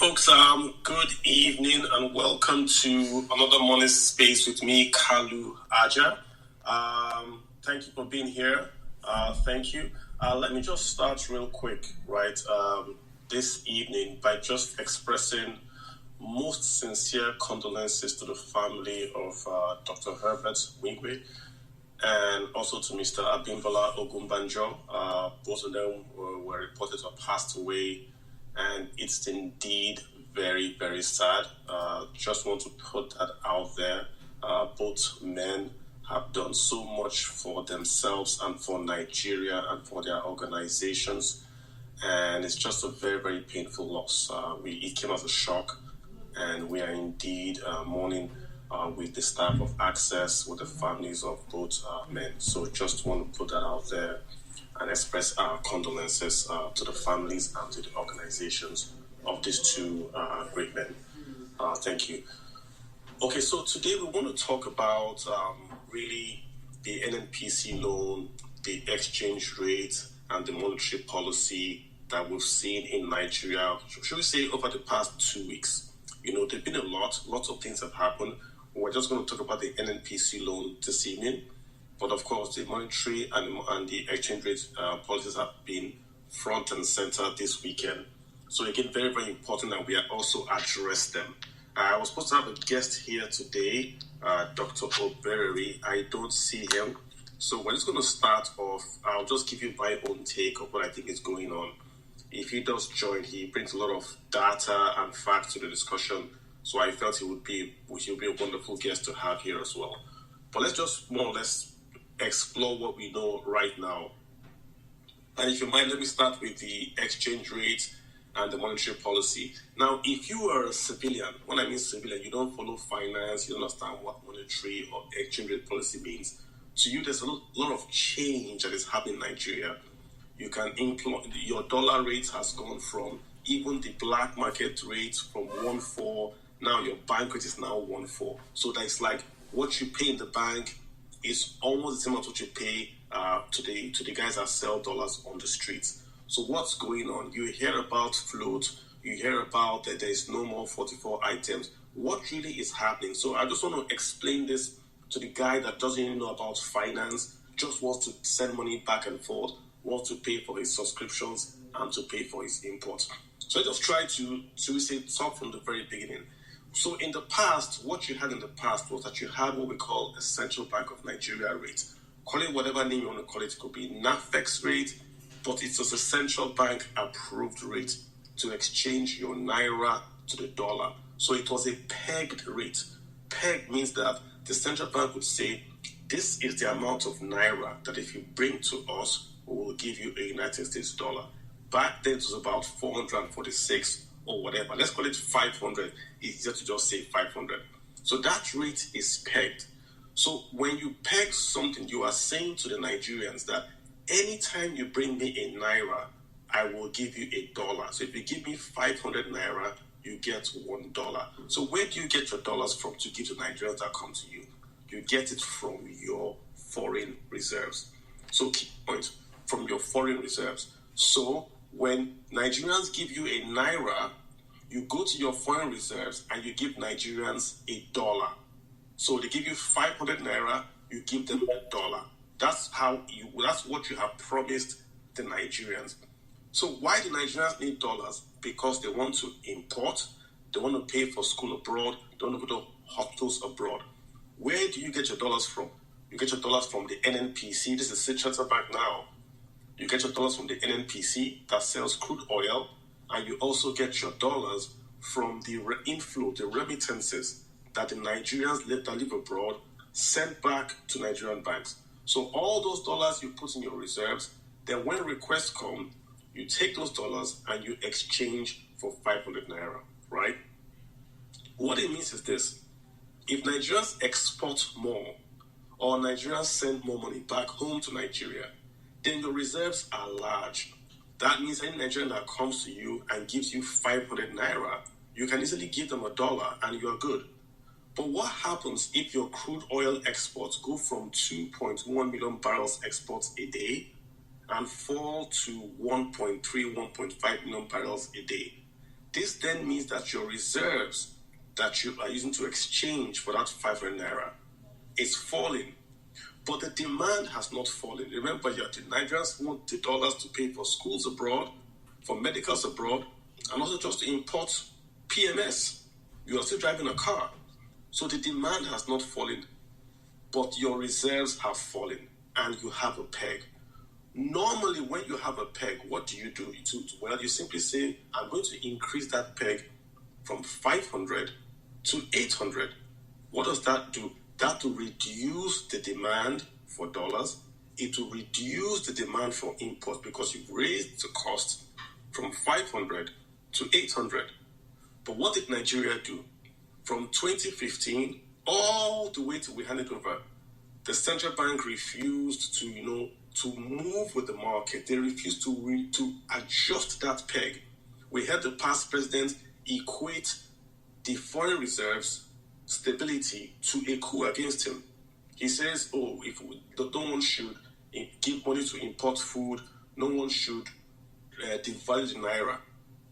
folks. Good evening and welcome to another morning space with me, Kalu Aja. Thank you for being here. Thank you. Let me just start real quick, right, this evening by just expressing most sincere condolences to the family of Dr. Herbert Wingwe and also to Mr. Abimbola Ogunbanjo. Both of them were reported to have passed away, and it's indeed very, very sad. Just want to put that out there. Both men have done so much for themselves and for Nigeria and for their organizations, and it's just a very, very painful loss. It came as a shock, and we are indeed mourning with the staff of Access, with the families of both men. So just want to put that out there and express our condolences to the families and to the organizations of these two great men. Thank you. Okay, so today we want to talk about really the NNPC loan, the exchange rate, and the monetary policy that we've seen in Nigeria, should we say, over the past 2 weeks. You know, there've been lots of things have happened. We're just going to talk about the NNPC loan this evening. But of course, the monetary and the exchange rate policies have been front and center this weekend. So again, very, very important that we also address them. I was supposed to have a guest here today, Dr. Obereri. I don't see him. So we're just going to start off. I'll just give you my own take of what I think is going on. If he does join, he brings a lot of data and facts to the discussion. So I felt he would be a wonderful guest to have here as well. But let's just more or less explore what we know right now. And if you mind, let me start with the exchange rate and the monetary policy. Now, if you are a civilian, when I mean civilian, you don't follow finance, you don't understand what monetary or exchange rate policy means. To you, there's a lot of change that is happening in Nigeria. You can employ, your dollar rate has gone from even the black market rate from 1.4, now your bank rate is now 1.4. So that's like what you pay in the bank is almost the same as what you pay to the guys that sell dollars on the streets. So what's going on? You hear about float, you hear about that there is no more 44 items. What really is happening? So I just want to explain this to the guy that doesn't even know about finance, just wants to send money back and forth, wants to pay for his subscriptions and to pay for his imports. So let's try to talk from the very beginning. So in the past, what you had in the past was that you had what we call a Central Bank of Nigeria rate. Call it whatever name you want to call it. It could be NAFEX rate, but it's just a central bank approved rate to exchange your naira to the dollar. So it was a pegged rate. Pegged means that the central bank would say, this is the amount of naira that if you bring to us, we will give you a United States dollar. Back then it was about 446 or whatever. Let's call it 500. It's easier to just say 500. So that rate is pegged. So when you peg something, you are saying to the Nigerians that anytime you bring me a naira, I will give you a dollar. So if you give me 500 naira, you get $1. So where do you get your dollars from to give to Nigerians that come to you? You get it from your foreign reserves. So key point, from your foreign reserves. So when Nigerians give you a naira, you go to your foreign reserves and you give Nigerians a dollar. So they give you 500 naira, you give them $1. That's what you have promised the Nigerians. So why do Nigerians need dollars? Because they want to import, they want to pay for school abroad, they want to go to hospitals abroad. Where do you get your dollars from? You get your dollars from the NNPC. This is Central Bank now. You get your dollars from the NNPC that sells crude oil, and you also get your dollars from the inflow, the remittances that the Nigerians that live abroad send back to Nigerian banks. So all those dollars you put in your reserves, then when requests come, you take those dollars and you exchange for 500 naira, right? What it means is this. If Nigerians export more or Nigerians send more money back home to Nigeria, then your reserves are large. That means any Nigerian that comes to you and gives you 500 naira, you can easily give them $1 and you are good. But what happens if your crude oil exports go from 2.1 million barrels exports a day and fall to 1.3, 1.5 million barrels a day? This then means that your reserves that you are using to exchange for that 500 naira is falling. But the demand has not fallen. Remember, the Nigerians want the dollars to pay for schools abroad, for medicals abroad, and also just to import PMS. You are still driving a car. So the demand has not fallen, but your reserves have fallen, and you have a peg. Normally, when you have a peg, what do? Well, you simply say, I'm going to increase that peg from 500 to 800. What does that do? That will reduce the demand for dollars. It will reduce the demand for imports because you've raised the cost from 500 to 800. But what did Nigeria do? From 2015 all the way till we handed over, the central bank refused to move with the market. They refused to adjust that peg. We had the past president equate the foreign reserves stability to a coup against him. He says, if no one should give money to import food, no one should devalue the naira.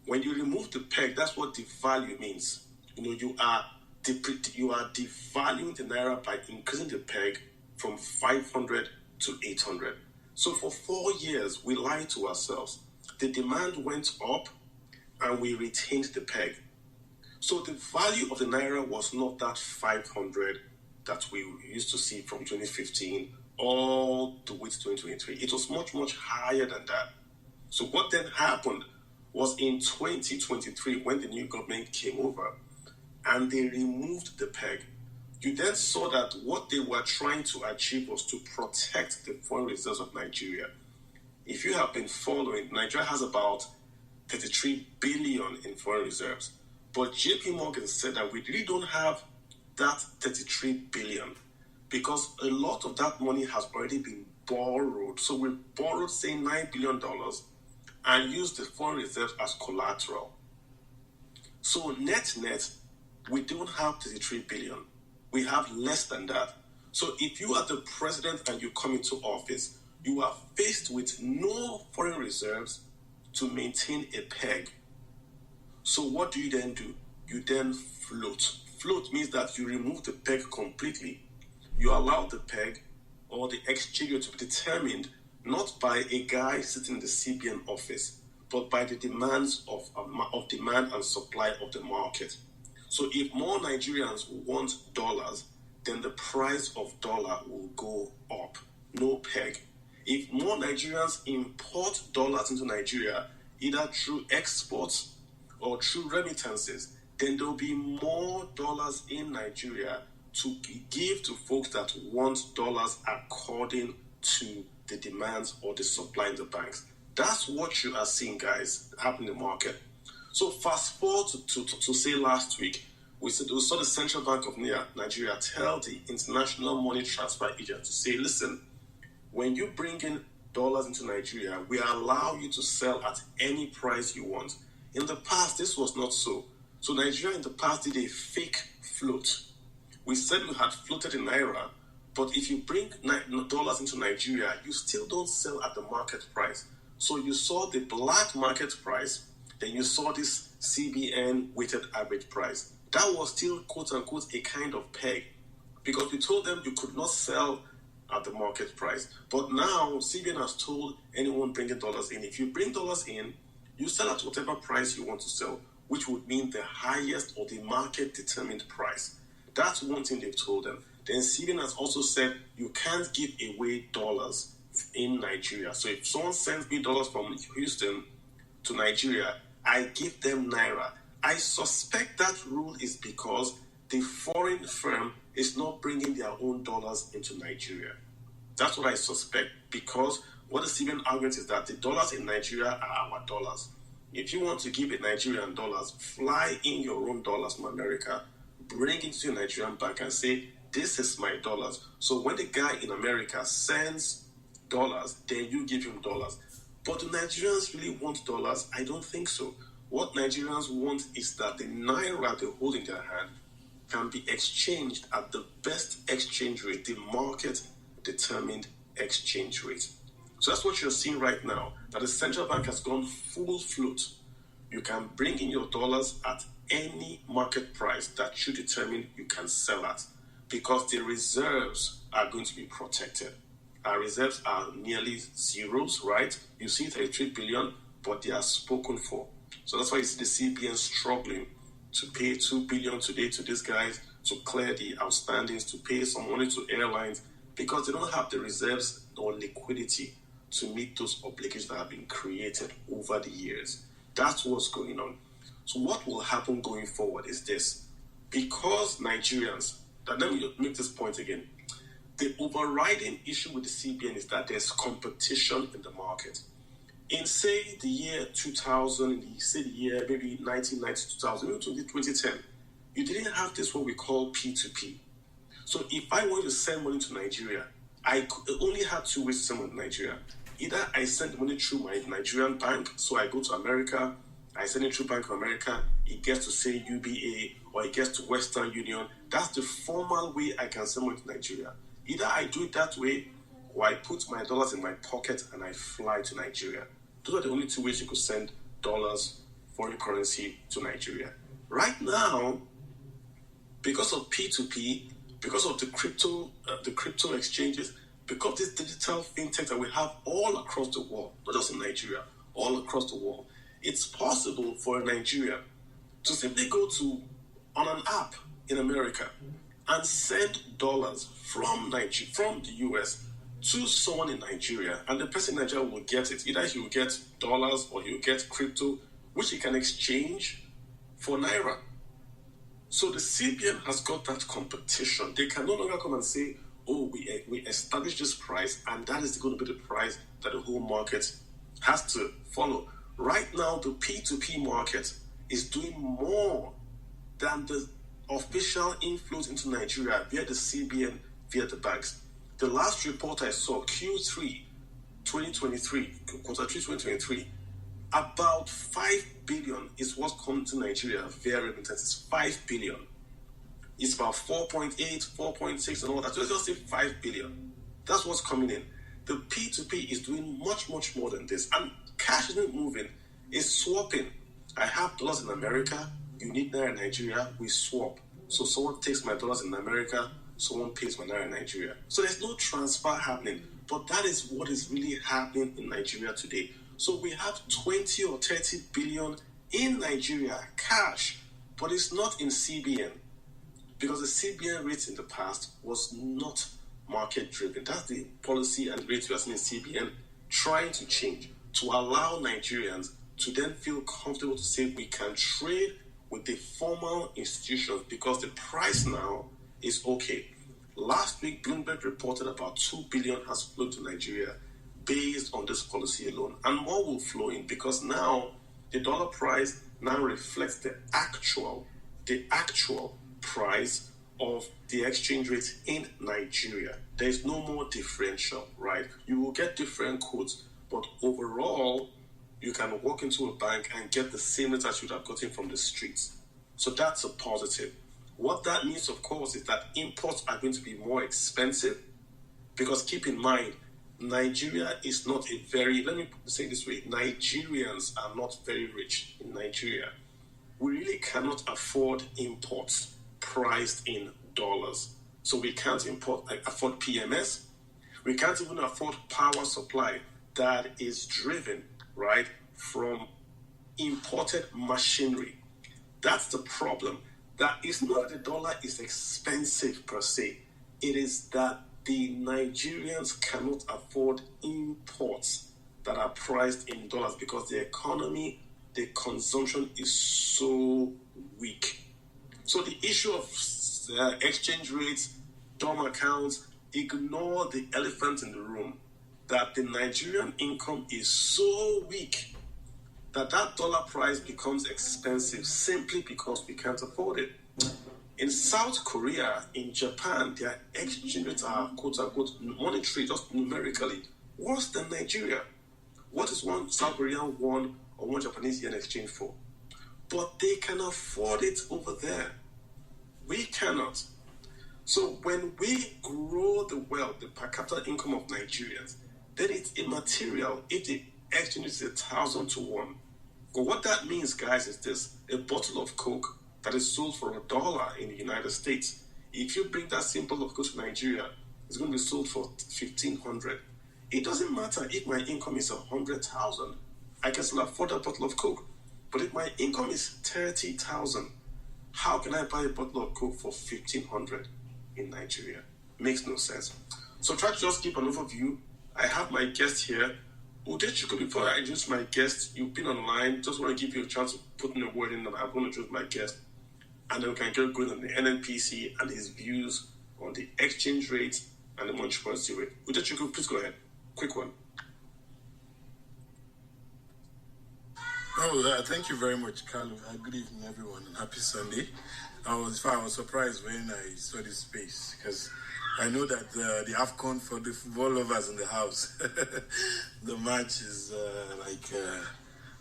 When you remove the peg, that's what devalue means. You are devaluing the naira by increasing the peg from 500 to 800. So for 4 years, we lied to ourselves. The demand went up and we retained the peg. So the value of the naira was not that 500 that we used to see from 2015 all the way to 2023. It was much, much higher than that. So what then happened was in 2023, when the new government came over and they removed the peg, you then saw that what they were trying to achieve was to protect the foreign reserves of Nigeria. If you have been following, Nigeria has about 33 billion in foreign reserves. But JP Morgan said that we really don't have that 33 billion because a lot of that money has already been borrowed. So we borrowed, say, $9 billion and used the foreign reserves as collateral. So net, we don't have 33 billion. We have less than that. So if you are the president and you come into office, you are faced with no foreign reserves to maintain a peg. So what do you then do? You then float. Float means that you remove the peg completely. You allow the peg or the exchange rate to be determined not by a guy sitting in the CBN office, but by the demands of demand and supply of the market. So if more Nigerians want dollars, then the price of dollar will go up. No peg. If more Nigerians import dollars into Nigeria, either through exports or through remittances, then there will be more dollars in Nigeria to give to folks that want dollars according to the demands or the supply in the banks. That's what you are seeing, guys, happen in the market. So fast forward to say last week, we saw the Central Bank of Nigeria tell the International Money Transfer Agent to say, listen, when you bring in dollars into Nigeria, we allow you to sell at any price you want. In the past, this was not so. So Nigeria in the past did a fake float. We said we had floated in naira, but if you bring dollars into Nigeria, you still don't sell at the market price. So you saw the black market price, then you saw this CBN weighted average price. That was still, quote unquote, a kind of peg because we told them you could not sell at the market price. But now CBN has told anyone bringing dollars in, if you bring dollars in, you sell at whatever price you want to sell, which would mean the highest or the market determined price. That's one thing they've told them. Then CBN has also said you can't give away dollars in Nigeria. So if someone sends me dollars from Houston to Nigeria, I give them naira. I suspect that rule is because the foreign firm is not bringing their own dollars into Nigeria. That's what I suspect, because what the CBN argument is that the dollars in Nigeria are our dollars. If you want to give a Nigerian dollars, fly in your own dollars from America, bring it to your Nigerian bank and say, this is my dollars. So when the guy in America sends dollars, then you give him dollars. But do Nigerians really want dollars? I don't think so. What Nigerians want is that the naira they hold in their hand can be exchanged at the best exchange rate, the market-determined exchange rate. So that's what you're seeing right now, that the central bank has gone full float. You can bring in your dollars at any market price that you determine you can sell at, because the reserves are going to be protected. Our reserves are nearly zeros, right? You see 33 billion, but they are spoken for. So that's why you see the CBN struggling to pay 2 billion today to these guys to clear the outstandings, to pay some money to airlines, because they don't have the reserves or liquidity to meet those obligations that have been created over the years. That's what's going on. So what will happen going forward is this. Because Nigerians, let me make this point again. The overriding issue with the CBN is that there's competition in the market. In, say, the year 2000, say the year maybe 1990, 2000, maybe 2010, you didn't have this what we call P2P. So if I want to send money to Nigeria, I only had two ways to send money to Nigeria. Either I send the money through my Nigerian bank, so I go to America, I send it through Bank of America, it gets to, say, UBA, or it gets to Western Union. That's the formal way I can send money to Nigeria. Either I do it that way, or I put my dollars in my pocket and I fly to Nigeria. Those are the only two ways you could send dollars, foreign currency, to Nigeria. Right now, because of P2P, because of the crypto exchanges, because of this digital fintech that we have all across the world, not just in Nigeria, all across the world, it's possible for a Nigerian to simply go on an app in America and send dollars from the US to someone in Nigeria, and the person in Nigeria will get it. Either he will get dollars or he will get crypto, which he can exchange for Naira. So the CBN has got that competition. They can no longer come and say, oh, we established this price, and that is going to be the price that the whole market has to follow. Right now, the P2P market is doing more than the official inflows into Nigeria via the CBN, via the banks. The last report I saw, Q3 2023, quarter 3 2023, about 5 billion is what's coming to Nigeria via remittances. 5 billion. It's about 4.8, 4.6 and all that. So let's just say 5 billion. That's what's coming in. The P2P is doing much, much more than this. And cash isn't moving. It's swapping. I have dollars in America. You need Naira in Nigeria. We swap. So someone takes my dollars in America. Someone pays my Naira in Nigeria. So there's no transfer happening. But that is what is really happening in Nigeria today. So we have 20 or 30 billion in Nigeria, cash. But it's not in CBN. Because the CBN rate in the past was not market driven. That's the policy and rate we are seeing in CBN trying to change to allow Nigerians to then feel comfortable to say we can trade with the formal institutions because the price now is okay. Last week, Bloomberg reported about 2 billion has flowed to Nigeria based on this policy alone. And more will flow in because now the dollar price now reflects the actual price of the exchange rate in Nigeria. There is no more differential, right? You will get different quotes, but overall, you can walk into a bank and get the same rate as you would have gotten from the streets. So that's a positive. What that means, of course, is that imports are going to be more expensive because keep in mind, Nigeria is not let me say it this way, Nigerians are not very rich in Nigeria. We really cannot afford imports priced in dollars. So we can't afford PMS. We can't even afford power supply that is driven, right, from imported machinery. That's the problem. That is not that the dollar is expensive per se. It is that the Nigerians cannot afford imports that are priced in dollars because the economy, the consumption is so weak. So the issue of exchange rates, DOM accounts, ignore the elephant in the room, that the Nigerian income is so weak that dollar price becomes expensive simply because we can't afford it. In South Korea, in Japan, their exchange rates are, quote-unquote, monetary, just numerically, worse than Nigeria. What is one South Korean won or one Japanese yen exchange for? But they can afford it over there. We cannot. So when we grow the wealth, the per capita income of Nigerians, then it's immaterial if the exchange is 1,000 to 1, But what that means, guys, is this: a bottle of Coke that is sold for $1 in the United States. If you bring that same bottle of Coke to Nigeria, it's going to be sold for 1,500. It doesn't matter if my income is 100,000, I can still afford a bottle of Coke. But if my income is 30,000, how can I buy a bottle of Coke for 1,500 in Nigeria? Makes no sense. So try to just give an overview. I have my guest here. Udechukwu, before I introduce my guest, you've been online. Just want to give you a chance to put in a word in that I'm going to introduce my guest. And then we can get going on the NNPC and his views on the exchange rate and the monetary policy rate. Udechukwu, please go ahead. Quick one. Thank you very much, Carlo. Good evening, everyone, and happy Sunday. I was surprised when I saw this space because I know that the AFCON for the football lovers in the house, the match is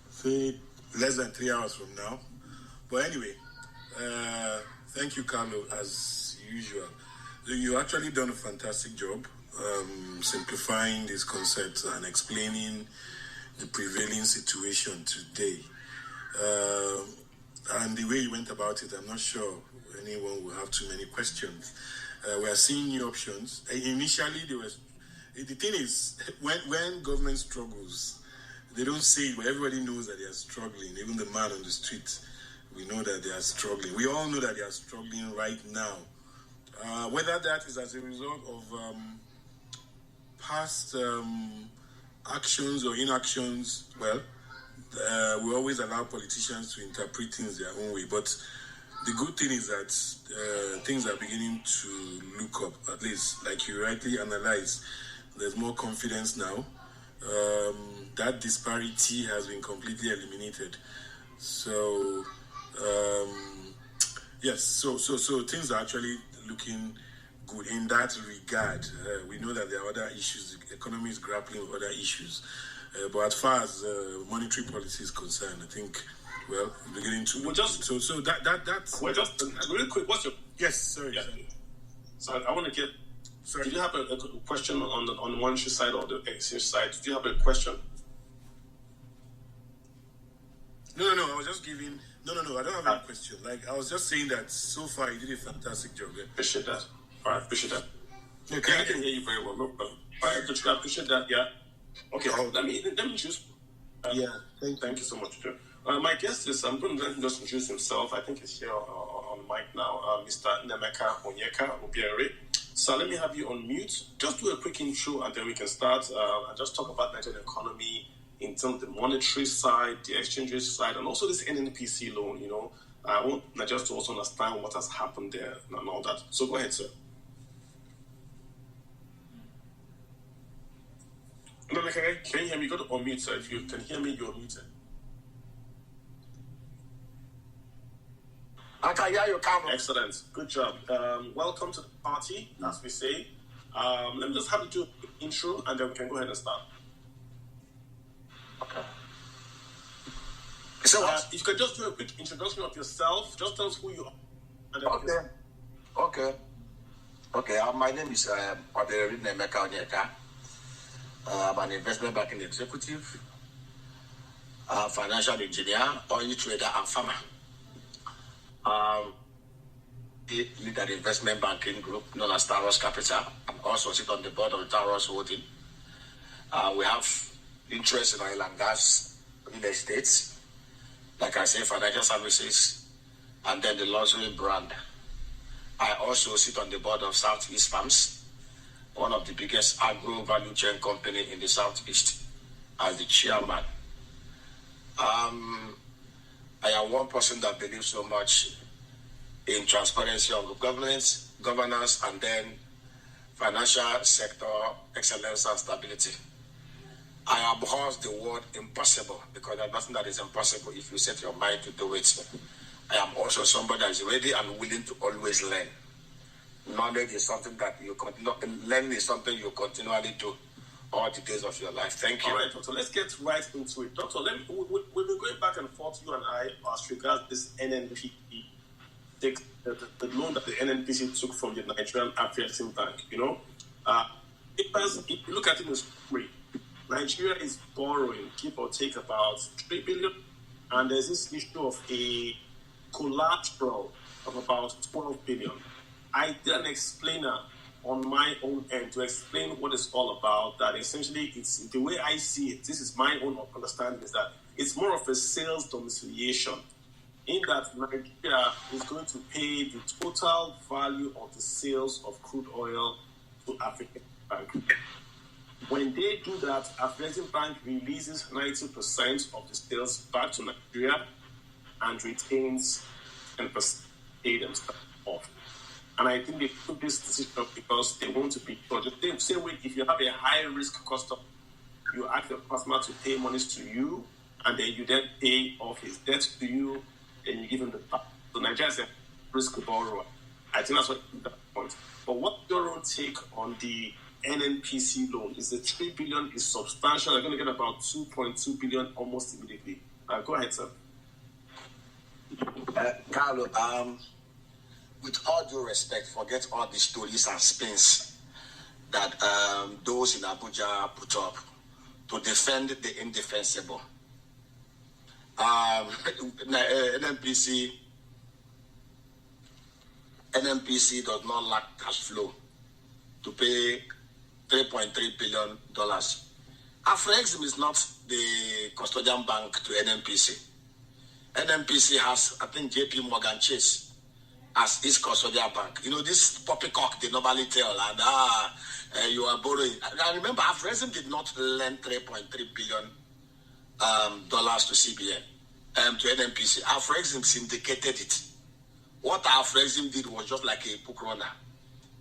say less than 3 hours from now. But anyway, thank you, Carlo, as usual. You actually done a fantastic job simplifying these concepts and explaining the prevailing situation today. And the way you went about it, I'm not sure anyone will have too many questions. We are seeing new options. Initially, the thing is, when government struggles, they don't say it, but everybody knows that they are struggling. Even the man on the street, we know that they are struggling. We all know that they are struggling right now. Whether that is as a result of past actions or inactions, well, we always allow politicians to interpret things their own way. But the good thing is that things are beginning to look up, at least, like you rightly analyze. There's more confidence now. That disparity has been completely eliminated. So, yes, so things are actually looking good in that regard. We know that there are other issues. The economy is grappling with other issues. But as far as monetary policy is concerned, I think, well, beginning to... Well, just... So that's... Well, just really quick, what's your... Yes, sorry. Yeah. So I want to get... Sorry. Did you have a question on the monetary side or the exchange side? Did you have a question? No, I was just giving... No, I don't have any question. Like, I was just saying that so far you did a fantastic job. Yeah? Appreciate that. All right, appreciate that. Okay. I can hear you very well. No problem. All right, but I appreciate that, yeah. Okay, let me choose. Thank you so much, Joe. My guest is, I'm going to let him just introduce himself. I think he's here on mic now, Mr. Nemeka Onyeka Obiere. So let me have you on mute. Just do a quick intro and then we can start and just talk about Nigerian economy in terms of the monetary side, the exchange rate side, and also this NNPC loan, you know. I want Nigerians to also understand what has happened there and all that. So go ahead, sir. No, can you hear me? Go to unmute, sir. If you can hear me, you're muted. I can hear you, Cameron. Excellent. Good job. Welcome to the party, as we say. Let me just have you do an intro, and then we can go ahead and start. Okay. So if you could just do a quick introduction of yourself, just tell us who you are. And then Okay. My name is Obiere Nemeka Onyeka. I'm an investment banking executive, financial engineer, oil trader, and farmer. Lead an investment banking group known as Taros Capital, and also sit on the board of Taros Holding. We have interest in oil and gas, real estate, like I say, financial services, and then the luxury brand. I also sit on the board of Southeast Farms, one of the biggest agro value chain company in the Southeast, as the chairman. I am one person that believes so much in transparency of governance, and then financial sector excellence and stability. I abhor the word impossible because there's nothing that is impossible if you set your mind to do it. I am also somebody that is ready and willing to always learn. Knowledge is something that learning is something you continually do all the days of your life. Thank you. All right, Doctor, let's get right into it. Doctor, we've been going back and forth, you and I, as regards this NNPC, the loan that the NNPC took from the Nigerian Afrexim Bank, you know. If you look at it in summary, Nigeria is borrowing, give or take, about 3 billion, and there's this issue of a collateral of about 12 billion. I did an explainer on my own end to explain what it's all about, that essentially it's the way I see it, this is my own understanding, is that it's more of a sales domiciliation, in that Nigeria is going to pay the total value of the sales of crude oil to African Bank. When they do that, African Bank releases 90% of the sales back to Nigeria and retains 10% pay themselves off. And I think they took this decision because they want to be sure. The same way, if you have a high-risk customer, you ask your customer to pay monies to you, and then you then pay off his debt to you, and you give him the back. So Nigeria is a risk borrower. I think that's what that point. But what's your own take on the NNPC loan? Is the 3 billion is substantial? They're going to get about 2.2 billion almost immediately. Go ahead, sir. Carlo, with all due respect, forget all the stories and spins that those in Abuja put up to defend the indefensible. NNPC does not lack cash flow to pay $3.3 billion. Afrexim is not the custodian bank to NNPC. NNPC has, I think, JP Morgan Chase as its custodian bank. You know, this poppycock they normally tell, and you are borrowing. I remember Afrexim did not lend $3.3 billion dollars to CBN, to NNPC. Afrexim syndicated it. What Afrexim did was just like a book runner,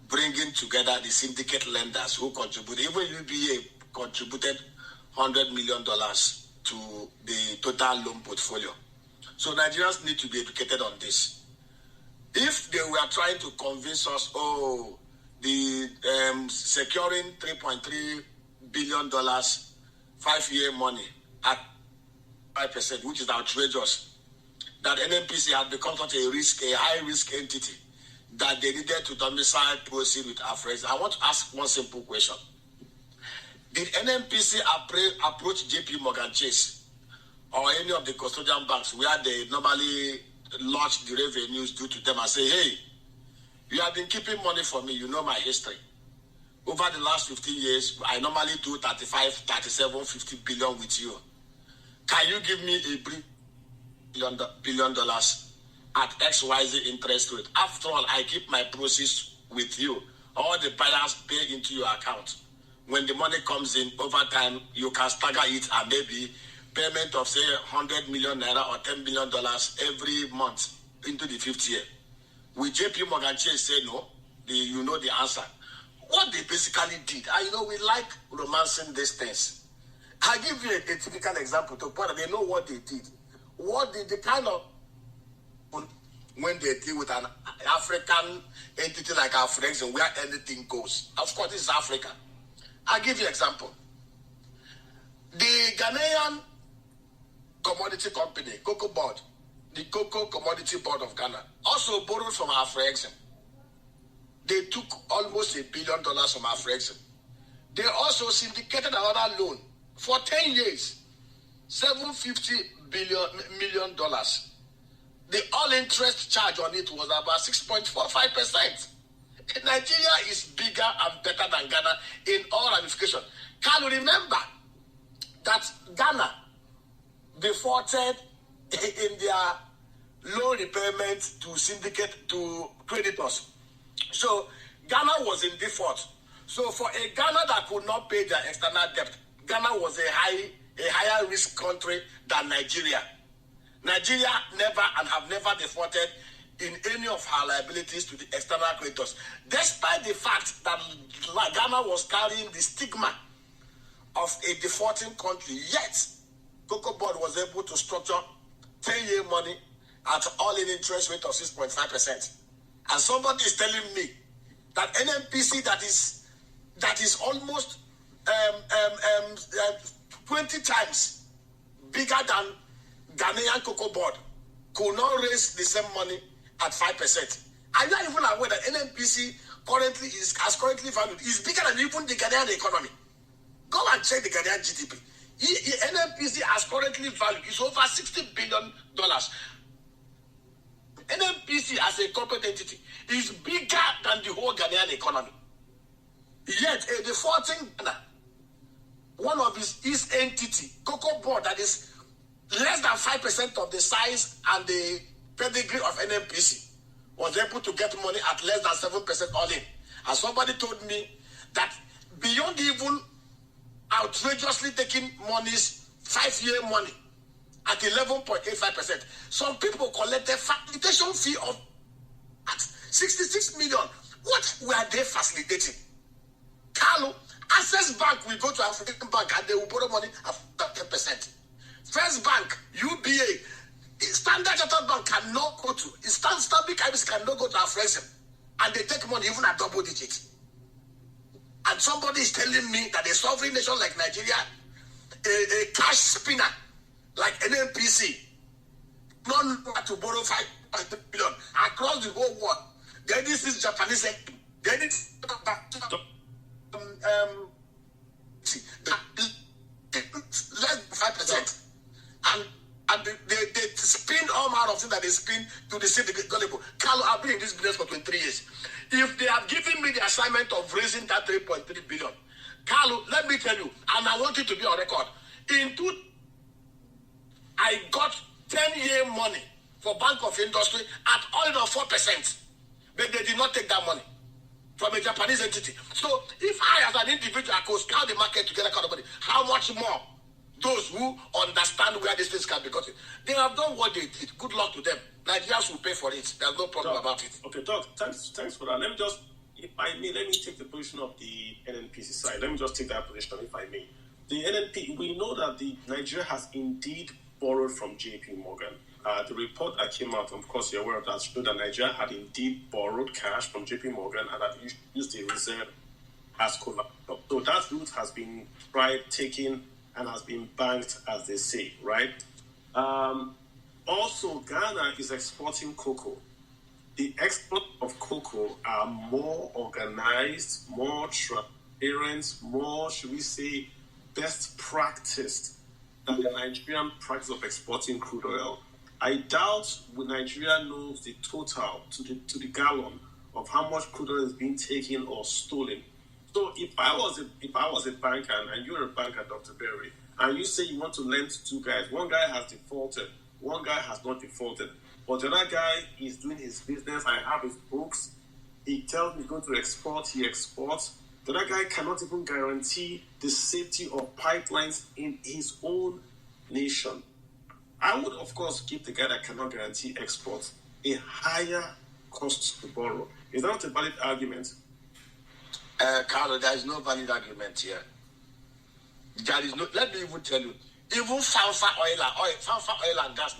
bringing together the syndicate lenders who contributed. Even UBA contributed $100 million to the total loan portfolio. So Nigerians need to be educated on this. If they were trying to convince us, the securing $3.3 billion 5-year money at 5%, which is outrageous, that NNPC had become such a high-risk entity that they needed to domicile proceed with Afrexim. I want to ask one simple question. Did NNPC approach JP Morgan Chase or any of the custodian banks where they normally lodge the revenues due to them and say, hey, you have been keeping money for me, you know my history. Over the last 15 years, I normally do 35, 37, 50 billion with you. Can you give me $1 billion at XYZ interest rate? After all, I keep my proceeds with you. All the buyers pay into your account. When the money comes in over time, you can stagger it and maybe payment of, say, 100 million naira or $10 million every month into the 5th year. Will JP Morgan Chase say no? You know the answer. What they basically did, we like romancing these things. I'll give you a typical example to point out they know what they did. What did the kind of, when they deal with an African entity like Afrexim where anything goes. Of course, this is Africa. I'll give you an example. The Ghanaian commodity company, Cocoa Board, the Cocoa Commodity Board of Ghana, also borrowed from Afrexim. They took almost $1 billion from Afrexim. They also syndicated another loan for 10 years, $750 million. The all-interest charge on it was about 6.45%. Nigeria is bigger and better than Ghana in all ramifications. Can you remember that Ghana defaulted in their loan repayment to syndicate to creditors? So Ghana was in default. So for a Ghana that could not pay their external debt, Ghana was a higher risk country than Nigeria. Nigeria never and have never defaulted in any of her liabilities to the external creditors, despite the fact that Ghana was carrying the stigma of a defaulting country. Yet, Cocoa Board was able to structure 10-year money at all-in interest rate of 6.5%. And somebody is telling me that NNPC that is almost 20 times bigger than Ghanaian Cocoa Board could not raise the same money at 5%. Are you even aware that NNPC currently is valued is bigger than even the Ghanaian economy? Go and check the Ghanaian GDP. NNPC as currently valued is over $60 billion. NNPC as a corporate entity is bigger than the whole Ghanaian economy. Yet, a defaulting Ghana, one of his entity, Cocoa Board, that is less than 5% of the size and the pedigree of NNPC, was able to get money at less than 7% all in. And somebody told me that beyond even outrageously taking money's 5-year money at 11.85%, some people collected facilitation fee of at 66 million. What were they facilitating? Carlo, Access Bank will go to African Bank and they will borrow money at 10%. First Bank, UBA, Standard Chartered Bank cannot go to, Stanbic IBC cannot go to Afrexim, and they take money even at double digits. And somebody is telling me that a sovereign nation like Nigeria, a cash spinner like NNPC, not know how to borrow 5 billion across the whole world. Then this is Japanese. Then it's less than 5%. And they spin all manner of things that they spin to deceive the gullible. Carlo, I've been in this business for 23 years. If they have given me the assignment of raising that 3.3 billion, Carlo, let me tell you, and I want it to be on record. I got 10-year money for Bank of Industry at all of 4%. But they did not take that money from a Japanese entity. So if I, as an individual, could scout the market to get that kind of money, how much more those who understand where these things can be gotten? They have done what they did. Good luck to them. Nigerians will pay for it. There's no problem about it. Okay, Doc, thanks for that. Let me just, if I may, let me take the position of the NNPC side. Let me just take that position, if I may. The NNP, we know that Nigeria has indeed borrowed from JP Morgan. The report that came out, of course, you're aware of that, showed that Nigeria had indeed borrowed cash from JP Morgan and that used the reserve as collateral. So that route has been tried, taken, and has been banked, as they say, right? Also, Ghana is exporting cocoa. The export of cocoa are more organized, more transparent, more, should we say, best practiced than the Nigerian practice of exporting crude oil. I doubt Nigeria knows the total to the gallon of how much crude oil is being taken or stolen. So if I was a banker and you're a banker, Dr. Berry, and you say you want to lend to two guys, one guy has defaulted, one guy has not defaulted, but the other guy is doing his business, I have his books, he tells me he's going to export, he exports. The other guy cannot even guarantee the safety of pipelines in his own nation. I would, of course, give the guy that cannot guarantee exports a higher cost to borrow. Is that a valid argument? Carlo, there is no valid argument here. There is no. Let me even tell you. Even Fanfa Oil and Gas,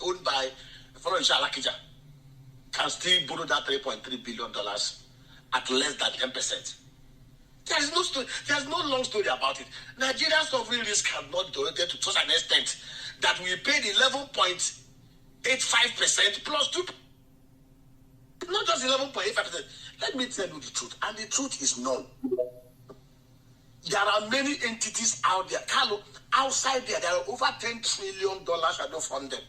owned by Florence Alakija, can still borrow that $3.3 billion at less than 10%. There's no story. There's no long story about it. Nigeria's sovereign risk has not donated to such an extent that we paid 11.85% plus 2. Not just 11.85%. Let me tell you the truth, and the truth is known. There are many entities out there, Carlo, outside there are over $10 trillion shadow funded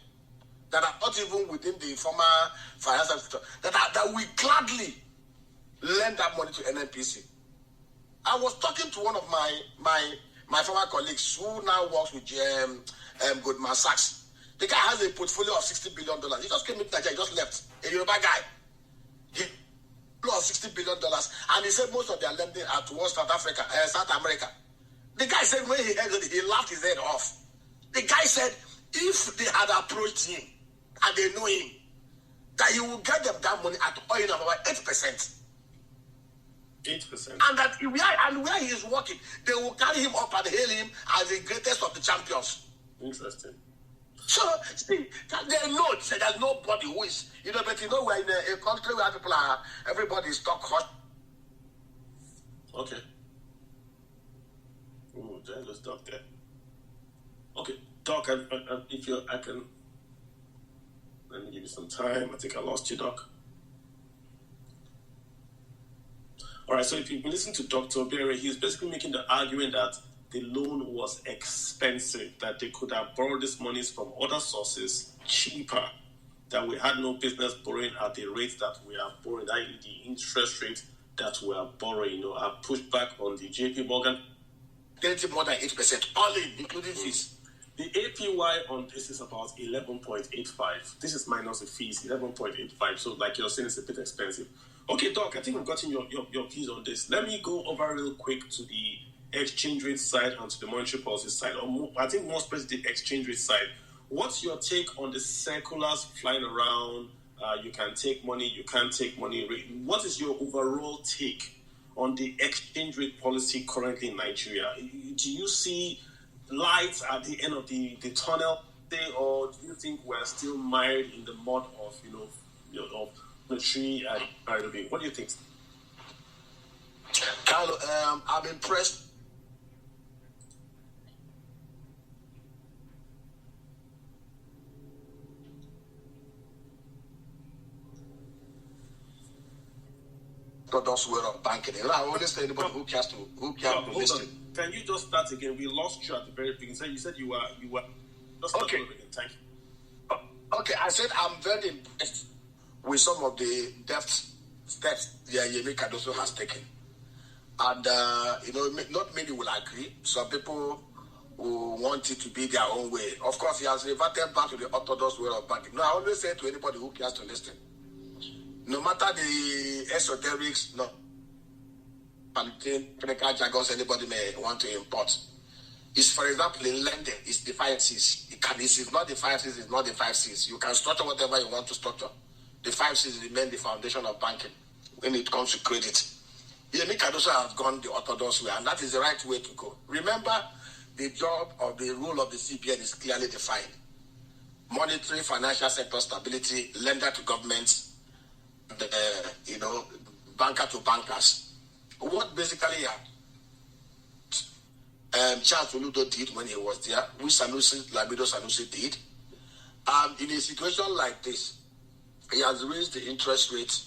that are not even within the former financial sector that we gladly lend that money to NNPC. I was talking to one of my former colleagues who now works with Goldman Sachs. The guy has a portfolio of $60 billion. He just came into Nigeria, he just left. A Yoruba guy. He of $60 billion, and he said most of their lending are towards South America. The guy said when he heard it, he laughed his head off. The guy said if they had approached him and they know him, that he will get them that money at oil of about 8%. 8%. And that where he is working, they will carry him up and hail him as the greatest of the champions. Interesting. So, see, they know there's nobody who is, but we're in a country where people are, everybody is talk hot. Okay. Ooh, there's Doc there. Okay, Doc, I can, let me give you some time. I think I lost you, Doc. All right, so if you listen to Dr. Berry, he's basically making the argument that the loan was expensive, that they could have borrowed these monies from other sources cheaper, that we had no business borrowing at the rate that we are borrowing, i.e. the interest rate that we are borrowing. I pushed back on the JP Morgan. More than 8%, all in, including fees. The APY on this is about 11.85. This is minus the fees, 11.85. So like you're saying, it's a bit expensive. Okay, Doc, I think we've gotten your views on this. Let me go over real quick to the exchange rate side and to the monetary policy side. I think more especially the exchange rate side. What's your take on the circulars flying around? You can take money, you can't take money. What is your overall take on the exchange rate policy currently in Nigeria? Do you see lights at the end of the tunnel, or do you think we're still mired in the mud of the tree and what do you think? Carlo, I'm impressed. Those were of banking. I always tell anybody who cares to listen. Can you just start again? We lost you at the very beginning. So you said you were. Just start over again. Thank you. Okay, I said I'm very impressed with some of the steps Yemi Cardoso has taken, and not many will agree. Some people who want it to be their own way. Of course, he has reverted back to the orthodox way of banking. No, I always say to anybody who cares to listen, no matter the esoterics, technical jargons anybody may want to import. Is, for example, in lending, it's the 5 C's. It's not the 5 C's, it's not the 5 C's. You can structure whatever you want to structure. The 5 C's remain the foundation of banking when it comes to credit. Yemi Cardoso has gone the orthodox way, and that is the right way to go. Remember, the job or the role of the CBN is clearly defined. Monetary, financial sector stability, lender to governments, banker to bankers. What basically Charles Oludo did when he was there, which Lamido Sanusi did, in a situation like this, he has raised the interest rate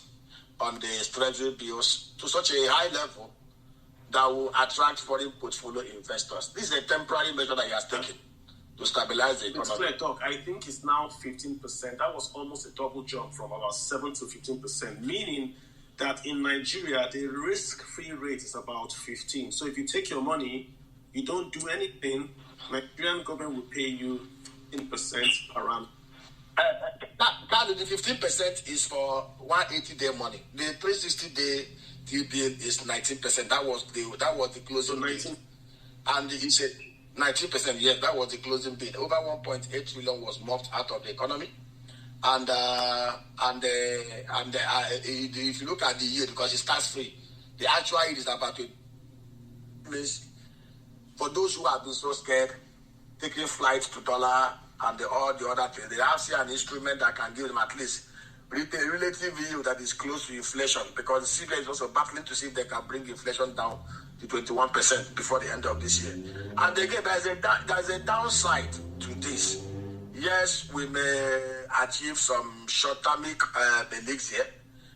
on the treasury bills to such a high level that will attract foreign portfolio investors. This is a temporary measure that he has taken to stabilize the economy. It's clear, Doc. I think it's now 15%. That was almost a double jump from about 7 to 15%, meaning that in Nigeria, the risk-free rate is about 15. So if you take your money, you don't do anything, Nigerian government will pay you 15% per annum. The 15% is for 180-day money. The 360-day TBN is 19%. That was the closing bid. And he said 19%. Yes, that was the closing bid. Over 1.8 trillion was mopped out of the economy. And if you look at the yield, because it's tax free, the actual yield is about means for those who have been so scared, taking flights to dollar and all the other things, they have an instrument that can give them at least a relative yield that is close to inflation, because the CBN is also battling to see if they can bring inflation down to 21% before the end of this year. And again, there's a downside to this. Yes, we may achieve some short-termic beliefs here,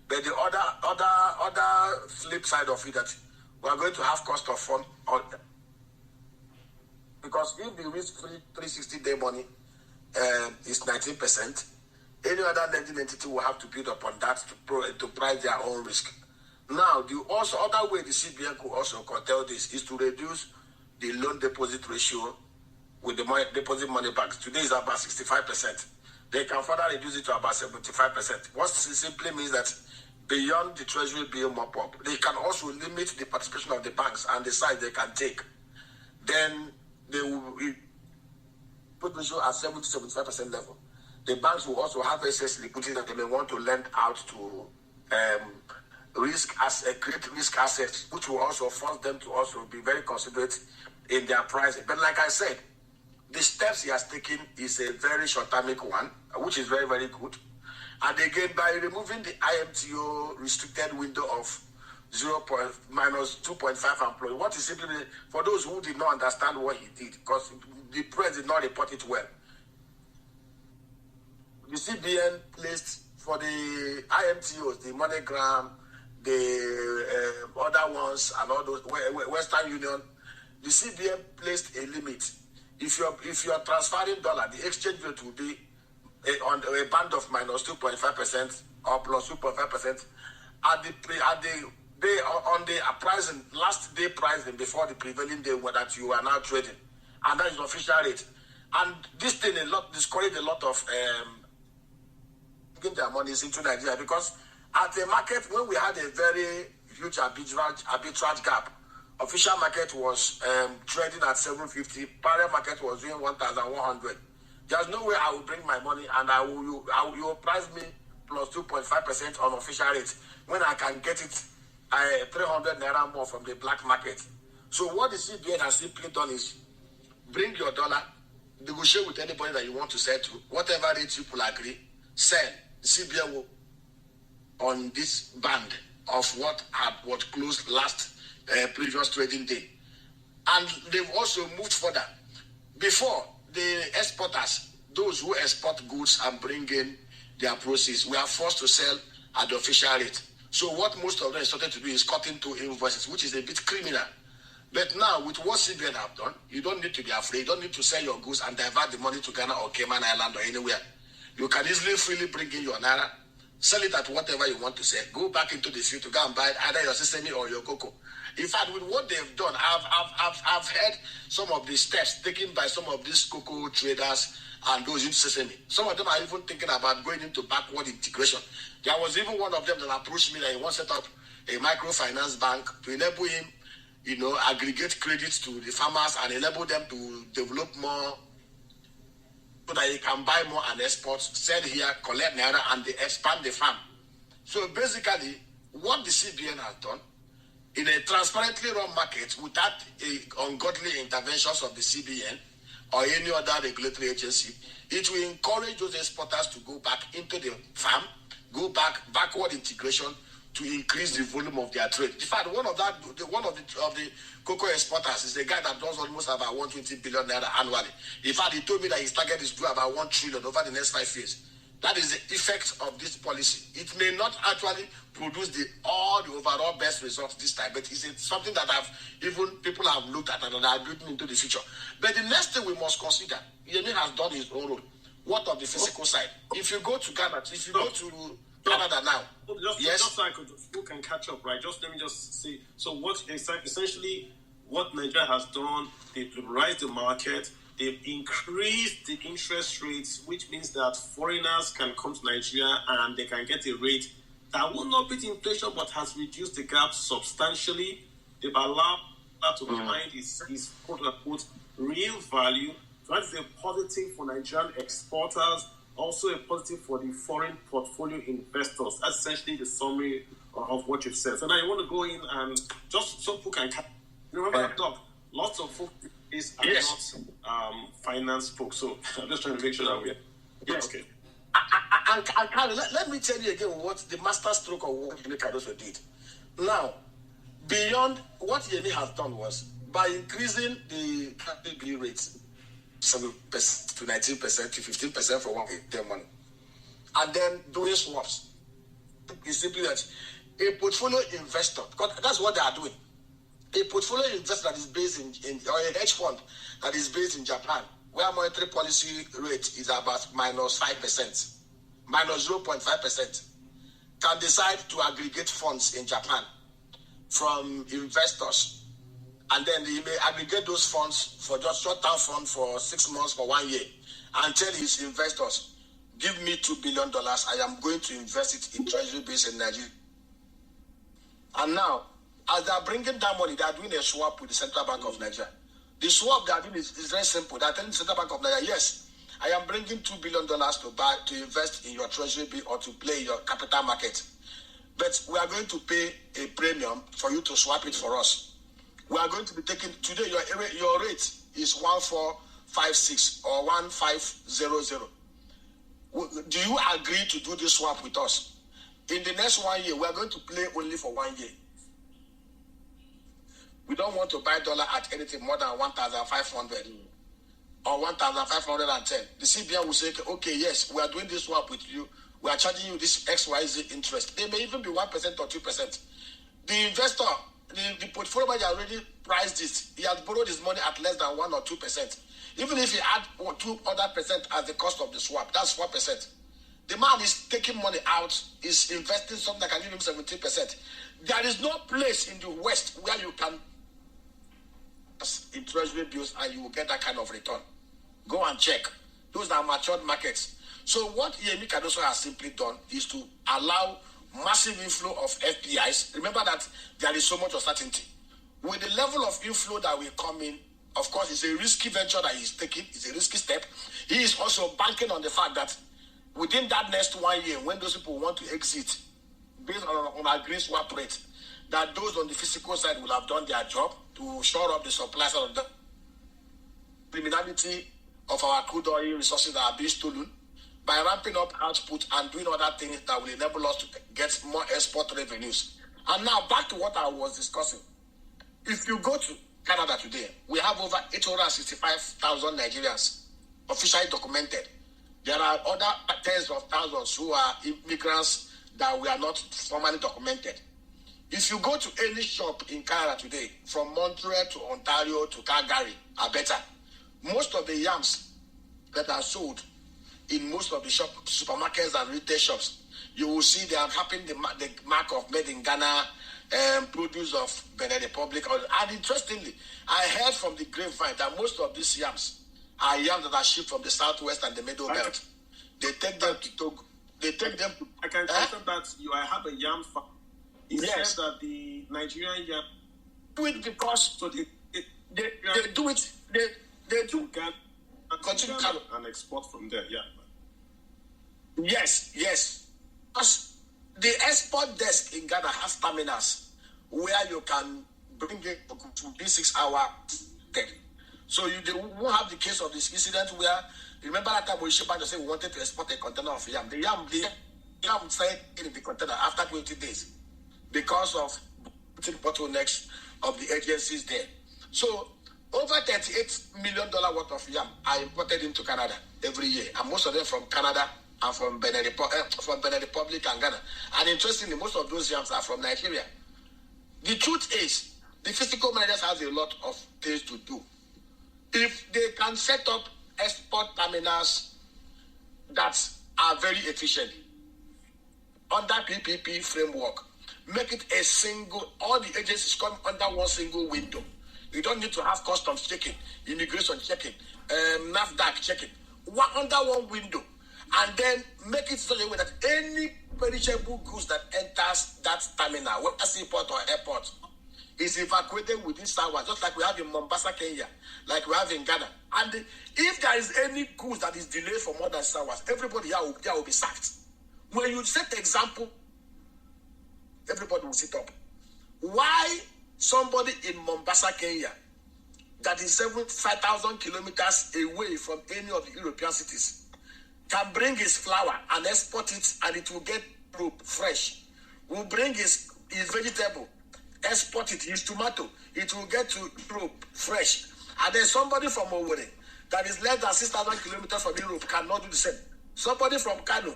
but the other flip side of it, that we are going to have cost of fund, because if the risk-free 360-day money is 19%, any other lending entity will have to build upon that to price their own risk. Now, the other way the CBN could also curtail this is to reduce the loan deposit ratio with the deposit money banks. Today is about 65%. They can further reduce it to about 75%. What simply means that beyond the treasury bill mop-up, they can also limit the participation of the banks and the size they can take. Then they will put ratio at 70-75% level. The banks will also have excess liquidity that they may want to lend out to create risk assets, which will also force them to also be very considerate in their pricing. But like I said, the steps he has taken is a very short-termic one, which is very, very good. And again, by removing the IMTO restricted window of minus 2.5 employees, what is simply, for those who did not understand what he did, because the press did not report it well, the CBN placed for the IMTOs, the MoneyGram, the other ones, and all those, Western Union, the CBN placed a limit. If you're transferring dollar, the exchange rate will be on a band of minus 2.5% or plus 2.5% at the day on the pricing, last day pricing before the prevailing day that you are now trading, and that is the official rate. And this thing discouraged a lot of getting their monies into Nigeria, because at the market, when we had a very huge arbitrage gap, official market was trading at 750, parallel market was doing 1,100. There's no way I will bring my money and you will price me plus 2.5% on official rate when I can get it 300 naira more from the black market. So what the CBN has simply done is bring your dollar, negotiate with anybody that you want to sell to, whatever rate you will agree, sell. The CBN will on this band of what closed last previous trading day. And they've also moved further. Before, the exporters, those who export goods and bring in their proceeds, we are forced to sell at the official rate. So what most of them started to do is cutting to invoices, which is a bit criminal. But now, with what CBN have done, you don't need to be afraid. You don't need to sell your goods and divert the money to Ghana or Cayman Island or anywhere. You can easily, freely bring in your naira, sell it at whatever you want to sell, go back into the field to go and buy either your sesame or your cocoa. In fact, with what they've done, I've heard some of the steps taken by some of these cocoa traders and those in sesame. Some of them are even thinking about going into backward integration. There was even one of them that approached me that he wants to set up a microfinance bank to enable him, aggregate credits to the farmers and enable them to develop more so that he can buy more and export, sell here, collect naira, and they expand the farm. So basically, what the CBN has done, in a transparently run market without ungodly interventions of the CBN or any other regulatory agency, it will encourage those exporters to go back into the farm, go backward integration to increase the volume of their trade. In fact, one of the cocoa exporters is a guy that does almost about 120 billion naira annually. In fact, he told me that his target is to do about 1 trillion over the next 5 years. That is the effect of this policy. It may not actually produce all the overall best results this time, but it's something that people have looked at and are building into the future. But the next thing we must consider, Yemi has done his own role. What of the physical side? If you go to Ghana, if you go to Canada now, just so who can catch up, right? Let me just say. So what essentially what Nigeria has done, they've liberalized the market. They've increased the interest rates, which means that foreigners can come to Nigeria and they can get a rate that will not beat inflation, but has reduced the gap substantially. They've allowed that to find is quote-unquote real value. So that's a positive for Nigerian exporters, also a positive for the foreign portfolio investors. That's essentially the summary of what you've said. So now you want to go in and just so people can remember that talk. Lots of folks are not finance folks, so I'm just trying to make sure that we're... Yes. Okay. And Carl, let me tell you again what the master stroke of what Yemi Cardoso did. Now, beyond what Yemi has done was, by increasing the KBB rates 7% to 19% to 15% for 1 year money, and then doing swaps, it's simply that a portfolio investor, because that's what they are doing, a portfolio investor that is based in or a hedge fund that is based in Japan, where monetary policy rate is about minus 5%, minus 0.5%, can decide to aggregate funds in Japan from investors. And then he may aggregate those funds for just short-term fund for 6 months, for 1 year, and tell his investors, give me $2 billion, I am going to invest it in treasury bills in Nigeria. And now, as they are bringing that money, they are doing a swap with the Central Bank of Nigeria. The swap they are doing is very simple. They are telling the Central Bank of Nigeria, yes, I am bringing $2 billion to invest in your treasury bill or to play your capital market. But we are going to pay a premium for you to swap it for us. We are going to be taking, today your rate is 1456 or 1500. Do you agree to do this swap with us? In the next 1 year, we are going to play only for 1 year. We don't want to buy dollar at anything more than 1,500 or 1,510. The CBN will say, okay, yes, we are doing this swap with you. We are charging you this XYZ interest. They may even be 1% or 2%. The investor the portfolio manager already priced it. He has borrowed his money at less than 1 or 2%. Even if he add 2 other percent as the cost of the swap, that's 4%. The man is taking money out, is investing something that can give him 17%. There is no place in the West where you can in treasury bills and you will get that kind of return. Go and check. Those are matured markets. So what Yemi Cardoso has simply done is to allow massive inflow of FPIs. Remember that there is so much uncertainty. With the level of inflow that will come in, of course, it's a risky venture that he's taking. It's a risky step. He is also banking on the fact that within that next 1 year, when those people want to exit, based on our green swap rate, that those on the physical side will have done their job to shore up the supply side of the criminality of our crude oil resources that are being stolen by ramping up output and doing other things that will enable us to get more export revenues. And now back to what I was discussing. If you go to Canada today, we have over 865,000 Nigerians officially documented. There are other tens of thousands who are immigrants that we are not formally documented. If you go to any shop in Canada today, from Montreal to Ontario to Calgary, Alberta, most of the yams that are sold in most of the supermarkets and retail shops, you will see they are having the mark of made in Ghana, produce of Benin Republic. And interestingly, I heard from the grapevine that most of these yams are yams that are shipped from the southwest and the middle belt. They take them to Togo. They take them to... I can confirm that I have a yam farm. It Yes. says that the Nigerian yam Do it because so they do it. They do. can Continue, Carlo. and export from there. Yeah. Yes. Because the export desk in Ghana has terminals where you can bring it to be 6 hour. So they won't have the case of this incident where, remember that time when Sheba said we wanted to export a container of yam. The yam said in the container after 20 days because of bottlenecks of the agencies there. So over $38 million worth of yam are imported into Canada every year, and most of them from Canada and from Benin Republic and Ghana. And interestingly, most of those yams are from Nigeria. The truth is, the physical managers have a lot of things to do. If they can set up export terminals that are very efficient under PPP framework, make it a single, all the agencies come under one single window. You don't need to have customs checking, immigration checking, NAFDAC checking, under one window. And then make it such a way that any perishable goods that enters that terminal, whether seaport or airport, is evacuated within hours, just like we have in Mombasa, Kenya, like we have in Ghana. And if there is any goods that is delayed for more than 6 hours, everybody here will be sacked. When you set the example, everybody will sit up. Why somebody in Mombasa, Kenya, that is 5,000 kilometers away from any of the European cities, can bring his flour and export it, and it will get fresh, will bring his vegetable, export it, his tomato, it will get to Europe fresh. And then somebody from Owerri that is less than 6,000 kilometers from Europe cannot do the same. Somebody from Kano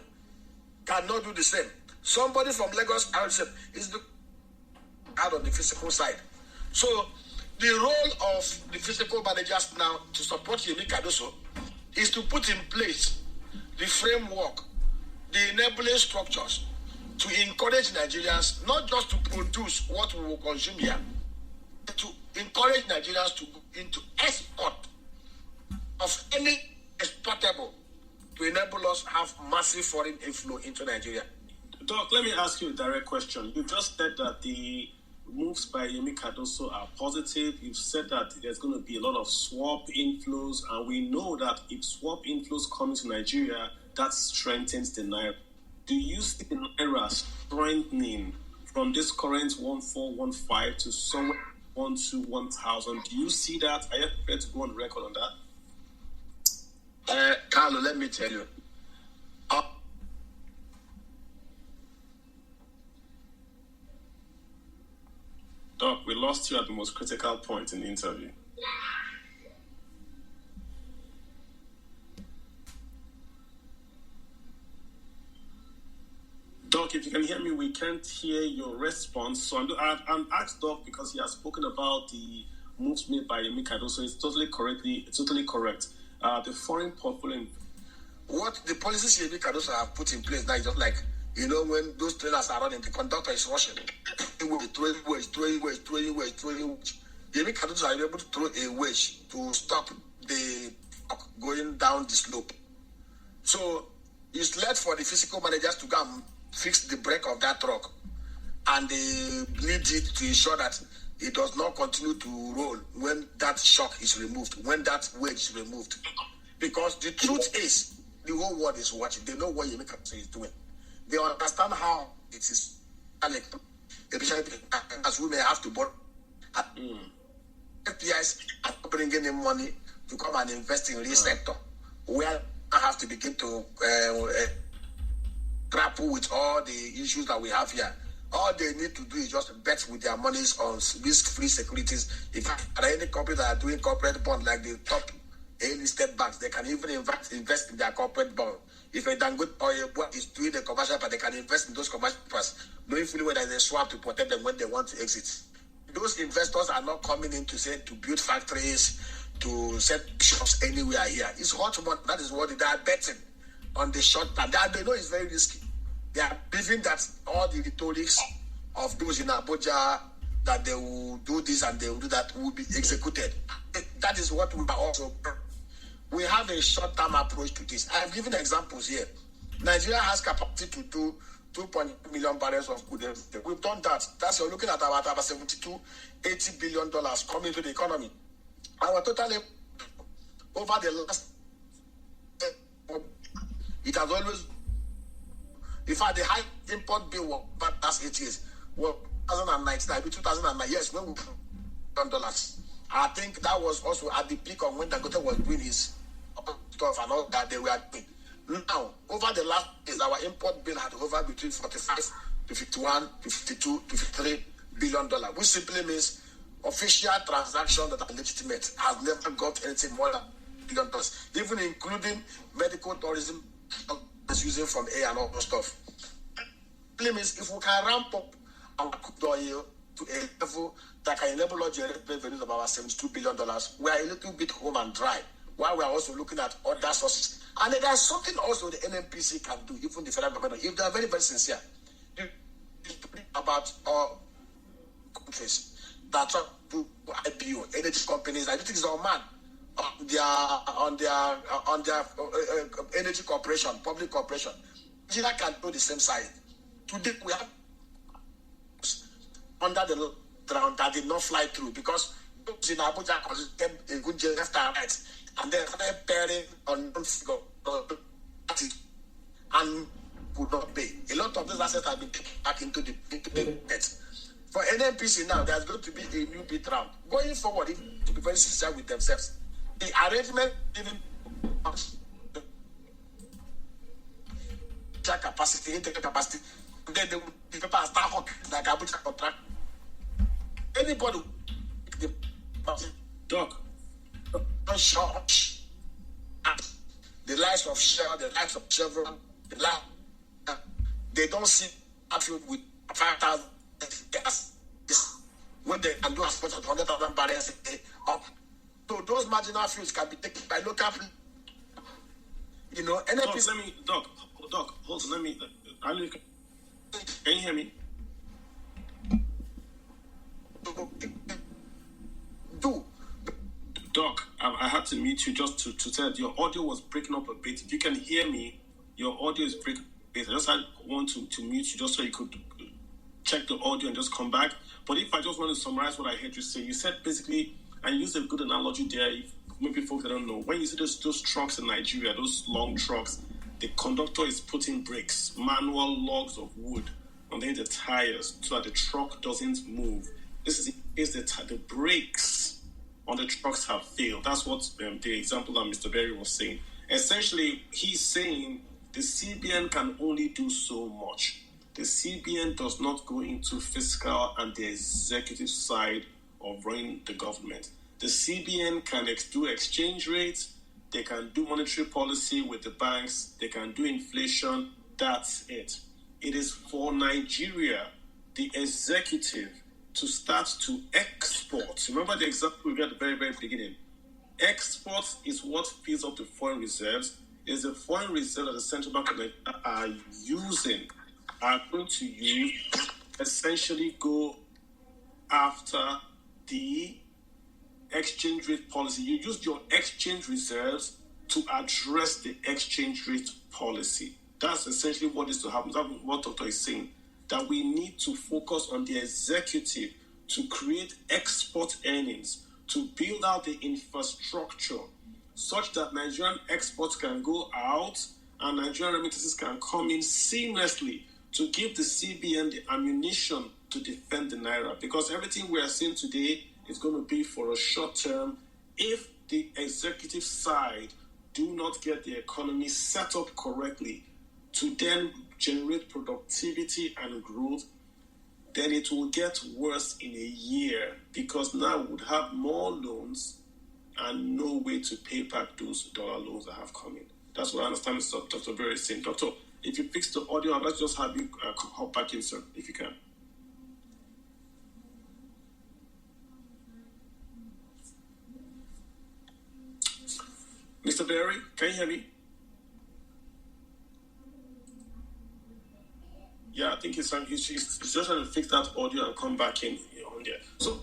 cannot do the same. Somebody from Lagos cannot do the same. It's out on the physical side. So the role of the physical managers now to support Yemi Cardoso is to put in place the framework, the enabling structures to encourage Nigerians not just to produce what we will consume here, but to encourage Nigerians to go into export of any exportable to enable us to have massive foreign inflow into Nigeria. Doc, let me ask you a direct question. You just said that the moves by Yemi Cardoso are positive. You've said that there's going to be a lot of swap inflows, and we know that if swap inflows come into Nigeria, that strengthens the Naira. Do you see the Naira strengthening from this current 1,415 to somewhere 1,1,000? Do you see that? Are you prepared to go on record on that? Carlo, let me tell you. Doc, we lost you at the most critical point in the interview. Doc, if you can hear me we can't hear your response. So I'm asked Doc because he has spoken about the moves made by Yemi Cardoso. It's totally correct. The foreign portfolio. What the policies Yemi Cardoso have put in place now is just like, when those trailers are running, the conductor is rushing. Throwing wedge. Yemi Cardoso are able to throw a wedge to stop the truck going down the slope. So it's left for the physical managers to go and fix the brake of that truck, and they need it to ensure that it does not continue to roll when that shock is removed, when that wedge is removed. Because the truth is, the whole world is watching. They know what Yemi Cardoso is doing. They understand how it is, especially as we may have to borrow. FPIs are bringing in money to come and invest in real sector, where I have to begin to grapple with all the issues that we have here. All they need to do is just bet with their monies on risk-free securities. If there are any companies that are doing corporate bond like the top A-listed banks, they can even invest in their corporate bond. If a Dangote Oil is doing the commercial part, they can invest in those commercial parts, knowing fully well there is a swap to protect them when they want to exit. Those investors are not coming in to build factories, to set shops anywhere here. It's hot money. That is what they are betting on the short term. They know it's very risky. They are believing that all the rhetorics of those in Abuja, that they will do this and they will do that, will be executed. That is what we are also. We have a short-term approach to this. I have given examples here. Nigeria has capacity to do 2.2 million barrels of crude. We've done that. That's you're looking at about $80 billion coming to the economy. Our total over the last, it has always, in fact, the high import bill was about last 8 years. Well, 2009, 2009, yes, when we $1. I think that was also at the peak of when Dangote was doing his stuff and all that they were doing. Now, over the last days, our import bill had hovered between 45 to 51 to 52 to 53 billion dollars, which simply means official transactions that are legitimate has never got anything more than $1 billion, even including medical tourism using from A and all that stuff. Simply means if we can ramp up our crude oil to a level that can enable us to generate revenues of about $72 billion, we are a little bit home and dry, while we are also looking at other sources. And then there's something also the NNPC can do, even the federal government, if they are very, very sincere, about countries that do IPO, energy companies. I don't think it's our man on their energy corporation, public corporation. Nigeria can do the same side. Today we have under the ground that did not fly through because those in Abuja considered a good left and right, and then started pairing on figure and would not pay. A lot of these assets have been taken back into the debt. For NNPC now, there's going to be a new bid round. Going forward, to be very sincere with themselves, the arrangement even capacity, intake capacity, then the people start like Abuja contract. Anybody, Doc, don't show the likes of Shell, the likes of Chevron, they don't see Afield with 5,000 gas when they can do as much as 100,000 barrels a day up. So those marginal fuels can be taken by local, NNPC. Doc, hold on, can you hear me? Doc, I had to mute you just to tell your audio was breaking up a bit. If you can hear me, your audio is breaking up a bit. I just want to mute you just so you could check the audio and just come back. But if I just want to summarize what I heard you say, you said basically, and use a good analogy there, maybe folks that don't know, when you see those trucks in Nigeria, those long trucks, the conductor is putting brakes, manual logs of wood underneath the tires so that the truck doesn't move. This is the brakes on the trucks have failed. That's what the example that Mr. Berry was saying. Essentially, he's saying the CBN can only do so much. The CBN does not go into fiscal and the executive side of running the government. The CBN can do exchange rates, they can do monetary policy with the banks, they can do inflation, that's it. it is for Nigeria, the executive, to start to export. Remember the example we got at the very, very beginning. Exports is what fills up the foreign reserves. Is the foreign reserve that the central bank are going to use, essentially go after the exchange rate policy. You use your exchange reserves to address the exchange rate policy. That's essentially what is to happen. That's what Doctor is saying, that we need to focus on the executive to create export earnings, to build out the infrastructure such that Nigerian exports can go out and Nigerian remittances can come in seamlessly to give the CBN the ammunition to defend the Naira. Because everything we are seeing today is going to be for a short term. If the executive side do not get the economy set up correctly to then generate productivity and growth, then it will get worse in a year, because now we would have more loans and no way to pay back those dollar loans that have come in. That's what I understand Dr. Berry is saying. Doctor, if you fix the audio, let's just have you hop back in, sir, if you can. Mr. Berry, can you hear me? Yeah, I think he's just trying to fix that audio and come back in on there. So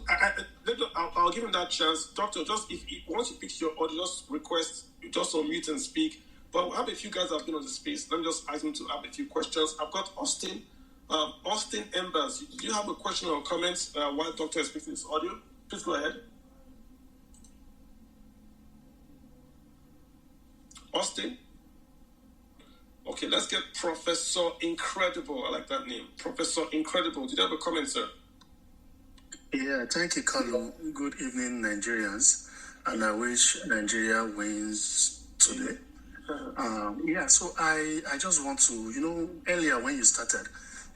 I'll give him that chance. Doctor, just if once you fix your audio, just request, just unmute and speak. But we have a few guys that have been on the space. Let me just ask him to have a few questions. I've got Austin. Austin Embers, do you have a question or comment while Doctor is fixing his audio? Please go ahead. Austin? Okay, let's get Professor Incredible. I like that name. Professor Incredible. Did you have a comment, sir? Yeah, thank you, Carlo. Good evening, Nigerians. And I wish Nigeria wins today. So I just want to, earlier when you started,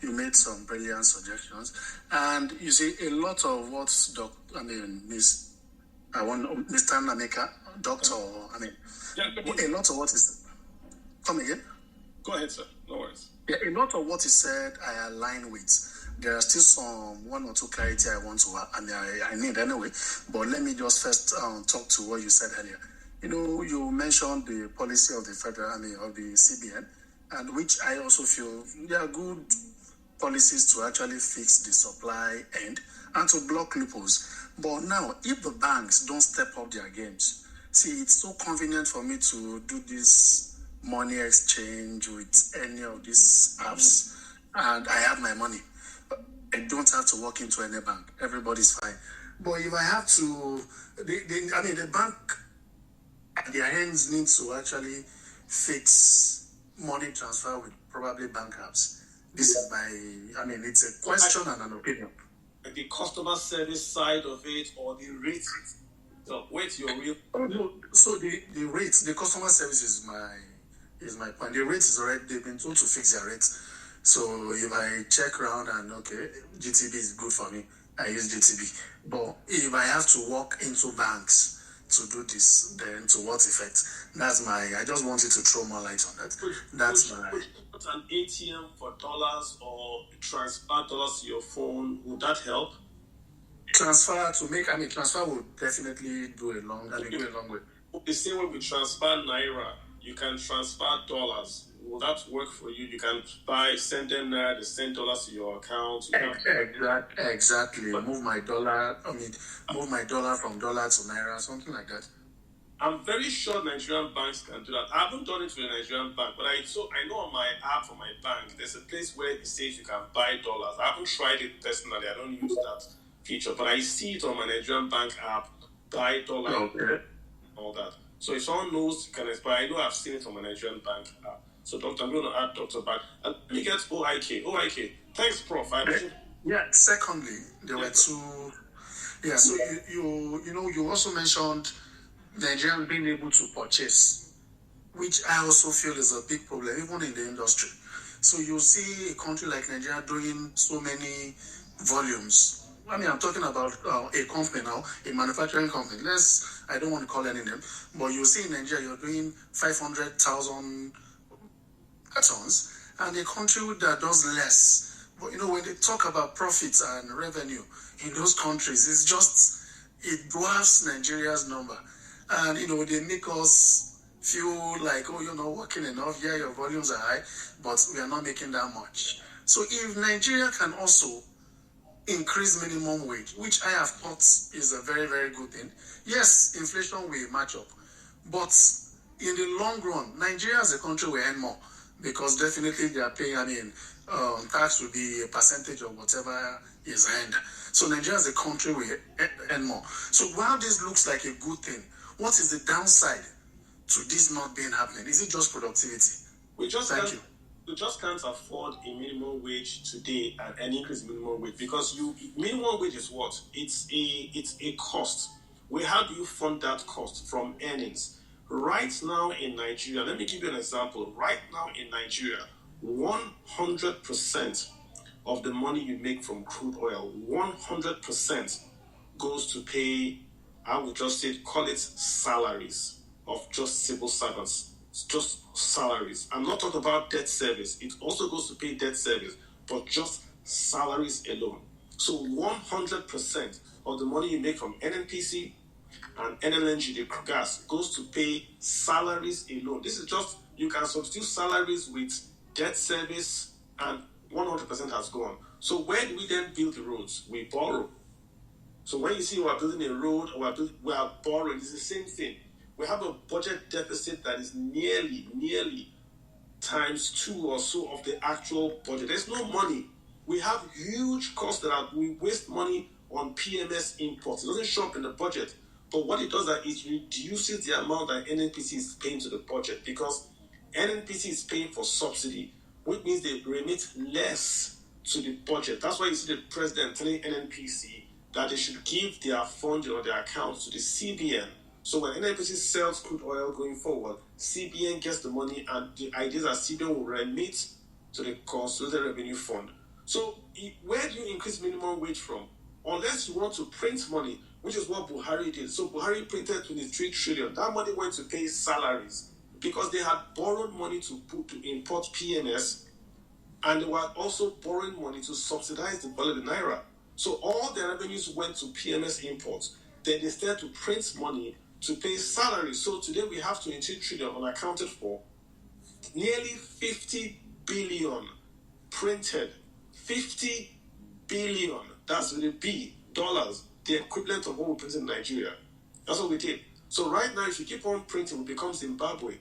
you made some brilliant suggestions. And you see, a lot of what Mr. Nameka, Doctor, a lot of what is... Come again? Go ahead, sir. No worries. Yeah, a lot of what he said, I align with. There are still one or two clarity I want to, I need anyway. But let me just first talk to what you said earlier. You mentioned the policy of the federal, of the CBN, and which I also feel they are good policies to actually fix the supply end and to block loopholes. But now, if the banks don't step up their games, see, it's so convenient for me to do this money exchange with any of these apps, and I have my money. I don't have to walk into any bank. Everybody's fine. But if I have to, the bank at their hands needs to actually fix money transfer with probably bank apps. This is it's a question and an opinion. The customer service side of it, or the rate. So wait, your real. So the rates, the customer service is my point. The rates is already, they've been told to fix their rates. So if I check around and GTB is good for me, I use GTB. But if I have to walk into banks to do this, then to what effect? I just wanted to throw more light on that. Put an ATM for dollars or transfer dollars to your phone, would that help? Transfer would definitely go a long way. The same way we transfer Naira, you can transfer dollars. Will that work for you? You can send them Naira, they send dollars to your account. Exactly. Move my dollar from dollar to Naira, something like that. I'm very sure Nigerian banks can do that. I haven't done it with a Nigerian bank, but I know on my app for my bank, there's a place where it says you can buy dollars. I haven't tried it personally. I don't use that feature, but I see it on my Nigerian bank app, buy dollars, all that. So if someone knows, can expire. I know I've seen it on my Nigerian bank app. So, Doctor, I'm going to add Doctor back. And let me get OIK. Thanks, Prof. Secondly, there were two. Yeah, so you also mentioned Nigerians being able to purchase, which I also feel is a big problem, even in the industry. So you see a country like Nigeria doing so many volumes. I'm talking about a company now, a manufacturing company. I don't want to call any name, but you see in Nigeria, you're doing 500,000 cartons, and a country that does less. But when they talk about profits and revenue in those countries, it dwarfs Nigeria's number. And they make us feel like, oh, you're not working enough. Yeah, your volumes are high, but we are not making that much. So if Nigeria can also increase minimum wage, which I have thought is a very, very good thing. Yes, inflation will match up, but in the long run, Nigeria as a country will earn more, because definitely they are paying, tax will be a percentage of whatever is earned. So Nigeria as a country will earn more. So while this looks like a good thing, what is the downside to this not being happening? Is it just productivity? We just can't afford a minimum wage today and an increase in minimum wage, because minimum wage is what? It's a cost. How do you fund that cost? From earnings. Right now in Nigeria, let me give you an example. Right now in Nigeria, 100% of the money you make from crude oil, 100% goes to pay, I would just say, call it salaries of just civil servants. It's just salaries. I'm not talking about debt service. It also goes to pay debt service, but just salaries alone. So 100% of the money you make from NNPC and NLNG, the gas, goes to pay salaries alone. This is just, you can substitute salaries with debt service, and 100% has gone. So where do we then build the roads? We borrow. So when you see we're building a road, we are borrowing, it's the same thing. We have a budget deficit that is nearly times 2 or so of the actual budget. There's no money. We have huge costs we waste money on PMS imports. It doesn't show up in the budget. But what it does is it reduces the amount that NNPC is paying to the budget, because NNPC is paying for subsidy, which means they remit less to the budget. That's why you see the president telling NNPC that they should give their funding or their accounts to the CBN. So when NNPC sells crude oil going forward, CBN gets the money, and the idea is that CBN will remit to the Consolidated Revenue Fund. So where do you increase minimum wage from? Unless you want to print money, which is what Buhari did. So Buhari printed 23 trillion. That money went to pay salaries, because they had borrowed money to import PMS, and they were also borrowing money to subsidize the value of the naira. So all their revenues went to PMS imports. Then they started to print money to pay salaries. So today we have 23 trillion unaccounted for. Nearly 50 billion printed. 50 billion. That's with a B, dollars. The equivalent of what we print in Nigeria. That's what we did. So right now, if you keep on printing, we become Zimbabwe,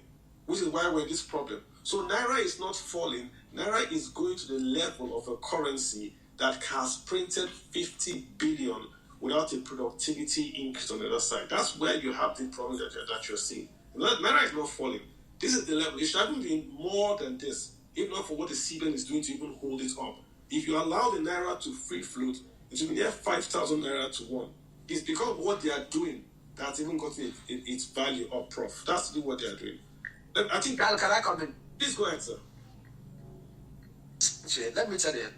which is why we're in this problem. So naira is not falling. Naira is going to the level of a currency that has printed 50 billion without a productivity increase on the other side. That's where you have the problem that you're seeing. Naira is not falling. This is the level. It should have been more than this, if not for what the CBN is doing to even hold it up. If you allow the naira to free float, it will be near 5,000 naira to 1. It's because of what they are doing that's even gotten its value up, Prof. That's to do what they are doing. I think. Can I come in? Please go ahead, sir. Let me tell you,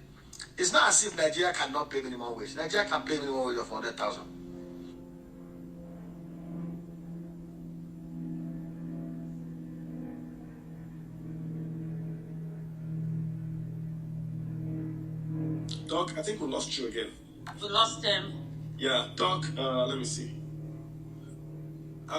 it's not as if Nigeria cannot pay minimum wage. Nigeria can pay minimum wage of 100,000. Doc, I think we lost you again. We lost him. Yeah, Doc, let me see.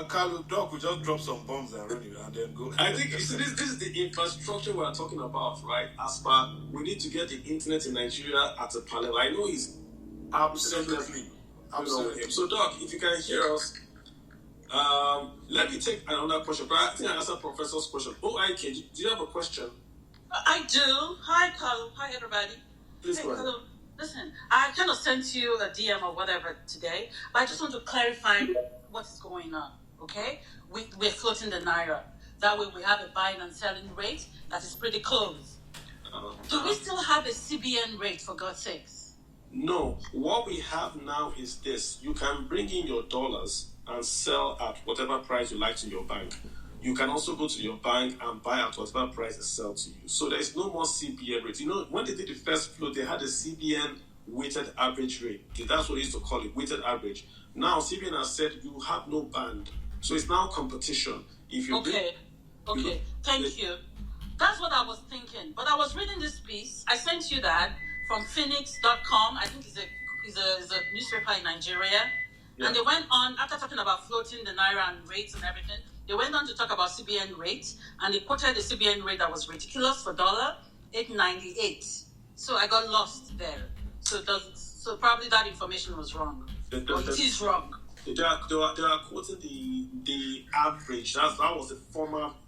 Carlo, Doc will just drop some bombs and run it and then go. I think this is the infrastructure we're talking about, right? As per, we need to get the internet in Nigeria at a parallel. I know he's absolutely. So, Doc, if you can hear us, let me take another question. But I think I answered Professor's question. OIK, do you have a question? I do. Hi, Carlo. Hi, everybody. Please go ahead. Carlo, listen, I kind of sent you a DM or whatever today, but I just want to clarify what is going on, okay? We're floating the naira. That way we have a buying and selling rate that is pretty close. Do we still have a CBN rate, for God's sakes? No. What we have now is this. You can bring in your dollars and sell at whatever price you like to your bank. You can also go to your bank and buy at whatever price they sell to you. So there is no more CBN rate. You know, when they did the first float, they had a CBN weighted average rate. That's what they used to call it, weighted average. Now, CBN has said you have no band. So it's now competition. If you Okay. Thank you. That's what I was thinking. But I was reading this piece. I sent you that from Phoenix.com. I think it's a newspaper in Nigeria. Yeah. And they went on, after talking about floating the Naira and rates and everything, they went on to talk about CBN rate. And they quoted the CBN rate that was ridiculous for dollar, 8.98. So I got lost there. So probably that information was wrong. Or it is wrong. They are quoting the average. That was the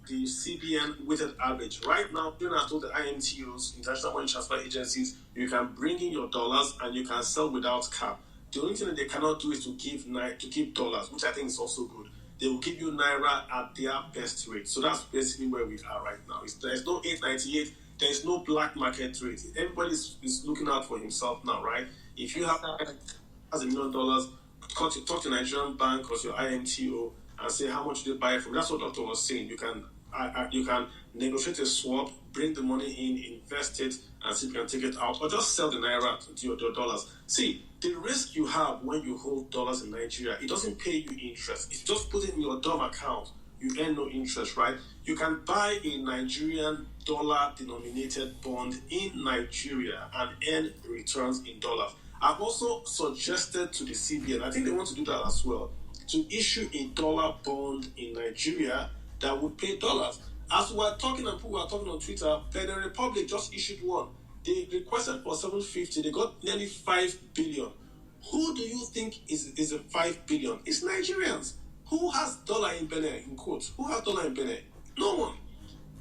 CBN weighted average. Right now, even as told the IMTOs, International Money Transfer Agencies, you can bring in your dollars and you can sell without cap. The only thing that they cannot do is to give dollars, which I think is also good. They will give you Naira at their best rate. So that's basically where we are right now. There's no 8.98. There's no black market rate. Everybody is looking out for himself now, right? If you have $1 million, talk to Nigerian bank or your IMTO and say how much they buy from. That's what Doctor was saying. You can negotiate a swap, bring the money in, invest it, and see if you can take it out, or just sell the Naira to your dollars. See, the risk you have when you hold dollars in Nigeria, it doesn't pay you interest. If you just put it in your DOM account, you earn no interest, right? You can buy a Nigerian dollar-denominated bond in Nigeria and earn returns in dollars. I've also suggested to the CBN, I think they want to do that as well, to issue a dollar bond in Nigeria that would pay dollars. As we were talking and people were talking on Twitter, Benin Republic just issued one. They requested for 750. They got nearly 5 billion. Who do you think is a 5 billion? It's Nigerians. Who has dollar in Benin, in quotes? Who has dollar in Benin? No one.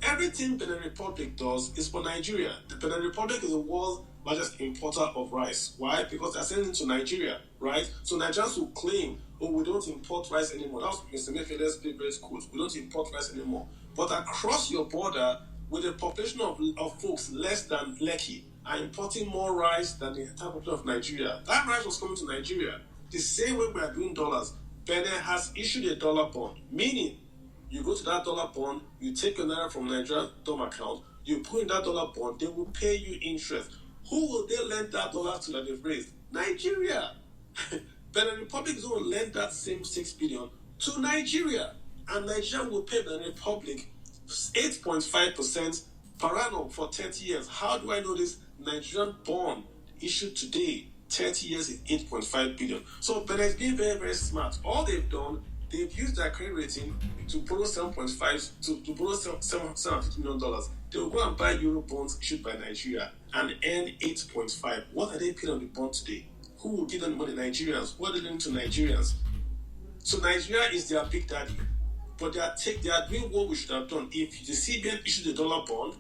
Everything Benin Republic does is for Nigeria. The Benin Republic is the world's largest importer of rice. Why? Because they're sending to Nigeria, right? So Nigerians will claim, oh, we don't import rice anymore. That was Mr. Mefele's favorite quote. We don't import rice anymore. But across your border, with a population of folks less than Lekki, are importing more rice than the entire population of Nigeria. That rice was coming to Nigeria. The same way we are doing dollars. Benin has issued a dollar bond, meaning you go to that dollar bond, you take your Naira from Nigeria's DOM account, you put in that dollar bond, they will pay you interest. Who will they lend that dollar to that they've raised? Nigeria. Benin Republic is going to lend that same 6 billion to Nigeria. And Nigeria will pay Benin Republic 8.5% per annum for 30 years. How do I know this? Nigerian bond issued today, 30 years is 8.5 billion. So Benin is being very, very smart. All they've done, they've used their credit rating to borrow 7.5 to borrow $750 million. They will go and buy Euro bonds issued by Nigeria and earn 8.5. What are they paying on the bond today? Who will give them money? Nigerians. What are they doing to Nigerians? So Nigeria is their big daddy. But they are doing what we should have done. If the CBN issued a dollar bond,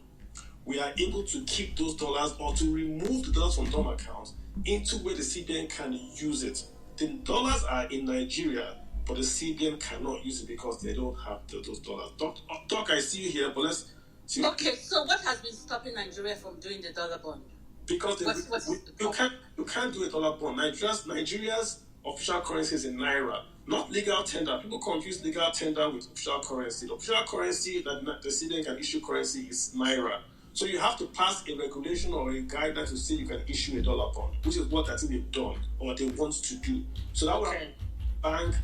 we are able to keep those dollars or to remove the dollars from DOM accounts into where the CBN can use it. The dollars are in Nigeria, but the CBN cannot use it because they don't have those dollars. Doc, I see you here, but let's see. Okay, so what has been stopping Nigeria from doing the dollar bond? Because you can't do a dollar bond. Nigeria's official currency is in Naira, not legal tender. People confuse legal tender with official currency. The official currency that the CBN can issue currency is Naira. So you have to pass a regulation or a guideline to say you can issue a dollar bond, which is what I think they've done or they want to do. So that will bank.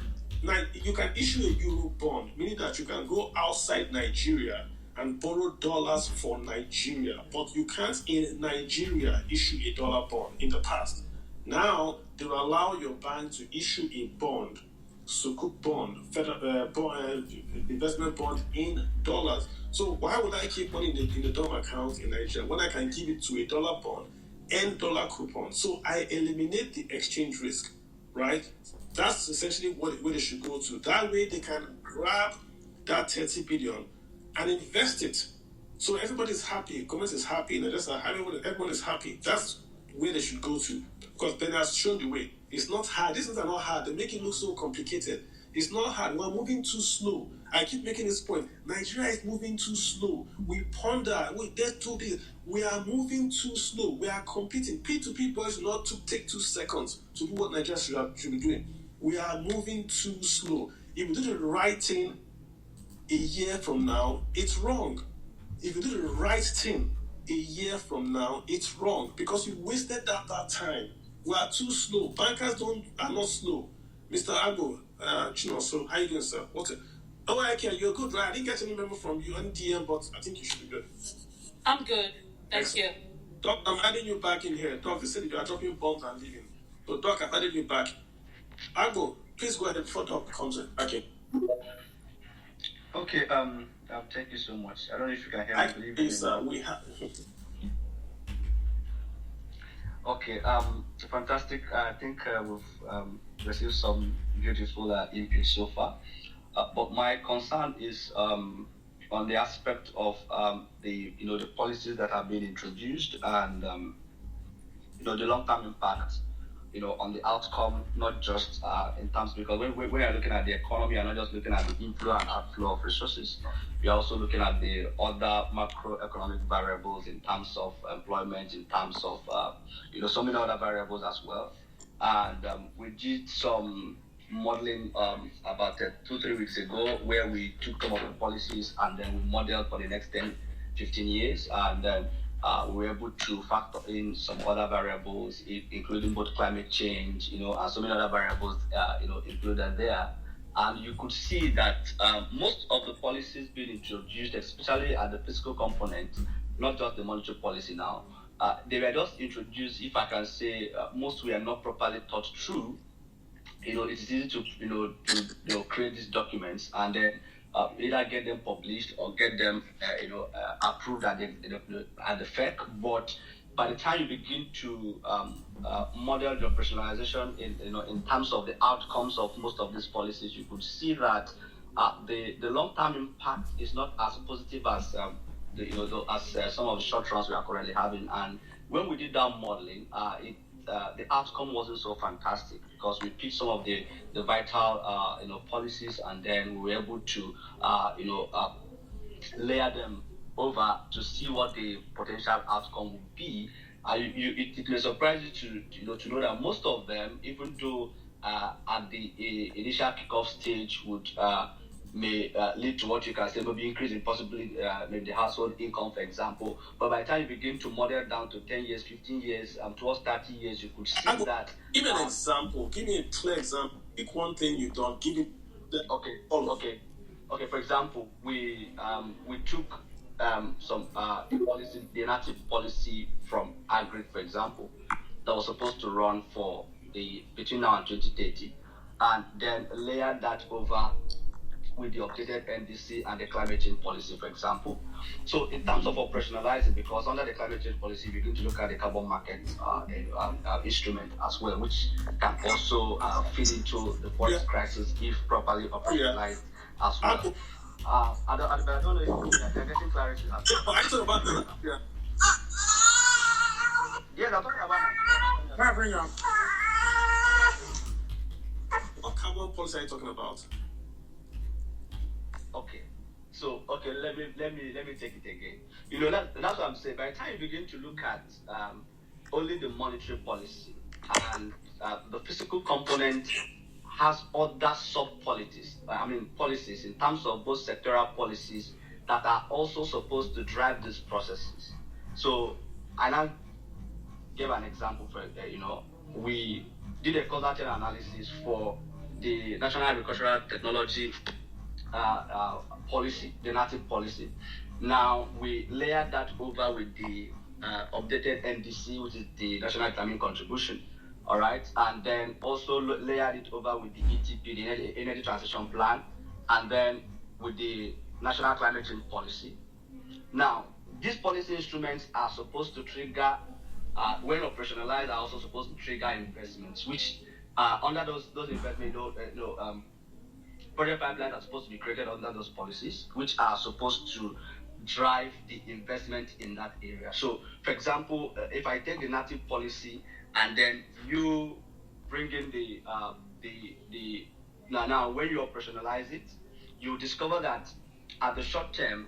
Now you can issue a Euro bond, meaning that you can go outside Nigeria and borrow dollars for Nigeria, but you can't in Nigeria issue a dollar bond in the past. Now they will allow your bank to issue a bond, Sukuk bond, investment bond in dollars. So why would I keep money in the DOM account in Nigeria when I can give it to a dollar bond and dollar coupon? So I eliminate the exchange risk, right? That's essentially where they should go to. That way they can grab that 30 billion and invest it. So everybody's happy, government is happy, everyone is happy. That's where they should go to. Because Ben has shown the way. It's not hard. These things are not hard. They make it look so complicated. It's not hard. We're moving too slow. I keep making this point. Nigeria is moving too slow. We ponder. We are moving too slow. We are competing. P2P boys will not take 2 seconds to do what Nigeria should be doing. We are moving too slow. If we do the right thing a year from now, it's wrong. If you do the right thing a year from now, it's wrong because you wasted that time. We are too slow. Bankers are not slow. Mr. Agbo, Chino, so how you doing, sir? Oh, okay, you're good, right? I didn't get any memo from you on DM, but I think you should be good. I'm good. Thank you. Doc, I'm adding you back in here. Doc, you said you are dropping bombs and leaving. So, Doc, I've added you back. Agbo, please go ahead before Doc comes in. Okay. Okay, thank you so much. I don't know if you can hear me. We have. Okay, fantastic. I think we've received some beautiful input so far. But my concern is on the aspect of the policies that have been introduced and the long-term impact on the outcome, not just in terms, because when we are looking at the economy, we are not just looking at the inflow and outflow of resources. We are also looking at the other macroeconomic variables in terms of employment, in terms of so many other variables as well. And we did some modeling about 2-3 weeks ago, where we took some of the policies and then we modeled for the next 10-15 years, and then we were able to factor in some other variables, including both climate change, and so many other variables, included there. And you could see that most of the policies being introduced, especially at the fiscal component, not just the monetary policy now, they were just introduced, if I can say, most were not properly thought through. It's easy to create these documents and then either get them published or get them approved at the FEC. But by the time you begin to model the operationalization in terms of the outcomes of most of these policies, you could see that the long-term impact is not as positive as some of the short runs we are currently having. And when we did that modeling, the outcome wasn't so fantastic, because we picked some of the vital policies, and then we were able to layer them over to see what the potential outcome would be. It may surprise you to know that most of them, even though at the initial kickoff stage may lead to what you can say maybe increase in possibly maybe the household income, for example. But by the time you begin to model down to 10 years, 15 years, towards 30 years, you could see that. Give me an example. Give me a clear example. Pick one thing you've done. Give me. Okay. For example, we took some policy, the native policy from Agri, for example, that was supposed to run for between now and 2030, and then layered that over with the updated NDC and the climate change policy, for example. So in terms of operationalizing, because under the climate change policy, we begin to look at the carbon market instrument as well, which can also feed into the forest crisis if properly operationalized as well. I don't know if you're getting clarity. I'm talking about that. Yes, I'm talking about that. What carbon policy are you talking about? Okay, so let me take it again. That's what I'm saying. By the time you begin to look at only the monetary policy, and the physical component has other policies in terms of both sectoral policies that are also supposed to drive these processes. So I now give an example for we did a causative analysis for the National Agricultural Technology policy, the native policy. Now we layered that over with the updated NDC, which is the National Climate Contribution, all right, and then also layered it over with the ETP, the Energy Transition Plan, and then with the National Climate Change Policy. Now, these policy instruments are supposed to trigger, when operationalized, are also supposed to trigger investments, which under those investments, project pipelines are supposed to be created under those policies, which are supposed to drive the investment in that area. So, for example, if I take the native policy and then you bring in now when you operationalize it, you discover that at the short term,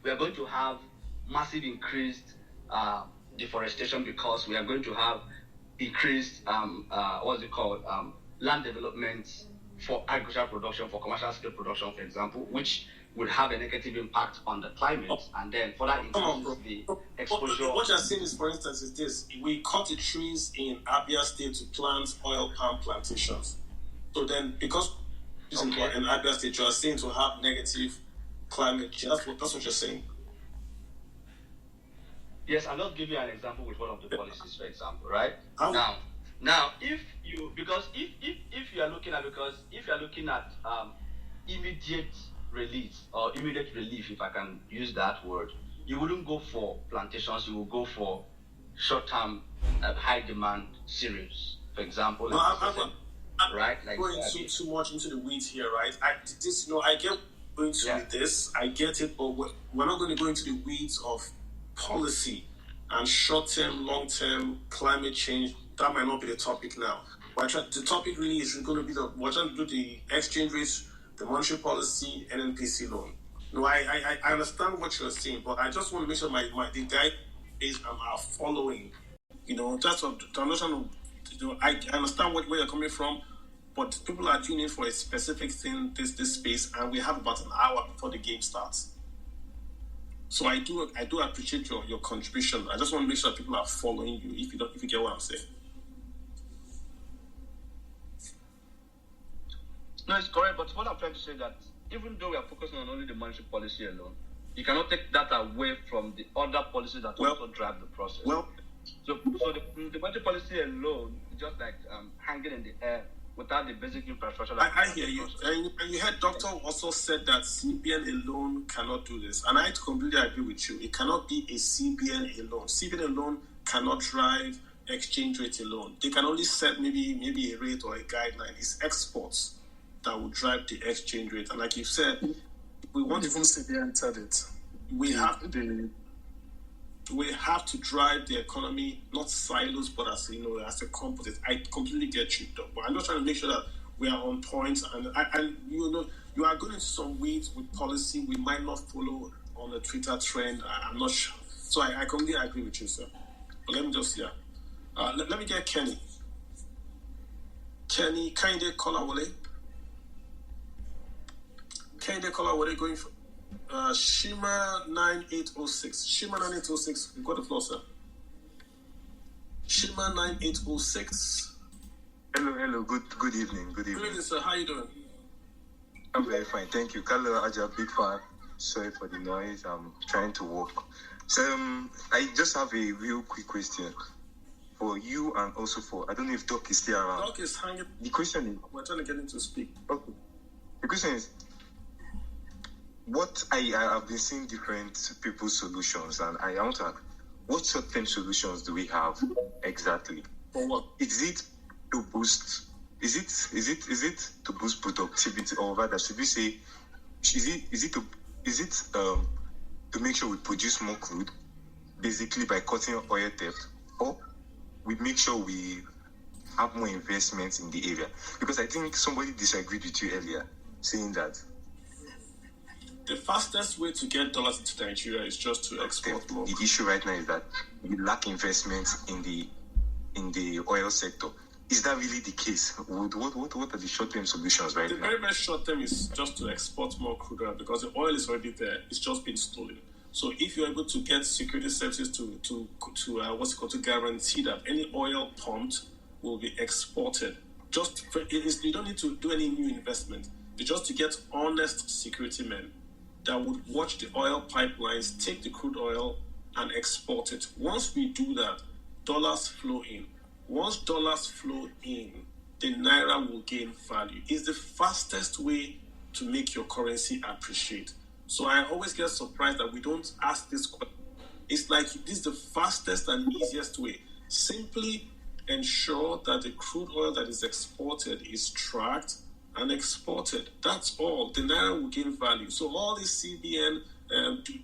we are going to have massive increased deforestation, because we are going to have increased land development for agricultural production, for commercial scale production, for example, which will have a negative impact on the climate, and then further increases the exposure. What you're saying is, for instance, is this: we cut the trees in Abia State to plant oil palm plantations. So then, because Okay. In Abia State, you are saying to have negative climate change. That's what you're saying. Yes, I'll just give you an example with one of the policies, for example, right? How? Now, if you are looking at immediate release or immediate relief, if I can use that word, you wouldn't go for plantations. You will go for short-term, high demand cereals, for example. No, right? Like going too much into the weeds here, right? I get going to this. I get it, but we're not going to go into the weeds of policy and short-term, long-term climate change. That might not be the topic now. The topic really is going to be we're trying to do the exchange rates, the monetary policy, NNPC loan. No, I understand what you're saying, but I just want to make sure the guy is are following. That's what I'm not trying to. I understand where you're coming from, but people are tuning in for a specific thing, this space, and we have about an hour before the game starts. So I do appreciate your contribution. I just want to make sure people are following you. If you get what I'm saying. No, it's correct. But what I'm trying to say is that even though we are focusing on only the monetary policy alone, you cannot take that away from the other policies that also drive the process. So the monetary policy alone is just like hanging in the air without the basic infrastructure. I hear you. And you heard Doctor also said that CBN alone cannot do this. And I completely agree with you. It cannot be a CBN alone. CBN alone cannot drive exchange rate alone. They can only set maybe a rate or a guideline. It's exports that will drive the exchange rate. And like you said, we want even CBN said it. We have to drive the economy, not silos, but as a composite. I completely get you, but I'm just trying to make sure that we are on point. And you are going into some weeds with policy we might not follow on the Twitter trend. I'm not sure. So I completely agree with you, sir. But let me just let me get Kenny. Kenny, Kinde Kolawole. Kinde Kolawole going for. Shima 9806. Shima 9806. You got the floor, sir. Shima 9806. Hello. Good evening. Good evening, sir. How you doing? I'm very fine, thank you. Carlo Aja, big fan. Sorry for the noise. I'm trying to walk. So I just have a real quick question for you and also for I don't know if Doc is still around. Doc is hanging. The question is we're trying to get him to speak. Okay. The question is what I have been seeing different people's solutions, and I want to ask, what short-term solutions do we have exactly? For what? Is it to boost? Is it to boost productivity, or rather, should we say, is it to make sure we produce more crude, basically by cutting oil theft, or we make sure we have more investments in the area? Because I think somebody disagreed with you earlier, saying that the fastest way to get dollars into Nigeria is just to export more. The issue right now is that we lack investment in the oil sector. Is that really the case? What are the short-term solutions right now? The very, very short term is just to export more crude oil because the oil is already there. It's just been stolen. So if you're able to get security services to guarantee that any oil pumped will be exported, you don't need to do any new investment. It's just to get honest security men that would watch the oil pipelines, take the crude oil and export it. Once we do that, dollars flow in. Once dollars flow in, the Naira will gain value. It's the fastest way to make your currency appreciate. So I always get surprised that we don't ask this question. It's like this is the fastest and easiest way. Simply ensure that the crude oil that is exported is tracked and exported. That's all. The Naira will gain value. So all these CBN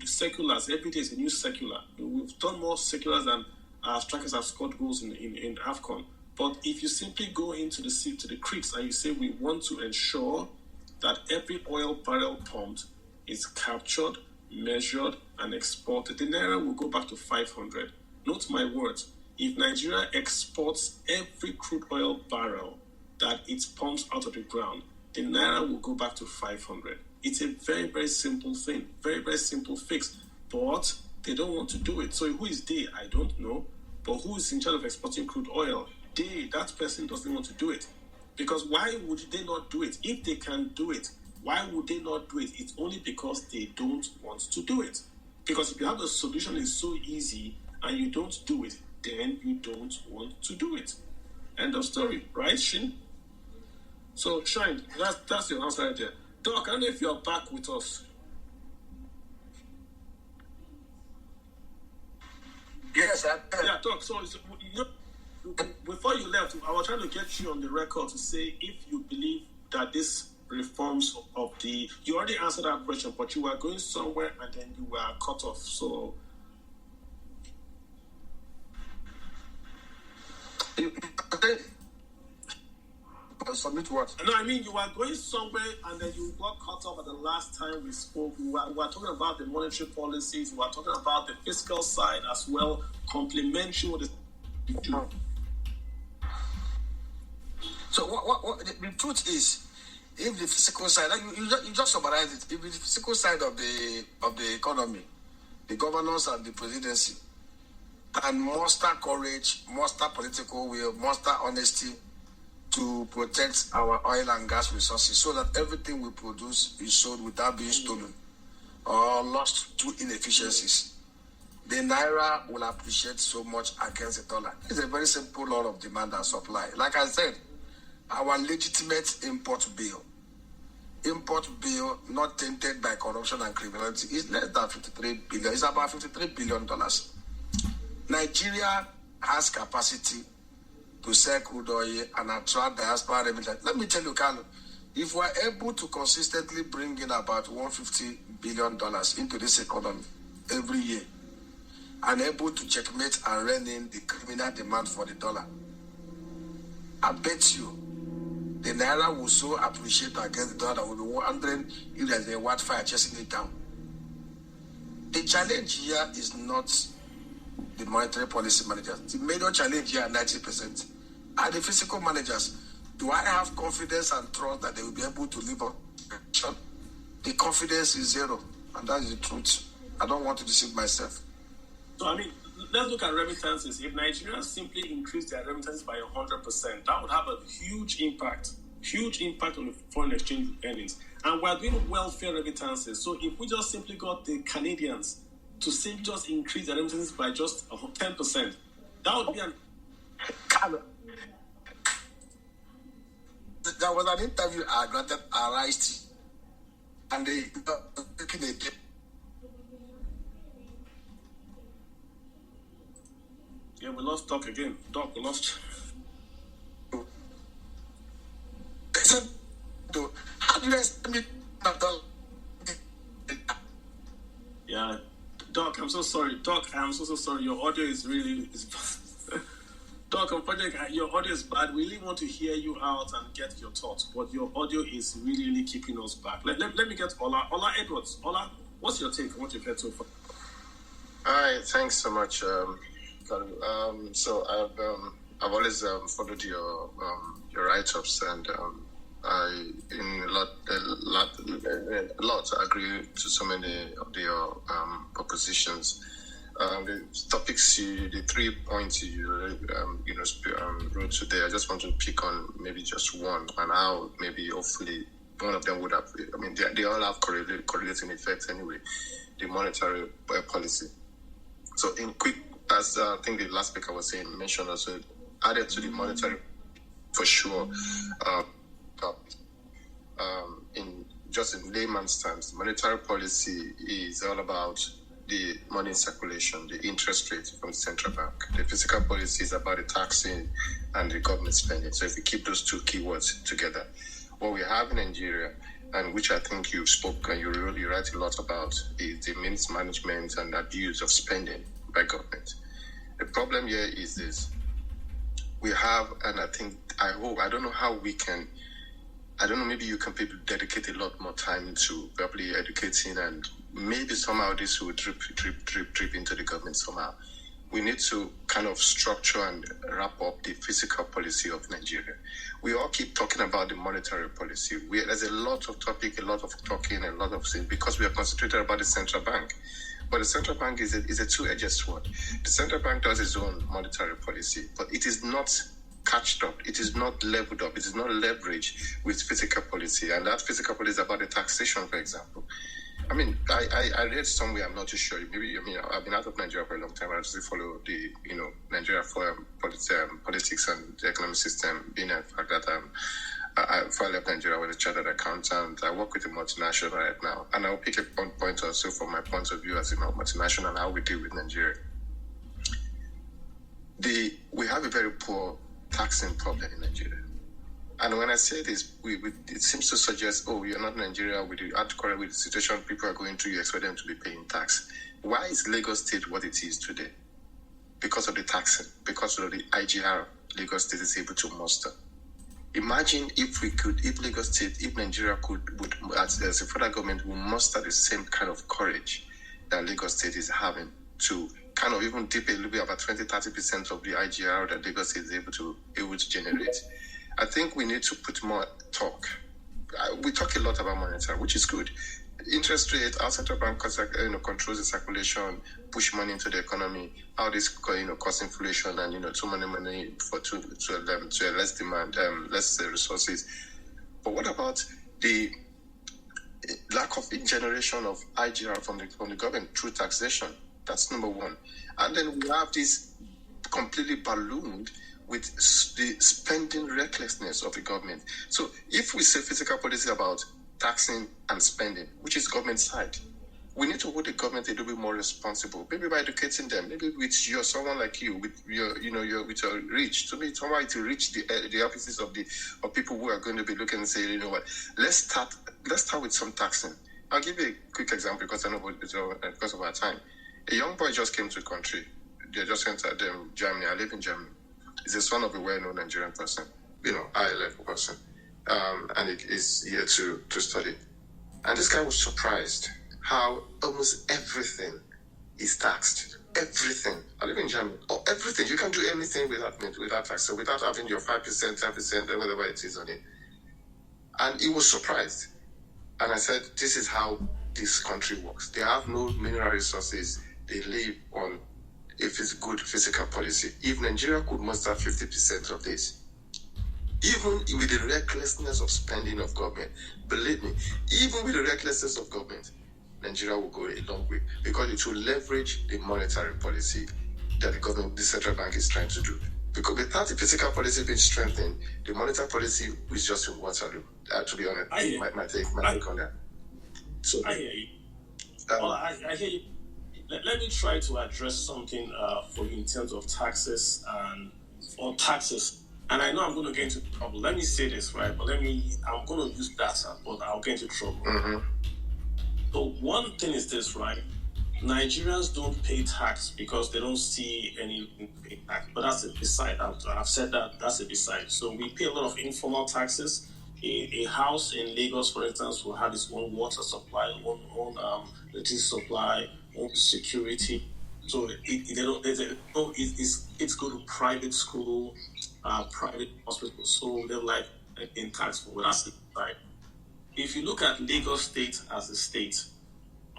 circulars, every day is a new circular. We've done more circulars than our strikers have scored goals in AFCON. But if you simply go into the creeks and you say we want to ensure that every oil barrel pumped is captured, measured, and exported, the Naira will go back to 500. Note my words. If Nigeria exports every crude oil barrel that it pumps out of the ground, the Naira will go back to 500. It's a very, very simple thing, very, very simple fix. But they don't want to do it. So who is they? I don't know. But who is in charge of exporting crude oil? That person doesn't want to do it. Because why would they not do it? If they can do it, why would they not do it? It's only because they don't want to do it. Because if you have a solution is so easy and you don't do it, then you don't want to do it. End of story, right, Shin? So, Shine, that's your answer right there. Doc, I don't know if you're back with us. Yes, yeah, Doc. So before you left, I was trying to get you on the record to say if you believe that this reforms of the... You already answered that question, but you were going somewhere and then you were cut off. So... Submit what? No, I mean, you were going somewhere and then you got cut off at the last time we spoke. We were talking about the monetary policies. We were talking about the fiscal side as well, complementary with the... So what the truth is, if the physical side, like you just summarized it, if the physical side of the economy, the governance and the presidency, can muster courage, muster political will, muster honesty to protect our oil and gas resources so that everything we produce is sold without being stolen or lost through inefficiencies, the naira will appreciate so much against the dollar. It's a very simple law of demand and supply. Like I said, our legitimate import bill not tainted by corruption and criminality is less than 53 billion. It's about $53 billion. Nigeria has capacity to sell crude oil and attract diaspora remittance. Let me tell you, Carlo, if we're able to consistently bring in about $150 billion into this economy every year and able to checkmate and rein in the criminal demand for the dollar, I bet you the naira will so appreciate against the dollar that we'll be wondering if there's a wildfire chasing it down. The challenge here is not the monetary policy managers. The major challenge here, 90%, are the fiscal managers. Do I have confidence and trust that they will be able to live on? The confidence is zero, and that is the truth. I don't want to deceive myself. So, I mean, let's look at remittances. If Nigeria simply increased their remittances by 100%, that would have a huge impact on the foreign exchange earnings. And we're doing welfare remittances. So if we just simply got the Canadians to simply just increase their remittances by just 10%, that would be an... There was an interview I granted Arise, and they taking a... Yeah, we lost Doc again. Doc, we lost... How do you guys meet? Yeah, Doc, I'm so sorry. Doc, I'm so sorry. Your audio is really... Doc, unfortunately, your audio is bad. We really want to hear you out and get your thoughts, but your audio is really keeping us back. Let me get Ola. Ola Edwards. Ola, what's your take on what you've heard so far? Hi, thanks so much, Kalu. So I've always followed your write-ups, and I in a lot agree to so many of your propositions. The topics, the 3 points you wrote today, I just want to pick on maybe just one, and how maybe hopefully one of them would have. I mean, they all have correlating effects anyway. The monetary policy. So in quick, as I think the last speaker was saying, mentioned also added to the monetary for sure. In layman's terms, monetary policy is all about the money circulation, the interest rate from the central bank. The fiscal policy is about the taxing and the government spending. So if we keep those two keywords together, what we have in Nigeria, and which I think you spoke and you really write a lot about, is the means management and abuse of spending by government. The problem here is this. We have, and I don't know how we can, maybe you can people dedicate a lot more time to probably educating, and maybe somehow this will drip into the government somehow. We need to kind of structure and wrap up the fiscal policy of Nigeria. We all keep talking about the monetary policy. There's a lot of topic, a lot of talking, a lot of things, because we are concentrated about the central bank. But the central bank is a two-edged sword. The central bank does its own monetary policy, but it is not patched up. It is not leveled up. It is not leveraged with fiscal policy. And that fiscal policy is about the taxation, for example. I mean, I read somewhere, I'm not too sure. Maybe, I've been out of Nigeria for a long time. I still follow the, Nigeria for politics and the economic system, being a fact that before I left Nigeria, I was a chartered accountant. I work with a multinational right now. And I'll pick a point or so from my point of view as a multinational and how we deal with Nigeria. We have a very poor taxing problem in Nigeria. And when I say this, it seems to suggest, you're not Nigeria, with the situation people are going through, you expect them to be paying tax. Why is Lagos State what it is today? Because of the taxing, because of the IGR Lagos State is able to muster. Imagine if Lagos State, if Nigeria would as a federal government, would muster the same kind of courage that Lagos State is having to kind of even dip a little bit, about 20-30% of the IGR that Lagos State is able to generate. I think we need to put more talk. We talk a lot about monetary, which is good. Interest rate, our central bank controls the circulation, push money into the economy, how this cause inflation and too many money to less demand, less resources. But what about the lack of generation of IGR from the government through taxation? That's number one. And then we have this completely ballooned with the spending recklessness of the government. So if we say fiscal policy about taxing and spending, which is government side, we need to hold the government a little bit more responsible. Maybe by educating them. Maybe with someone like you, with your reach. To me, someone to reach the offices of people who are going to be looking and say, let's start with some taxing. I'll give you a quick example because I know because of our time. A young boy just came to the country. They just entered Germany. I live in Germany. He's the son of a well-known Nigerian person, high-level person, and he is here to study. And this guy was surprised how almost everything is taxed. Everything. I live in Germany. Everything. You can't do anything without tax, so without having your 5%, 10%, whatever it is on it. And he was surprised. And I said, this is how this country works. They have no mineral resources. They live on if it's good fiscal policy. If Nigeria could muster 50% of this, even with the recklessness of spending of government, believe me, even with the recklessness of government, Nigeria will go a long way because it will leverage the monetary policy that the central bank is trying to do. Because without the fiscal policy being strengthened, the monetary policy is just in water. To be honest, my take on that. So I hear you. I hear you. Let me try to address something for you in terms of taxes. And I know I'm going to get into trouble. Let me say this, right? But I'm going to use data, but I'll get into trouble. Mm-hmm. So one thing is this, right? Nigerians don't pay tax because they don't see any pay tax. But that's a beside. I've said that. That's a beside. So we pay a lot of informal taxes. A house in Lagos, for instance, will have its own water supply, own electricity supply, own security. So it's go to private school, private hospital. So they're like in tax for that's the side. If you look at Lagos State as a state,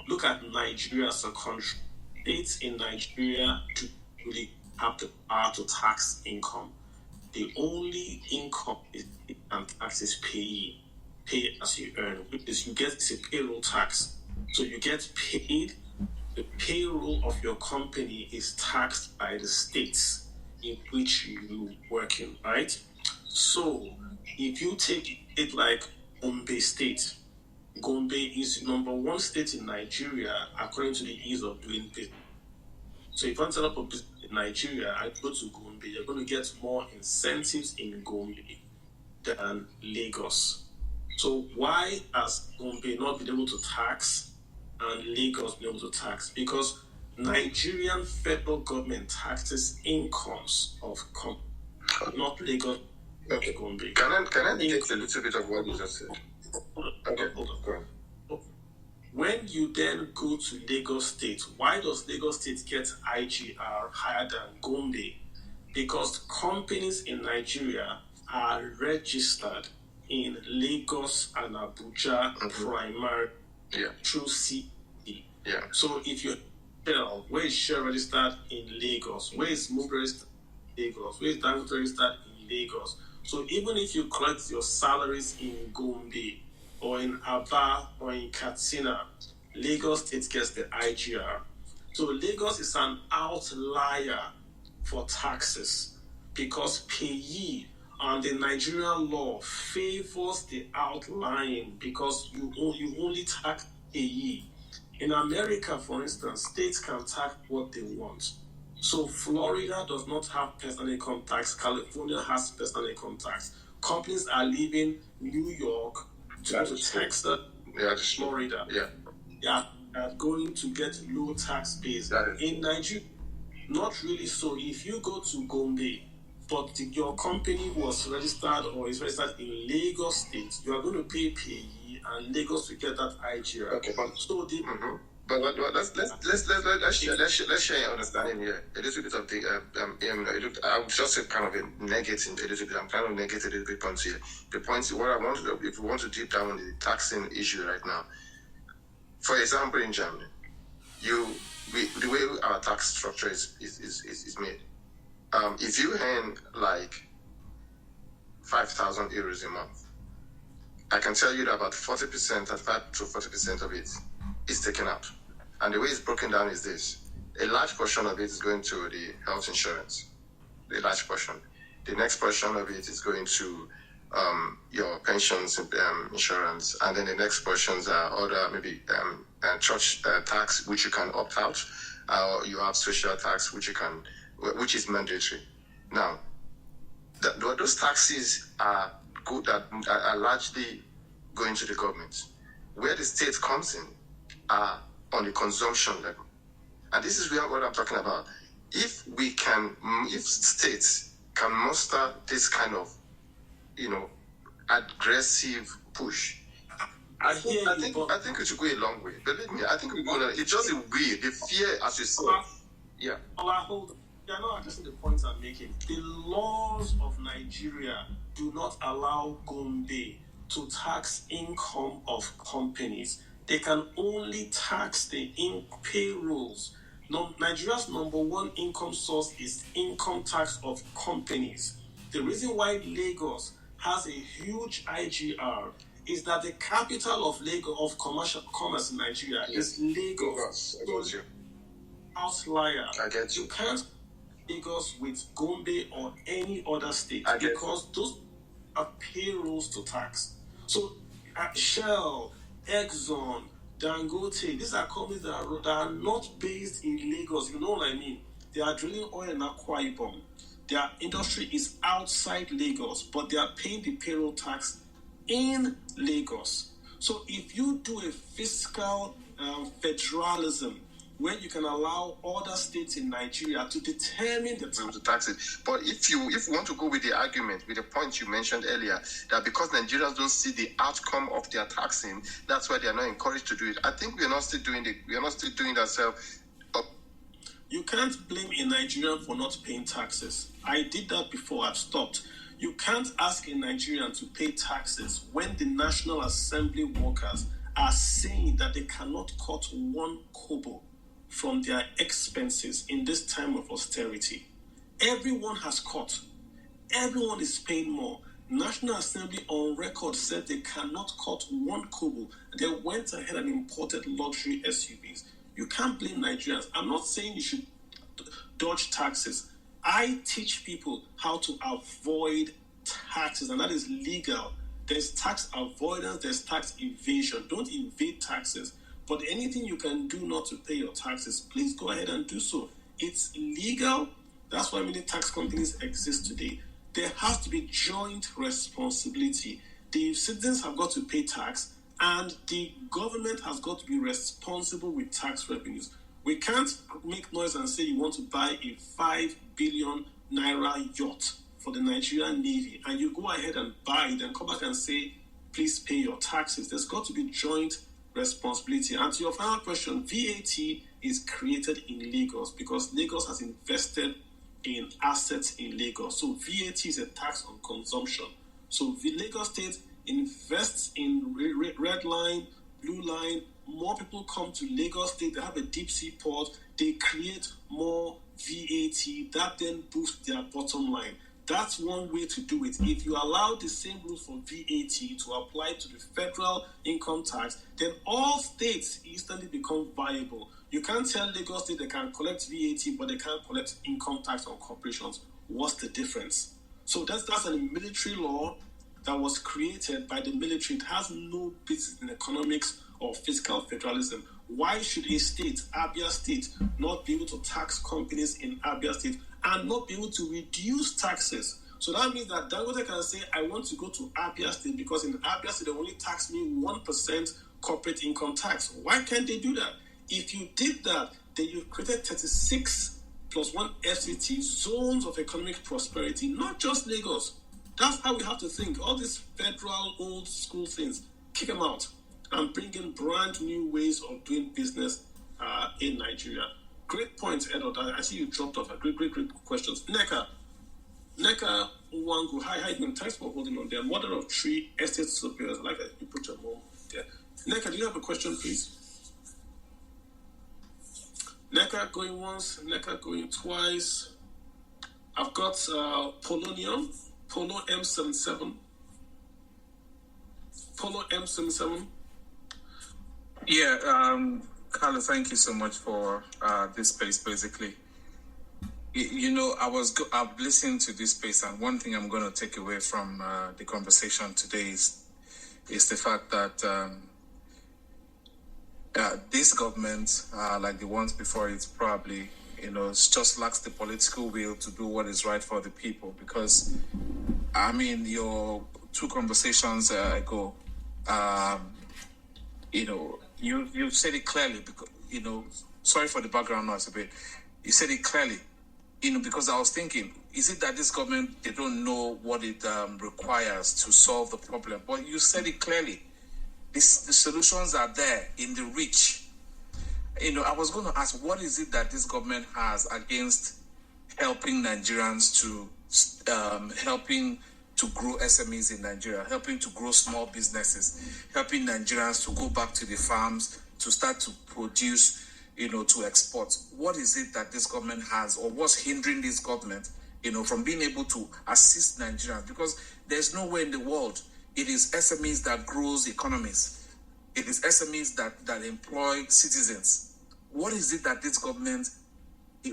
look at Nigeria as a country. States in Nigeria do really have the power to tax income. The only income and tax is pay as you earn, which is you get a payroll tax. So you get paid. The payroll of your company is taxed by the states in which you work in, right? So if you take it like Gombe State, Gombe is the number one state in Nigeria according to the ease of doing business. So if I set up a business in Nigeria, I go to Gombe, you're going to get more incentives in Gombe than Lagos. So why has Gombe not been able to tax and Lagos been able to tax? Because Nigerian federal government taxes incomes of not Lagos, not Gombe. Can I take a little bit of what you just said? Okay, hold on. Go on. When you then go to Lagos State, why does Lagos State get IGR higher than Gombe? Because companies in Nigeria are registered in Lagos and Abuja primarily through CE. Yeah. So if you're where is Shell registered in Lagos? Where is Mobil registered in Lagos? Where is Dangote registered in Lagos. So even if you collect your salaries in Gombe or in Aba or in Katsina, Lagos State gets the IGR. So Lagos is an outlier for taxes because payee and the Nigerian law favors the outlying because you only tax payee. In America, for instance, states can tax what they want. So Florida does not have personal income tax. California has personal income tax. Companies are leaving New York to Texas, Florida. Yeah, are going to get low tax base. In Nigeria, not really so. If you go to Gombe, but your company was registered or is registered in Lagos State, you are going to pay payee, and Lagos will get that IGR. Okay, but so the but let's share your understanding here. A little bit of the I would just say kind of a negative a little bit. I'm kind of negative a little bit points here. The points what I want to, if we want to deep down on the taxing issue right now. For example, in Germany, the way our tax structure is made. If you earn like 5,000 euros a month, I can tell you that about 40%, 35 to 40% of it is taken out. And the way it's broken down is this. A large portion of it is going to the health insurance. The large portion. The next portion of it is going to your pensions insurance. And then the next portions are other, maybe church tax, which you can opt out. Or you have social tax, which is mandatory. Now, those taxes are good, are largely going to the government. Where the state comes in are on the consumption level. And this is what I'm talking about. If states can muster this kind of, aggressive push, I think it should go a long way. Believe me, I think it's just a way, the fear, as you said. Yeah. You're not addressing the points I'm making. The laws of Nigeria do not allow Gombe to tax income of companies. They can only tax the payrolls. Nigeria's number one income source is income tax of companies. The reason why Lagos has a huge IGR is that the capital of Lagos of commerce in Nigeria is Lagos. Outlier. I get you. You can't Lagos with Gombe or any other state because those are payrolls to tax. So Shell, Exxon, Dangote, these are companies that are not based in Lagos. You know what I mean? They are drilling oil in Akwa Ibom. Their industry is outside Lagos, but they are paying the payroll tax in Lagos. So if you do a fiscal federalism where you can allow other states in Nigeria to determine the tax it. But if you want to go with the argument, with the point you mentioned earlier, that because Nigerians don't see the outcome of their taxing, that's why they are not encouraged to do it. I think we are not still doing it ourselves. You can't blame a Nigerian for not paying taxes. I did that before, I've stopped. You can't ask a Nigerian to pay taxes when the National Assembly workers are saying that they cannot cut one kobo from their expenses in this time of austerity. Everyone has cut. Everyone is paying more. National Assembly on record said they cannot cut one kobo. They went ahead and imported luxury SUVs. You can't blame Nigerians. I'm not saying you should dodge taxes. I teach people how to avoid taxes, and that is legal. There's tax avoidance, there's tax evasion. Don't evade taxes. But anything you can do not to pay your taxes, please go ahead and do so. It's legal. That's why many tax companies exist today. There has to be joint responsibility. The citizens have got to pay tax, and the government has got to be responsible with tax revenues. We can't make noise and say you want to buy a 5 billion naira yacht for the Nigerian Navy, and you go ahead and buy it and come back and say, please pay your taxes. There's got to be joint responsibility. And to your final question, VAT is created in Lagos because Lagos has invested in assets in Lagos. So VAT is a tax on consumption. So the Lagos State invests in red line, blue line. More people come to Lagos State. They have a deep sea port. They create more VAT. That then boosts their bottom line. That's one way to do it. If you allow the same rules for VAT to apply to the federal income tax, then all states instantly become viable. You can't tell Lagos State they can collect VAT, but they can't collect income tax on corporations. What's the difference? So that's a military law that was created by the military. It has no business in economics or fiscal federalism. Why should a state, Abia State, not be able to tax companies in Abia State and not be able to reduce taxes? So that means that Dangote can say, I want to go to Abia State because in Abia State they only tax me 1% corporate income tax. Why can't they do that? If you did that, then you've created 36 plus 1 FCT zones of economic prosperity, not just Lagos. That's how we have to think. All these federal old school things, kick them out and bring in brand new ways of doing business in Nigeria. Great point, Edward. I see you dropped off. Great questions. Neka Uwangu. Hi, thanks for holding on there. Mother of 3 estate superiors. Like you put your mom there. Neka, do you have a question, please? Neka going once, Neka going twice. I've got Polonium, Polo M77. Polo M77. Yeah, Carlo, thank you so much for this space, basically. I've listened to this space, and one thing I'm going to take away from the conversation today is the fact that this government, like the ones before it, probably, just lacks the political will to do what is right for the people. Because, your 2 conversations ago, you said it clearly. Because, sorry for the background noise a bit. You said it clearly. Because I was thinking, is it that this government, they don't know what it requires to solve the problem? But you said it clearly. The solutions are there in the reach. I was going to ask, what is it that this government has against helping Nigerians helping to grow SMEs in Nigeria, helping to grow small businesses, helping Nigerians to go back to the farms, to start to produce, to export? What is it that this government has, or what's hindering this government, from being able to assist Nigerians? Because there's nowhere in the world it is SMEs that grows economies. It is SMEs that employ citizens. What is it that this government,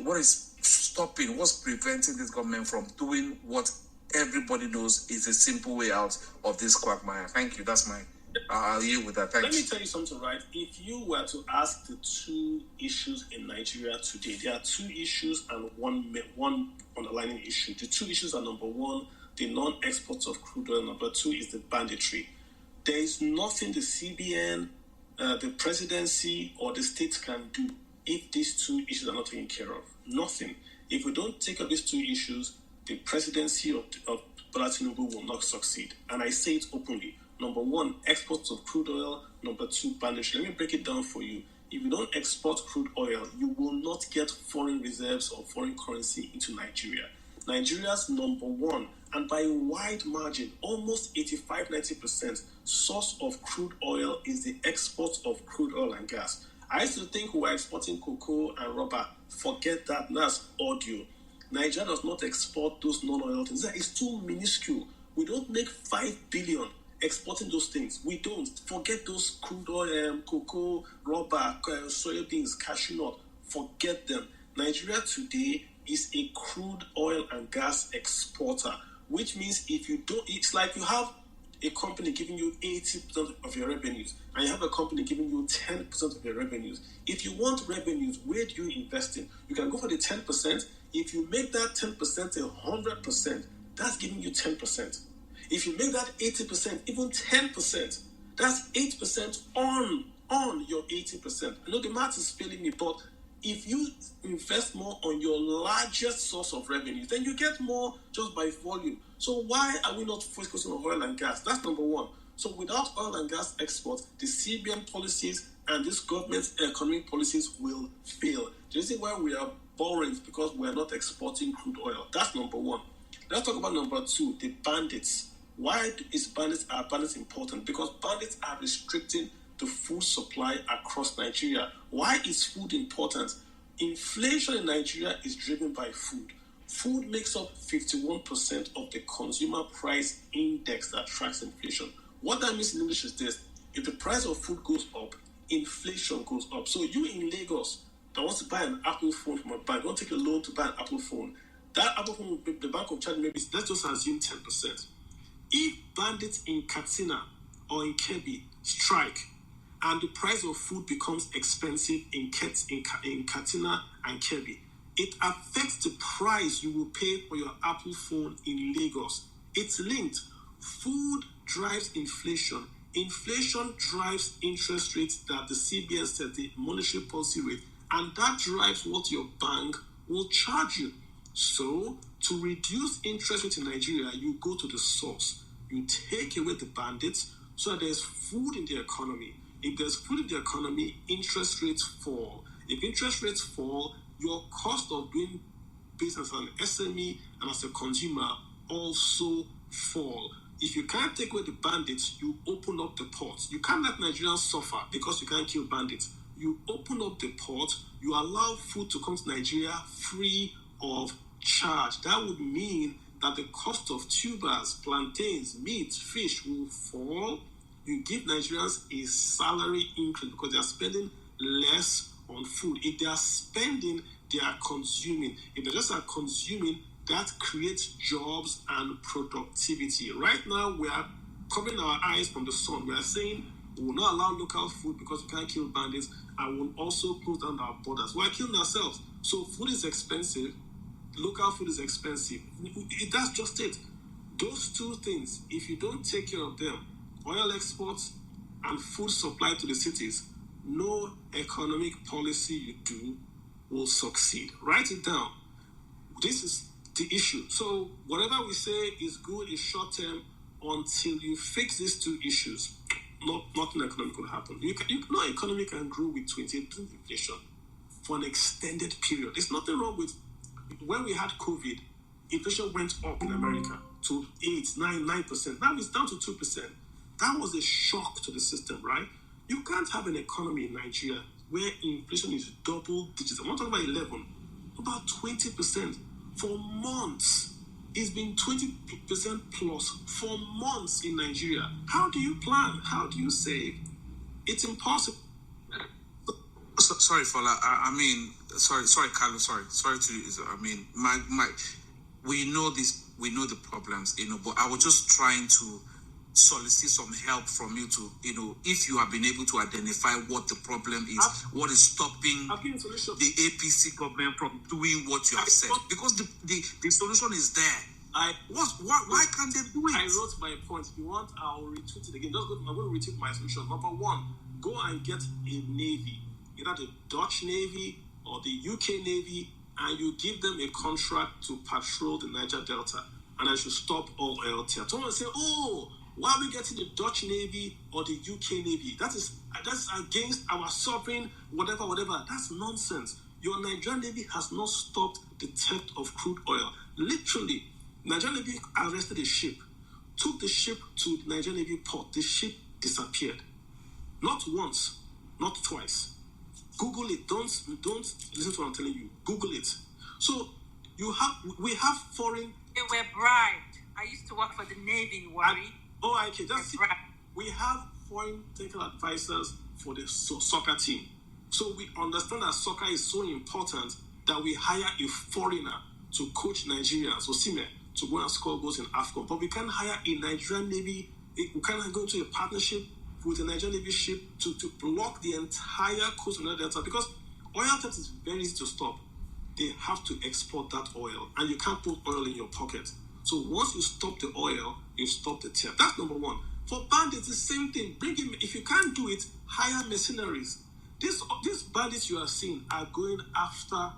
what is stopping, what's preventing this government from doing what everybody knows is a simple way out of this quagmire? Thank you. That's I'll yield with that. Thanks. Let me tell you something, right? If you were to ask the 2 issues in Nigeria today, there are 2 issues and one underlying issue. The 2 issues are, number 1, the non-exports of crude oil. Number 2 is the banditry. There is nothing the CBN, the presidency, or the states can do if these 2 issues are not taken care of. Nothing. If we don't take up these 2 issues, the presidency of Bola Tinubu will not succeed. And I say it openly. Number 1, exports of crude oil. Number 2, banditry. Let me break it down for you. If you don't export crude oil, you will not get foreign reserves or foreign currency into Nigeria. Nigeria's number 1, and by a wide margin, almost 85-90% source of crude oil is the export of crude oil and gas. I used to think we were exporting cocoa and rubber. Forget that. That's audio. Nigeria does not export those non-oil things. It's too minuscule. We don't make 5 billion exporting those things. We don't. Forget those crude oil, cocoa, rubber, soybeans, cashew nut. Forget them. Nigeria today is a crude oil and gas exporter, which means if you don't, it's like you have a company giving you 80% of your revenues and you have a company giving you 10% of your revenues. If you want revenues, where do you invest in? You can go for the 10%. If you make that 10% 100%, that's giving you 10%. If you make that 80%, even 10%, that's 8% on your 80%. I know the math is failing me, but if you invest more on your largest source of revenue, then you get more just by volume. So why are we not focusing on oil and gas? That's number 1. So without oil and gas exports, the CBN policies and this government's economic policies will fail. The reason why we are boring is because we are not exporting crude oil. That's number 1. Let's talk about number 2, the bandits. Why are bandits important? Because bandits are restricting the food supply across Nigeria. Why is food important? Inflation in Nigeria is driven by food. Food makes up 51% of the consumer price index that tracks inflation. What that means in English is this: if the price of food goes up, inflation goes up. So you in Lagos that wants to buy an Apple phone from a bank, want to take a loan to buy an Apple phone, that Apple phone, the bank will charge maybe, let's just assume 10%. If bandits in Katsina or in Kebbi strike and the price of food becomes expensive in Katsina and Kebbi, it affects the price you will pay for your Apple phone in Lagos. It's linked. Food drives inflation. Inflation drives interest rates that the CBN set, the monetary policy rate, and that drives what your bank will charge you. So, to reduce interest rate in Nigeria, you go to the source. You take away the bandits so that there's food in the economy. If there's food in the economy, interest rates fall. If interest rates fall, your cost of doing business as an SME and as a consumer also fall. If you can't take away the bandits, you open up the ports. You can't let Nigerians suffer because you can't kill bandits. You open up the port, you allow food to come to Nigeria free of charge. That would mean that the cost of tubers, plantains, meat, fish will fall. You give Nigerians a salary increase because they are spending less on food. If they are spending, they are consuming. If they just are consuming, that creates jobs and productivity. Right now, we are covering our eyes from the sun. We are saying we will not allow local food because we can't kill bandits, and we'll also close down our borders. We are killing ourselves. So food is expensive. Local food is expensive. That's just it. Those two things, if you don't take care of them, oil exports and food supply to the cities, no economic policy you do will succeed. Write it down. This is the issue. So whatever we say is good, is short term, until you fix these two issues, nothing economic will happen. No economy can grow with 28% inflation for an extended period. There's nothing wrong with when we had COVID, inflation went up in America to 9%. Now it's down to 2%. That was a shock to the system, right? You can't have an economy in Nigeria where inflation is double digits. I'm not talking about 11, about 20% for months. It's been 20% plus for months in Nigeria. How do you plan? How do you save? It's impossible. Sorry, Fola. Sorry, Carlos. Sorry to. We know this. We know the problems, But I was just trying to solicit some help from you to, if you have been able to identify what the problem is, what is stopping the APC government from doing what you have said, because the solution is there. Why can't they do it? I wrote my point. If you want, I'll retweet it again. I'm going to retweet my solution. Number one, go and get a navy, either the Dutch Navy or the UK Navy, and you give them a contract to patrol the Niger Delta, and I should stop all oil theft. Someone will say, why are we getting the Dutch Navy or the UK Navy? That's against our sovereign, whatever. That's nonsense. Your Nigerian Navy has not stopped the theft of crude oil. Literally, Nigerian Navy arrested a ship, took the ship to the Nigerian Navy port. The ship disappeared. Not once, not twice. Google it. Don't listen to what I'm telling you. Google it. So we have foreign. They were bribed. I used to work for the Navy, Worry. Okay, just see, we have foreign technical advisors for the soccer team. So we understand that soccer is so important that we hire a foreigner to coach Nigerians, so Sime, to go and score goals in AFCON. But we can't hire a Nigerian Navy. We can't go into a partnership with a Nigerian Navy ship to block the entire coast of the Delta, because oil theft is very easy to stop. They have to export that oil, and you can't put oil in your pocket. So once you stop the oil, you stop the theft. That's number one. For bandits, the same thing. Bring in, if you can't do it, hire mercenaries. These bandits you are seeing are going after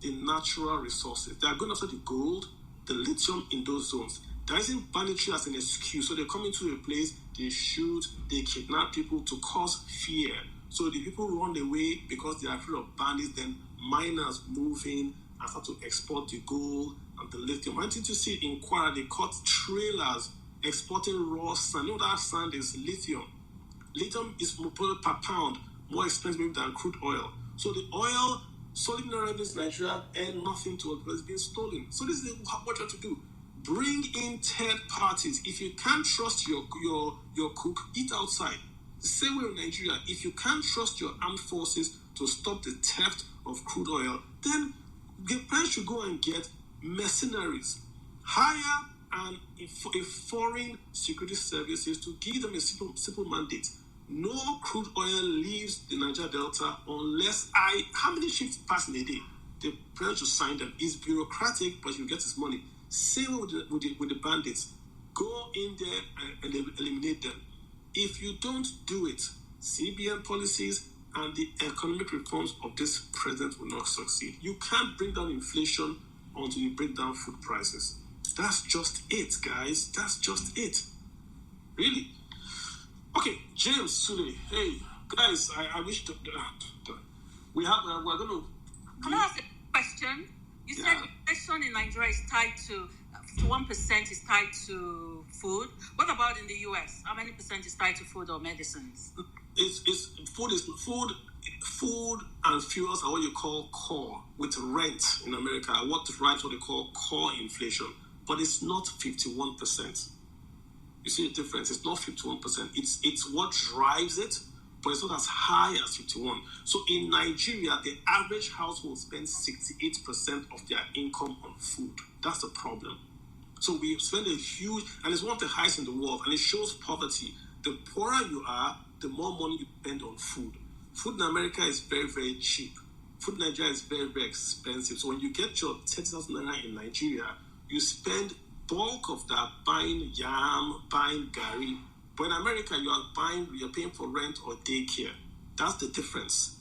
the natural resources. They are going after the gold, the lithium in those zones. There isn't banditry as an excuse. So they come into a place, they shoot, they kidnap people to cause fear. So the people run away because they are afraid of bandits. Then miners move in and start to export the gold and the lithium. I wanted to see in Kwara, they caught trailers exporting raw sand. You know that sand is lithium. Lithium is per pound more expensive than crude oil. So the oil solid mineral revenues in Nigeria and nothing to it because it's been stolen. So this is what you have to do. Bring in third parties. If you can't trust your cook, eat outside. The same way in Nigeria, if you can't trust your armed forces to stop the theft of crude oil, then the parents should go and get mercenaries. Hire a foreign security services to give them a simple mandate. No crude oil leaves the Niger Delta unless how many ships pass in a day? The parents should sign them. It's bureaucratic, but you get his money. Same with the bandits. Go in there and eliminate them. If you don't do it, CBN policies and the economic reforms of this president will not succeed. You can't bring down inflation until you bring down food prices. That's just it, guys. That's just it. Really. Okay, James Sule. Hey, guys, I wish we're going to... Can I ask a question? You said inflation in Nigeria is tied to 51% is tied to food. What about in the US? How many percent is tied to food or medicines? It's food and fuels are what you call core. With rent in America, what drives what they call core inflation, but it's not 51%. You see the difference? It's not 51%. It's what drives it, but it's not as high as 51. So in Nigeria, the average household spends 68% of their income on food. That's the problem. So we spend a huge, and it's one of the highest in the world, and it shows poverty. The poorer you are, the more money you spend on food. Food in America is very, very cheap. Food in Nigeria is very, very expensive. So when you get your 30,000 naira in Nigeria, you spend bulk of that buying yam, buying gari. But in America, you're paying for rent or daycare. That's the difference.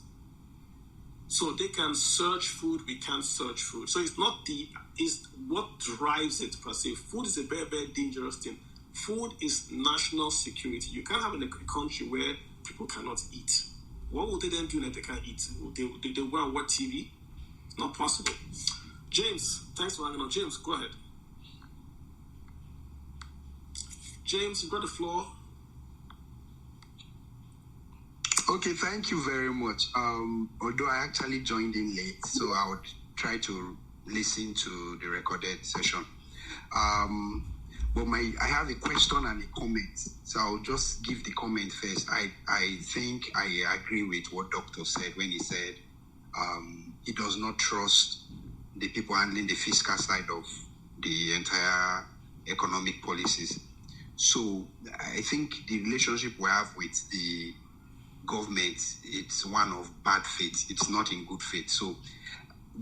So they can search food, we can't search food. So it's what drives it per se. Food is a very, very dangerous thing. Food is national security. You can't have a country where people cannot eat. What would they then do if they can't eat? They go and watch TV? It's not possible. James, thanks for hanging on. James, go ahead. James, you've got the floor. Okay, thank you very much. Although I actually joined in late, so I would try to listen to the recorded session. But I have a question and a comment, so I'll just give the comment first. I think I agree with what Doctor said when he said he does not trust the people handling the fiscal side of the entire economic policies. So I think the relationship we have with the government, it's one of bad faith. It's not in good faith. So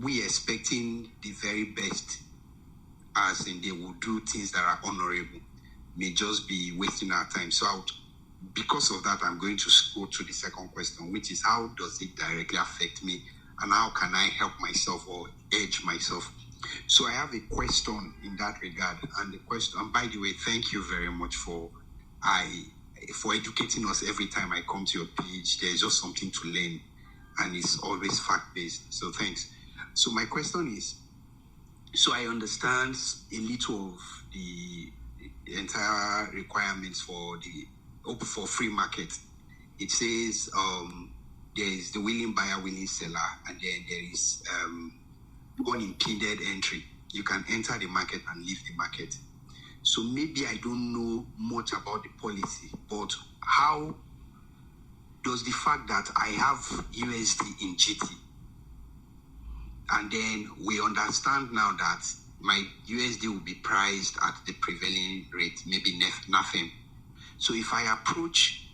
we expecting the very best, as in they will do things that are honorable, may just be wasting our time. So because of that, I'm going to go to the second question, which is how does it directly affect me and how can I help myself or edge myself? So I have a question in that regard. And the question, and by the way, thank you very much for educating us every time I come to your page. There's just something to learn and it's always fact-based. So thanks. So my question is, so I understand a little of the entire requirements for free market. It says there is the willing buyer, willing seller, and then there is unimpeded entry. You can enter the market and leave the market. So maybe I don't know much about the policy, but how does the fact that I have USD in GT, and then we understand now that my USD will be priced at the prevailing rate, maybe nothing. So if I approach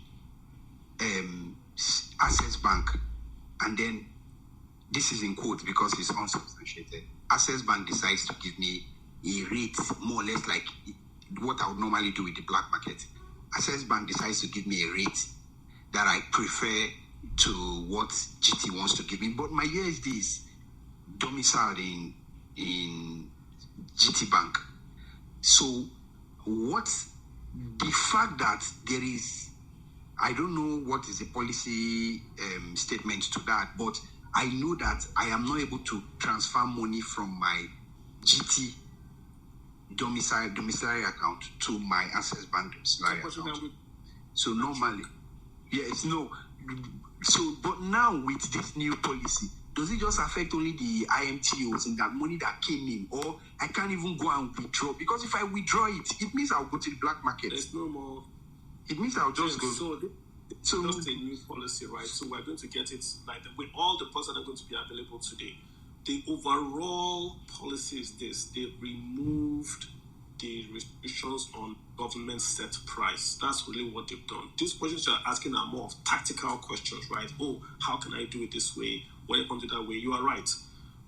Access Bank, and then this is in quotes because it's unsubstantiated, Access Bank decides to give me a rate more or less like what I would normally do with the black market. Access Bank decides to give me a rate that I prefer to what GT wants to give me, but my USD is domiciled in GT Bank. So what's the fact that there is, I don't know what is the policy statement to that, but I know that I am not able to transfer money from my GT domiciliary account to my Access Bank domiciliary account. So normally, yes, no. So, but now with this new policy, does it just affect only the IMTOs and that money that came in? Or I can't even go and withdraw? Because if I withdraw it means I'll go to the black market. There's no more. It means I'll just go. So it's just a new policy, right? So we're going to get it with all the policies that are going to be available today. The overall policy is this: they've removed the restrictions on government set price. That's really what they've done. These questions you're asking are more of tactical questions, right? Oh, how can I do it this way? What if I do it that way? You are right.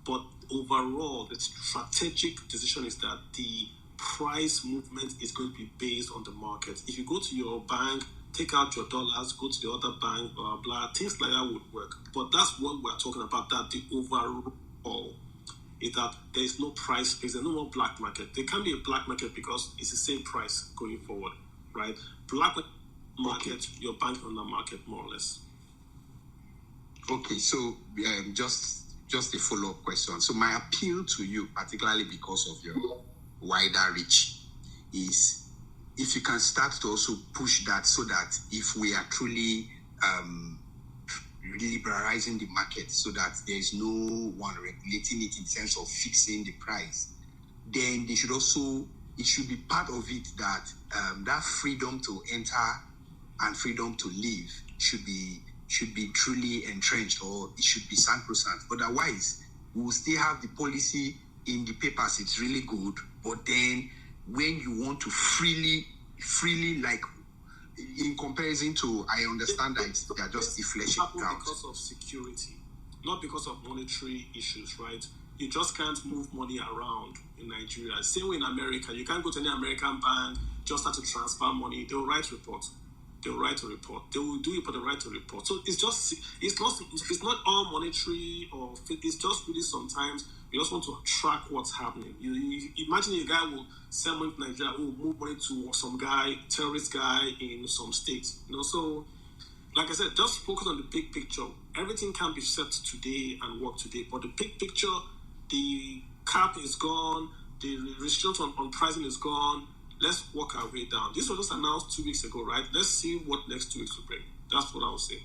But overall, the strategic decision is that the price movement is going to be based on the market. If you go to your bank, take out your dollars, go to the other bank, blah, blah, things like that would work. But that's what we're talking about, that the overall is that there is no price space, there's no more black market. There can be a black market because it's the same price going forward, right? Black market, your bank on the market, more or less. Okay, so just a follow-up question. So my appeal to you, particularly because of your wider reach, is if you can start to also push that so that if we are truly liberalizing the market so that there is no one regulating it in the sense of fixing the price, then they should also, it should be part of it that that freedom to enter and freedom to live should be truly entrenched, or it should be sacrosanct. Otherwise, we will still have the policy in the papers, it's really good, but then when you want to freely like, in comparison to, I understand that they are just deflation grounds. Because of security, not because of monetary issues, right? You just can't move money around in Nigeria. Same way in America, you can't go to any American bank, just have to transfer money. They'll write report. They'll write a report. They will do it for the right to report. So it's not all monetary, or it's just really sometimes you just want to track what's happening. You imagine a guy will send money to Nigeria, will move money to some guy, terrorist guy in some state. So like I said, just focus on the big picture. Everything can be set today and work today, but the big picture, the cap is gone, the restrictions on pricing is gone. Let's work our way down. This was just announced 2 weeks ago, right? Let's see what next 2 weeks will bring. That's what I would say.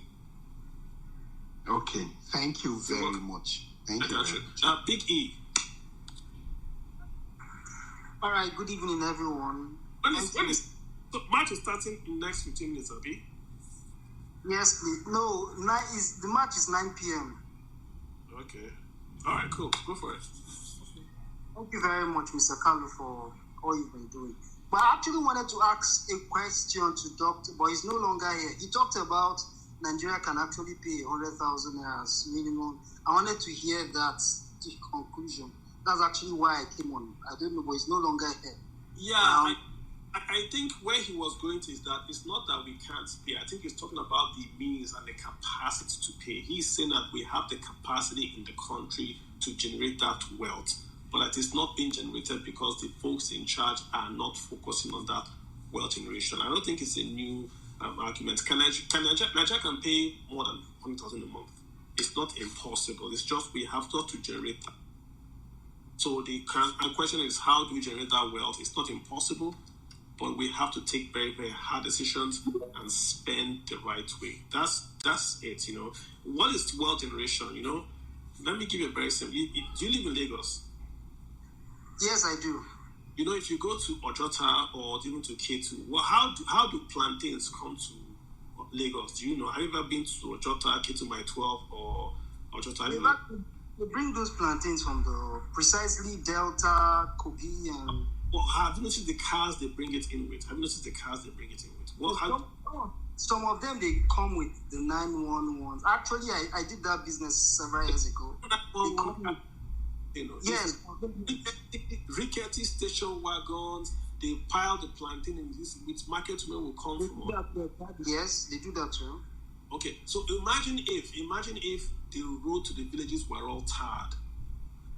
Okay. Thank you very much. Thank you. Big E. All right. Good evening, everyone. So match is starting in next 15 minutes, Abi? Yes, please. No, the match is 9 p.m. Okay. All right, cool. Go for it. Thank you very much, Mr. Kalu, for all you've been doing. But I actually wanted to ask a question to Doctor, but he's no longer here. He talked about Nigeria can actually pay 100,000 naira as minimum. I wanted to hear that the conclusion. That's actually why I came on. I don't know, but he's no longer here. Yeah, I think where he was going to is that it's not that we can't pay. I think he's talking about the means and the capacity to pay. He's saying that we have the capacity in the country to generate that wealth, but that is not being generated because the folks in charge are not focusing on that wealth generation. I don't think it's a new argument. Nigeria can pay more than 100,000 a month. It's not impossible. It's just we have got to generate that. So the question is, how do we generate that wealth? It's not impossible, but we have to take very, very hard decisions and spend the right way. That's it. What is wealth generation? Let me give you a very simple. Do you live in Lagos? Yes, I do. If you go to Ojota or even to K2, how do plantains come to Lagos? Do you know? Have you ever been to Ojota, K2 by 12 or Ojota? They bring those plantains from the precisely Delta, Kogi, and... Well, have you noticed the cars they bring it in with? Some of them, they come with the 911s. Actually, I did that business several years ago. Yes. Rickety station wagons, they pile the plantain in this, which market women will come from. Yes, they do that too. Okay, so imagine if the road to the villages were all tarred,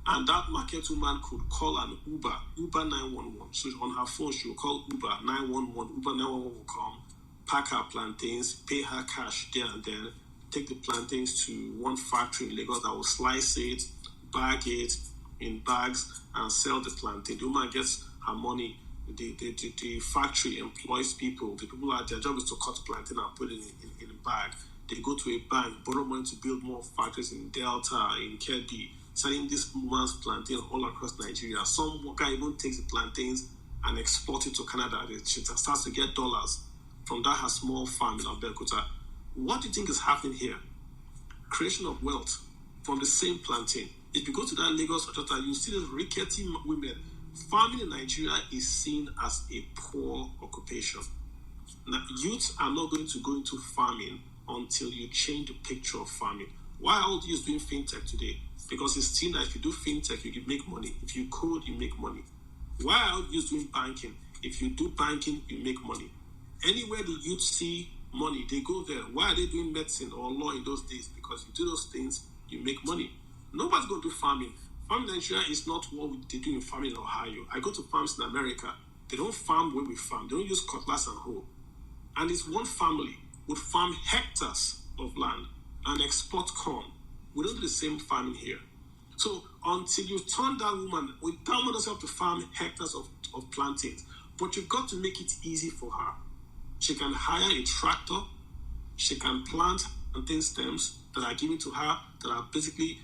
and that market woman could call an Uber 911. So on her phone, she will call Uber 911. Uber 911 will come, pack her plantains, pay her cash there and then, take the plantains to one factory in Lagos that will slice it, bag it in bags, and sell the plantain. The woman gets her money. The factory employs people. The people, their job is to cut plantain and put it in a bag. they go to a bank, borrow money to build more factories in Delta, in Kebbi, selling this woman's plantain all across Nigeria. Some guy even takes the plantains and export it to Canada. She starts to get dollars from that her small farm in Abeokuta. What do you think is happening here? Creation of wealth from the same plantain. If you go to that Lagos Ojota, you see these rickety women. Farming in Nigeria is seen as a poor occupation. Now, youths are not going to go into farming until you change the picture of farming. Why are all these doing fintech today? Because it's seen that if you do fintech, you can make money. If you code, you make money. Why are all these doing banking? If you do banking, you make money. Anywhere the youth see money, they go there. Why are they doing medicine or law in those days? Because you do those things, you make money. Nobody's going to do farming. Farming in Nigeria is not what they do in farming in Ohio. I go to farms in America. They don't farm where we farm. They don't use cutlass and hoe. And it's one family would farm hectares of land and export corn. We don't do the same farming here. So until you turn that woman doesn't have to farm hectares of plantains, but you've got to make it easy for her. She can hire a tractor. She can plant plantain stems that are given to her that are basically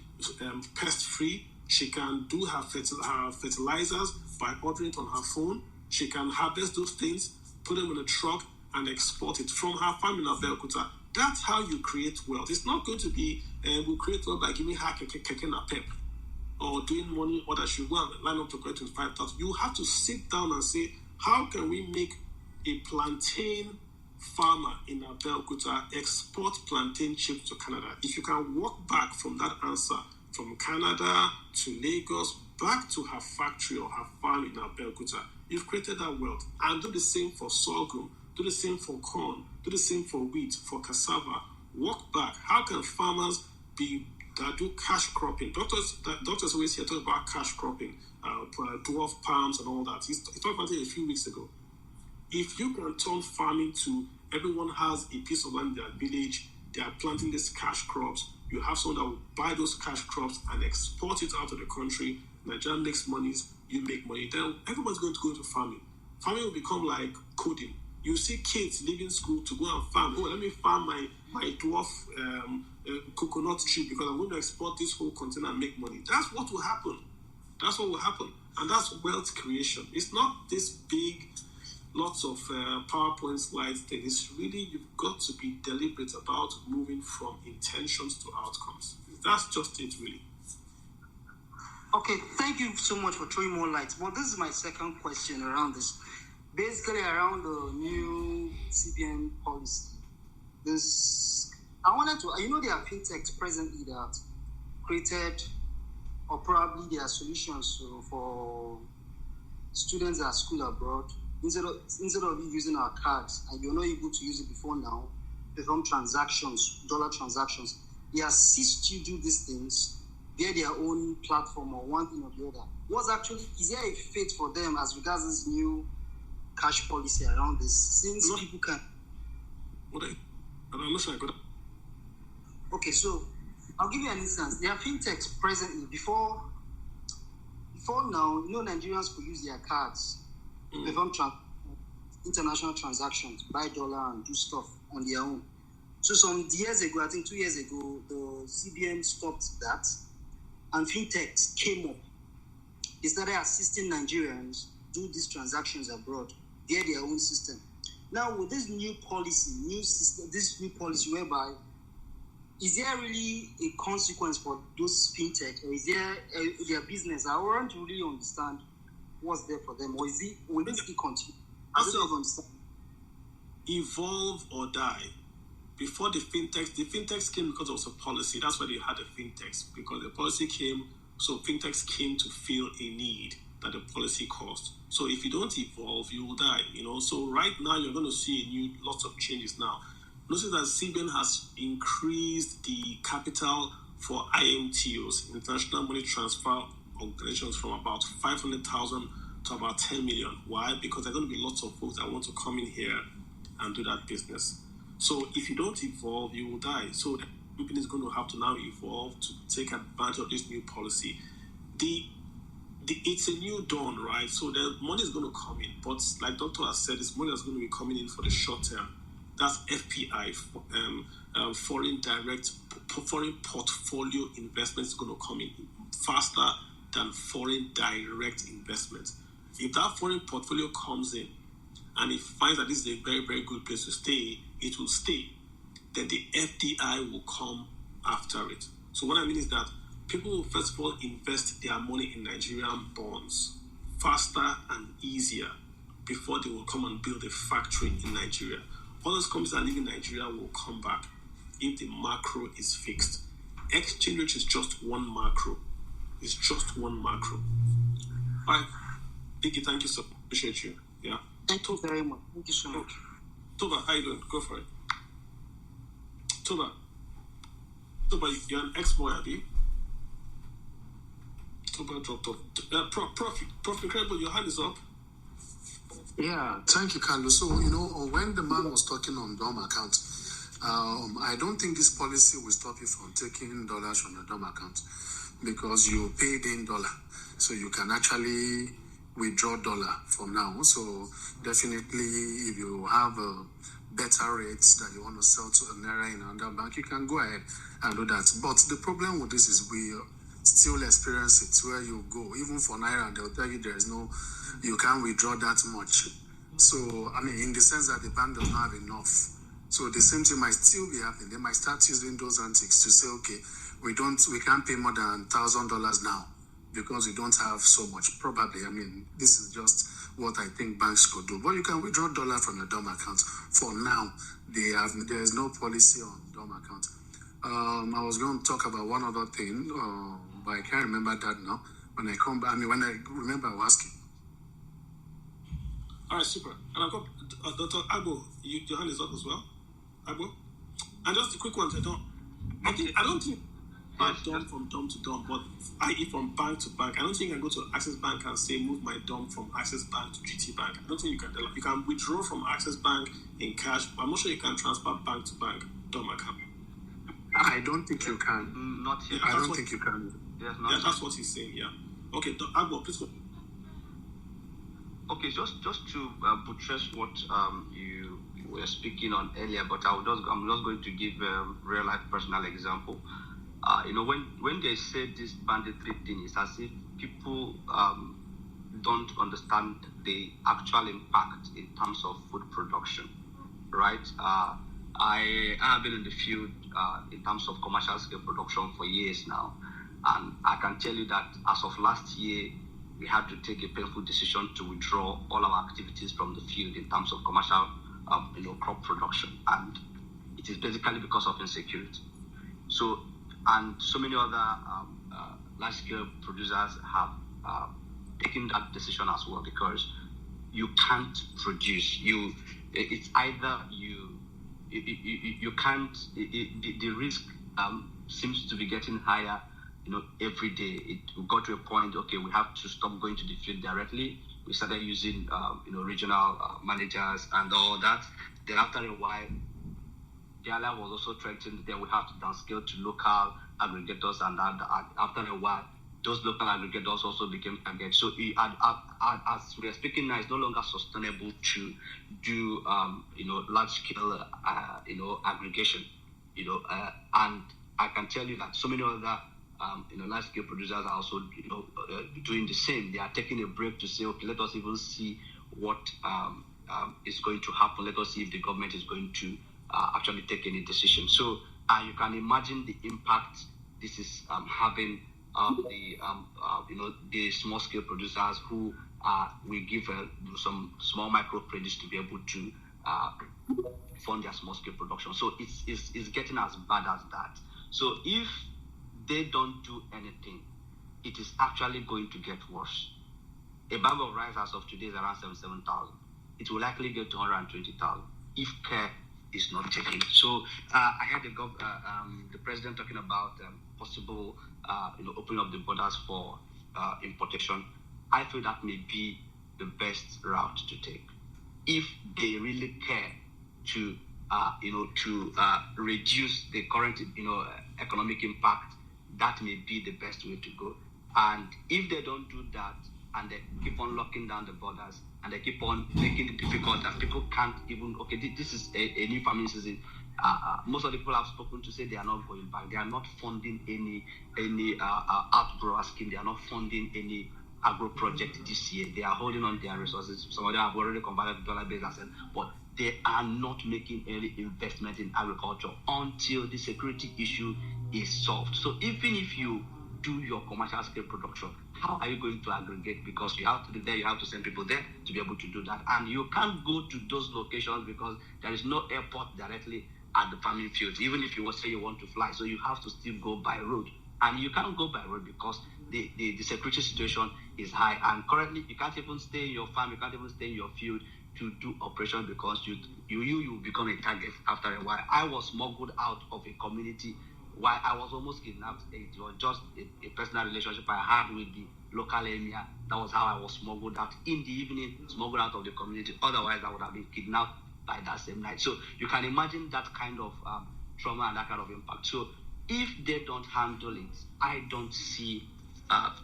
pest-free. She can do her fertilizers by ordering it on her phone. She can harvest those things, put them in a truck, and export it from her farm in Abeokuta. That's how you create wealth. It's not going to be, we'll create wealth by giving her keke na pep or doing money or that she go and line up to collect 25,000. You have to sit down and say, how can we make a plantain farmer in Abeokuta export plantain chips to Canada? If you can walk back from that answer, from Canada to Lagos, back to her factory or her farm in Abeokuta, you've created that wealth. And do the same for sorghum, do the same for corn, do the same for wheat, for cassava. Walk back. How can farmers that do cash cropping? Doctors always here talk about cash cropping, dwarf palms and all that. He talked about it a few weeks ago. If you can turn farming to everyone has a piece of land in their village, they are planting these cash crops, you have someone that will buy those cash crops and export it out of the country. Nigeria makes money, you make money. Then everyone's going to go into farming. Farming will become like coding. You see kids leaving school to go and farm. Oh, let me farm my dwarf coconut tree because I'm going to export this whole container and make money. That's what will happen. That's what will happen. And that's wealth creation. It's not this big, lots of PowerPoint slides thing. It's really, you've got to be deliberate about moving from intentions to outcomes. That's just it, really. Okay, thank you so much for throwing more light. Well, this is my second question around this. Basically, around the new CBN policy. I wanted to, there are fintechs presently that created, or probably there are solutions for students at school abroad. Instead of you using our cards, and you're not able to use it before now, perform transactions, dollar transactions, they assist you do these things via their own platform or one thing or the other. Is there a fate for them as regards this new cash policy around this? Since people can... Okay, so I'll give you an instance. There are fintechs presently. Before now, Nigerians could use their cards to perform international transactions, buy dollar and do stuff on their own. So some years ago, I think 2 years ago, the CBN stopped that, and fintechs came up. They started assisting Nigerians do these transactions abroad via their own system. Now, with this new policy, whereby, is there really a consequence for those fintech, or is there their business? I want to really understand what's there for them, or will this still continue? I don't understand. Evolve or die. Before the fintechs came because there was a policy. That's why they had the fintechs, because the policy came, so fintechs came to fill a need that the policy caused. So if you don't evolve, you will die. So right now you're going to see lots of changes now. Notice that CBN has increased the capital for IMTOs, International Money Transfer Organizations, from about 500,000 to about 10 million. Why? Because there are going to be lots of folks that want to come in here and do that business. So if you don't evolve, you will die. So the company is going to have to now evolve to take advantage of this new policy. It's a new dawn, right? So the money is going to come in. But like Doctor has said, this money is going to be coming in for the short term. That's FPI, foreign portfolio investment is going to come in faster than foreign direct investment. If that foreign portfolio comes in and it finds that this is a very, very good place to stay, it will stay. Then the FDI will come after it. So what I mean is that people will first of all invest their money in Nigerian bonds faster and easier before they will come and build a factory in Nigeria. All those companies that live in Nigeria will come back if the macro is fixed. Exchange rate is just one macro. It's just one macro. All right. Vicky, thank you so much. Appreciate you. Yeah. Thank you very much. Thank you so much. Toba, how you doing? Go for it. Toba, you're an ex-boy, Abby. Toba dropped off. Prof, Incredible, your hand is up. Yeah, thank you, Carlos. So, when the man was talking on DOM account, I don't think this policy will stop you from taking dollars from your DOM account because you paid in dollar. So you can actually withdraw dollar from now. So definitely if you have better rates that you want to sell to a Naira in another bank, you can go ahead and do that. But the problem with this is we still experience it where you go, even for Naira, and they'll tell you you can't withdraw that much. So, in the sense that the bank does not have enough. So the same thing might still be happening. They might start using those antics to say, okay, we can't pay more than $1,000 now because we don't have so much. Probably, this is just what I think banks could do. But you can withdraw dollar from your DOM account. For now, there is no policy on DOM account. I was going to talk about one other thing, but I can't remember that now. When I come back, when I remember, I'll ask you. All right, super. And I've got Dr. Agbo. Your hand is up as well, Agbo. And just a quick one. I don't think DOM from DOM to DOM, but i.e. from bank to bank. I don't think I can go to Access Bank and say move my DOM from Access Bank to GT Bank. I don't think you can. You can withdraw from Access Bank in cash. I'm not sure you can transfer bank to bank DOM account. I don't think you can. Not yet. I don't think you can. Yes, that's what he's saying. Yeah. Okay, Agbo, please go. Okay, just to buttress what you were speaking on earlier, but I'm just going to give a real life personal example. When they say this banditry thing, it's as if people don't understand the actual impact in terms of food production, right? I have been in the field in terms of commercial scale production for years now, and I can tell you that as of last year, we had to take a painful decision to withdraw all our activities from the field in terms of commercial, crop production, and it is basically because of insecurity. So, and so many other large-scale producers have taken that decision as well, because you can't produce. It's either you can't. The risk seems to be getting higher. Every day it got to a point, okay, we have to stop going to the field directly. We started using, regional managers and all that. Then after a while, the airline was also threatened. Then we have to downscale to local aggregators, and after a while, those local aggregators also became targets. So as we are speaking now, it's no longer sustainable to do, large scale, aggregation, and I can tell you that so many other large-scale producers are also, doing the same. They are taking a break to say, okay, let us even see what is going to happen. Let us see if the government is going to actually take any decision. So you can imagine the impact this is having on the small-scale producers who we give some small micro credits to be able to fund their small-scale production. So it's getting as bad as that. So if they don't do anything, it is actually going to get worse. A bag of rice as of today is around 77,000. It will likely get to 120,000 if care is not taken. So I heard the president talking about possible, opening up the borders for importation. I feel that may be the best route to take if they really care to, reduce the current, economic impact. That may be the best way to go. And if they don't do that, and they keep on locking down the borders, and they keep on making it difficult that people can't even, this is a new farming season. Most of the people I've spoken to say they are not going back. They are not funding any outgrower scheme. They are not funding any agro project this year. They are holding on their resources. Some of them have already converted to dollar-based assets, but they are not making any investment in agriculture until the security issue is solved. So even if you do your commercial scale production, how are you going to aggregate? Because you have to be there, you have to send people there to be able to do that. And you can't go to those locations because there is no airport directly at the farming fields, even if you say you want to fly. So you have to still go by road. And you can't go by road because the security situation is high. And currently, you can't even stay in your farm, you can't even stay in your field to do operation because you become a target after a while. I was smuggled out of a community while I was almost kidnapped. It was just a personal relationship I had with the local emir. That was how I was smuggled out in the evening, smuggled out of the community. Otherwise, I would have been kidnapped by that same night. So you can imagine that kind of trauma and that kind of impact. So if they don't handle it, I don't see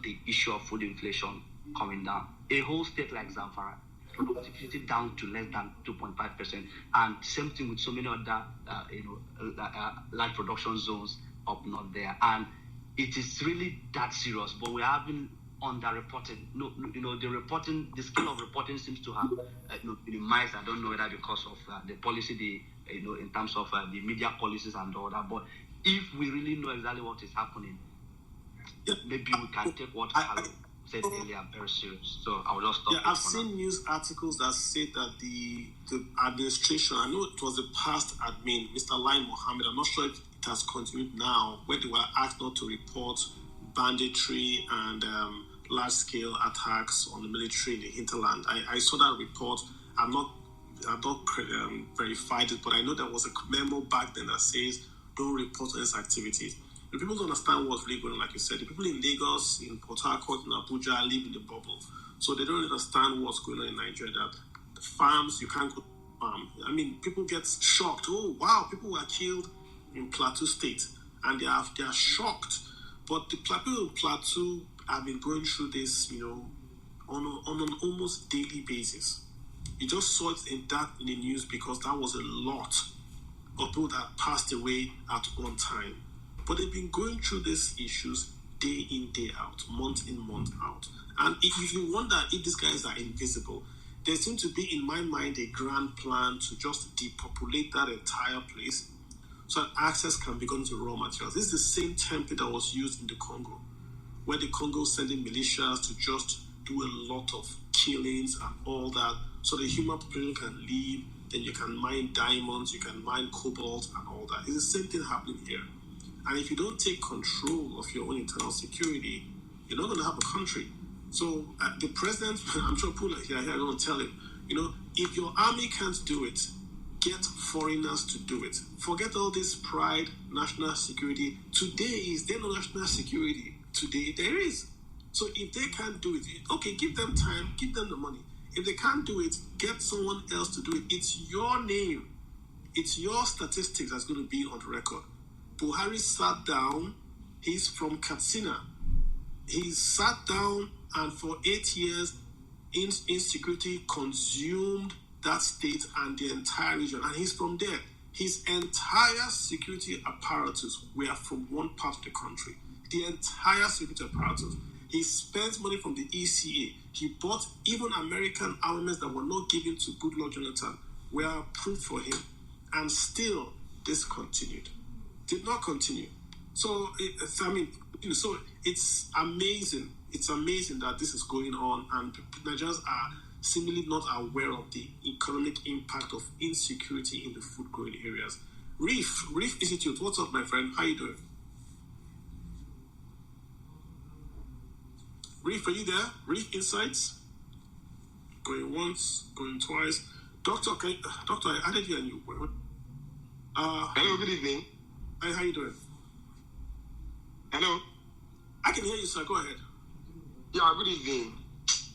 the issue of food inflation coming down. A whole state like Zamfara, productivity down to less than 2.5%, and same thing with so many other large production zones up north there. And it is really that serious, but we have been underreported. The scale of reporting seems to have minimized. I don't know whether because of the policy, in terms of the media policies and all that. But if we really know exactly what is happening, maybe we can take what Carlo said earlier very serious. So I will just stop. I've seen news articles that say that the administration, I know it was the past admin, Mr. Lai Mohammed, I'm not sure if it has continued now, where they were asked not to report banditry and large-scale attacks on the military in the hinterland. I saw that report. I've not verified it, but I know there was a memo back then that says don't report on these activities. The people don't understand what's really going on, like you said. The people in Lagos, in Port Harcourt, in Abuja live in the bubble. So they don't understand what's going on in Nigeria, that the farms, you can't go to the farm. I mean, people get shocked. Oh, wow, people were killed in Plateau State. And they are shocked. But the people in Plateau have been going through this, on an almost daily basis. You just saw it in the news because that was a lot of people that passed away at one time. But they've been going through these issues day in, day out, month in, month out. And if you wonder if these guys are invisible, there seems to be, in my mind, a grand plan to just depopulate that entire place so that access can be gotten to raw materials. This is the same template that was used in the Congo, where the Congo is sending militias to just do a lot of killings and all that, so the human population can live, then you can mine diamonds, you can mine cobalt and all that. It's the same thing happening here. And if you don't take control of your own internal security, you're not going to have a country. So the president, I'm sure Pula here, I'm going to tell him, if your army can't do it, get foreigners to do it. Forget all this pride, national security. Today, is there no national security? Today, there is. So if they can't do it, okay, give them time, give them the money. If they can't do it, get someone else to do it. It's your name. It's your statistics that's going to be on the record. Buhari sat down. He's from Katsina. He sat down, and for 8 years, insecurity consumed that state and the entire region. And he's from there. His entire security apparatus were from one part of the country. The entire security apparatus. He spent money from the ECA. He bought even American armaments that were not given to Goodluck Jonathan, were approved for him. And still, this continued. Did not continue. So, it's amazing. It's amazing that this is going on, and Nigerians are seemingly not aware of the economic impact of insecurity in the food-growing areas. Reef Institute, what's up, my friend? How you doing? Reef, are you there? Reef Insights? Going once, going twice. Doctor, I added you and you. Hello, good evening. Hi, how you doing? Hello? I can hear you, sir. Go ahead. Yeah, good evening.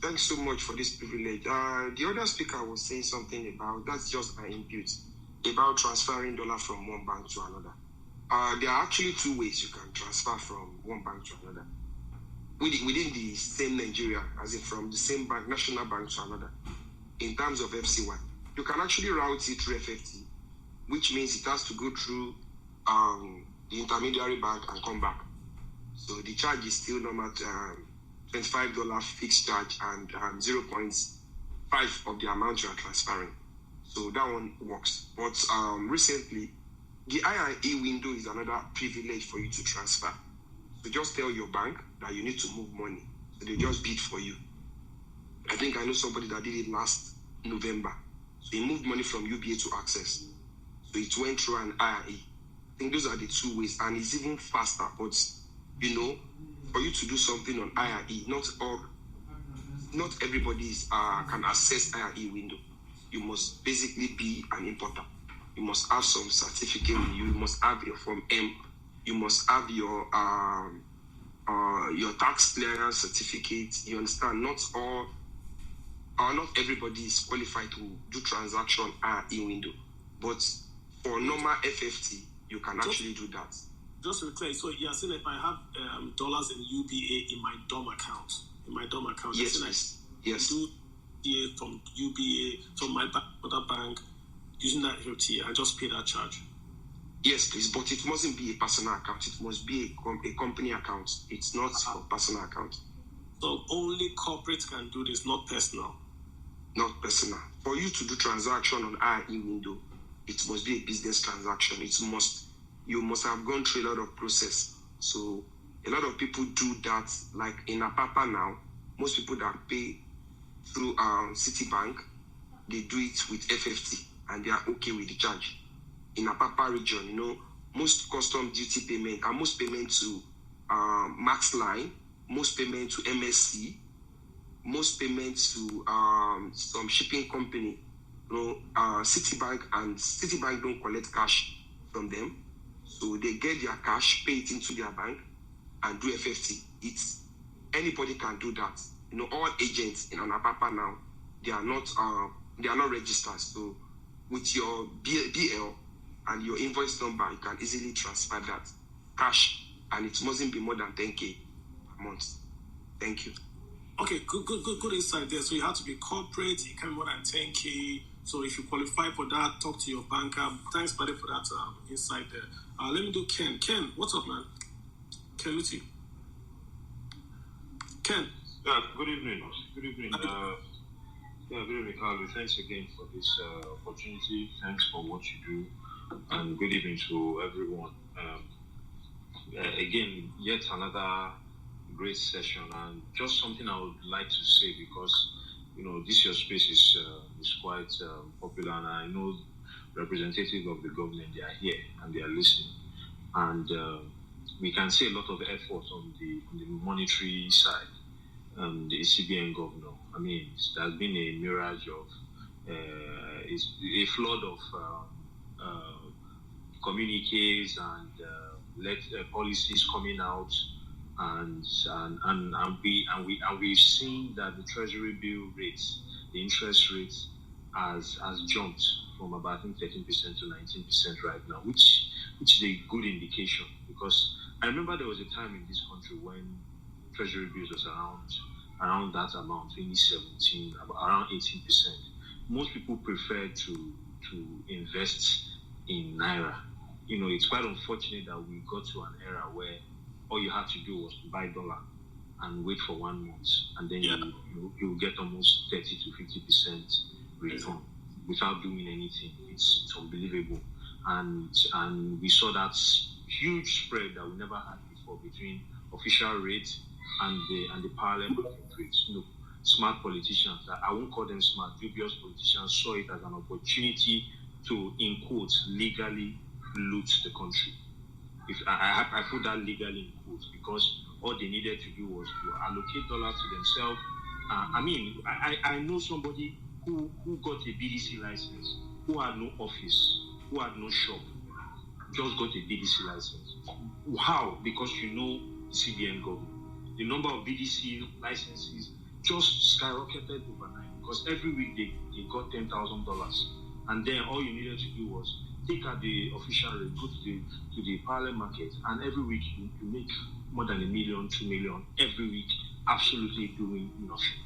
Thanks so much for this privilege. The other speaker was saying something about, that's just my input, about transferring dollar from one bank to another. There are actually two ways you can transfer from one bank to another. within the same Nigeria, as in from the same bank, national bank to another, in terms of FCY, you can actually route it through FFT, which means it has to go through the intermediary bank and come back. So the charge is still normal, $25 fixed charge and 0.5 of the amount you are transferring. So that one works. But recently, the IRE window is another privilege for you to transfer. So just tell your bank that you need to move money. So they just bid for you. I think I know somebody that did it last November. So he moved money from UBA to Access. So it went through an IRE. I think those are the two ways, and it's even faster. But for you to do something on IRE, not everybody can access IRE window. You must basically be an importer. You must have some certificate. You must have your Form M. You must have your tax clearance certificate. You understand? Not everybody is qualified to do transaction IRE window, but for normal FFT, you can actually do that. Just to be clear, so you're saying if I have dollars in UBA in my DOM account, yes. Do DA from UBA from my other bank using that FFT, I just pay that charge. Yes, please, but it mustn't be a personal account. It must be a company account. It's not a personal account. So only corporate can do this, not personal. Not personal. For you to do transaction on IRE window, it must be a business transaction. You must have gone through a lot of process. So a lot of people do that. Like in Apapa now, most people that pay through Citibank, they do it with FFT and they are okay with the charge. In Apapa region, most custom duty payment and most payment to Max Line, most payment to MSC, most payment to some shipping company. Citibank don't collect cash from them. So they get their cash, pay it into their bank, and do FFT. Anybody can do that. All agents in Apapa now, they are not registered. So with your BL and your invoice number, you can easily transfer that cash, and it mustn't be more than 10K per month. Thank you. Okay, good insight there. So you have to be corporate, it can be more than 10K. So if you qualify for that, talk to your banker. Thanks, buddy, for that insight there. Let me do Ken. Ken, what's up, man? Ken, with you. Ken. Yeah, good evening. Good evening. Good evening, Carl. Thanks again for this opportunity. Thanks for what you do. And good evening to everyone. Again, yet another great session, and just something I would like to say, because this your space is quite popular, and I know representatives of the government, they are here and they are listening, and we can see a lot of effort on the monetary side. The CBN governor, I mean, there's been a mirage of a flood of communiques and policies coming out. And we've seen that the Treasury bill rates, the interest rates, has jumped from about 13% to 19% right now, which is a good indication, because I remember there was a time in this country when Treasury bills was around that amount, 2017, around 18%. Most people prefer to invest in Naira. It's quite unfortunate that we got to an era where all you had to do was to buy dollar and wait for 1 month, and then you get almost 30 to 50% return without doing anything. It's unbelievable, and we saw that huge spread that we never had before between official rates and the parallel market rates. Smart politicians, I won't call them smart, dubious politicians, saw it as an opportunity to, in quotes, legally loot the country. If I put that legally in quotes, because all they needed to do was to allocate dollars to themselves. I know somebody who got a BDC license, who had no office, who had no shop, just got a BDC license. How? Because CBN government. The number of BDC licenses just skyrocketed overnight, because every week they got $10,000, and then all you needed to do was take out the official rate, go to the parallel market, and every week you make more than 1 million, 2 million every week, absolutely doing nothing.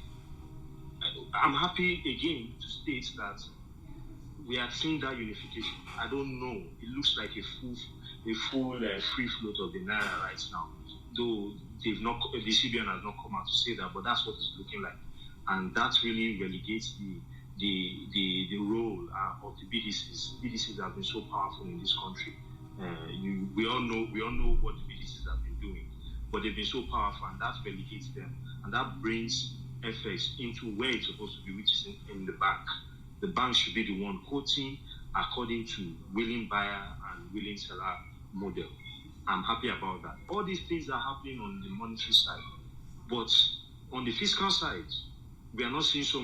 I'm happy again to state that we are seeing that unification. I don't know. It looks like a full free float of the naira right now. Though the CBN has not come out to say that, but that's what it's looking like, and that really relegates the role of the BDCs. BDCs have been so powerful in this country. We all know what the BDCs have been doing, but they've been so powerful, and that relegates them, and that brings FX into where it's supposed to be, which is in the bank. The bank should be the one quoting according to willing buyer and willing seller model. I'm happy about that. All these things are happening on the monetary side, but on the fiscal side, we are not seeing so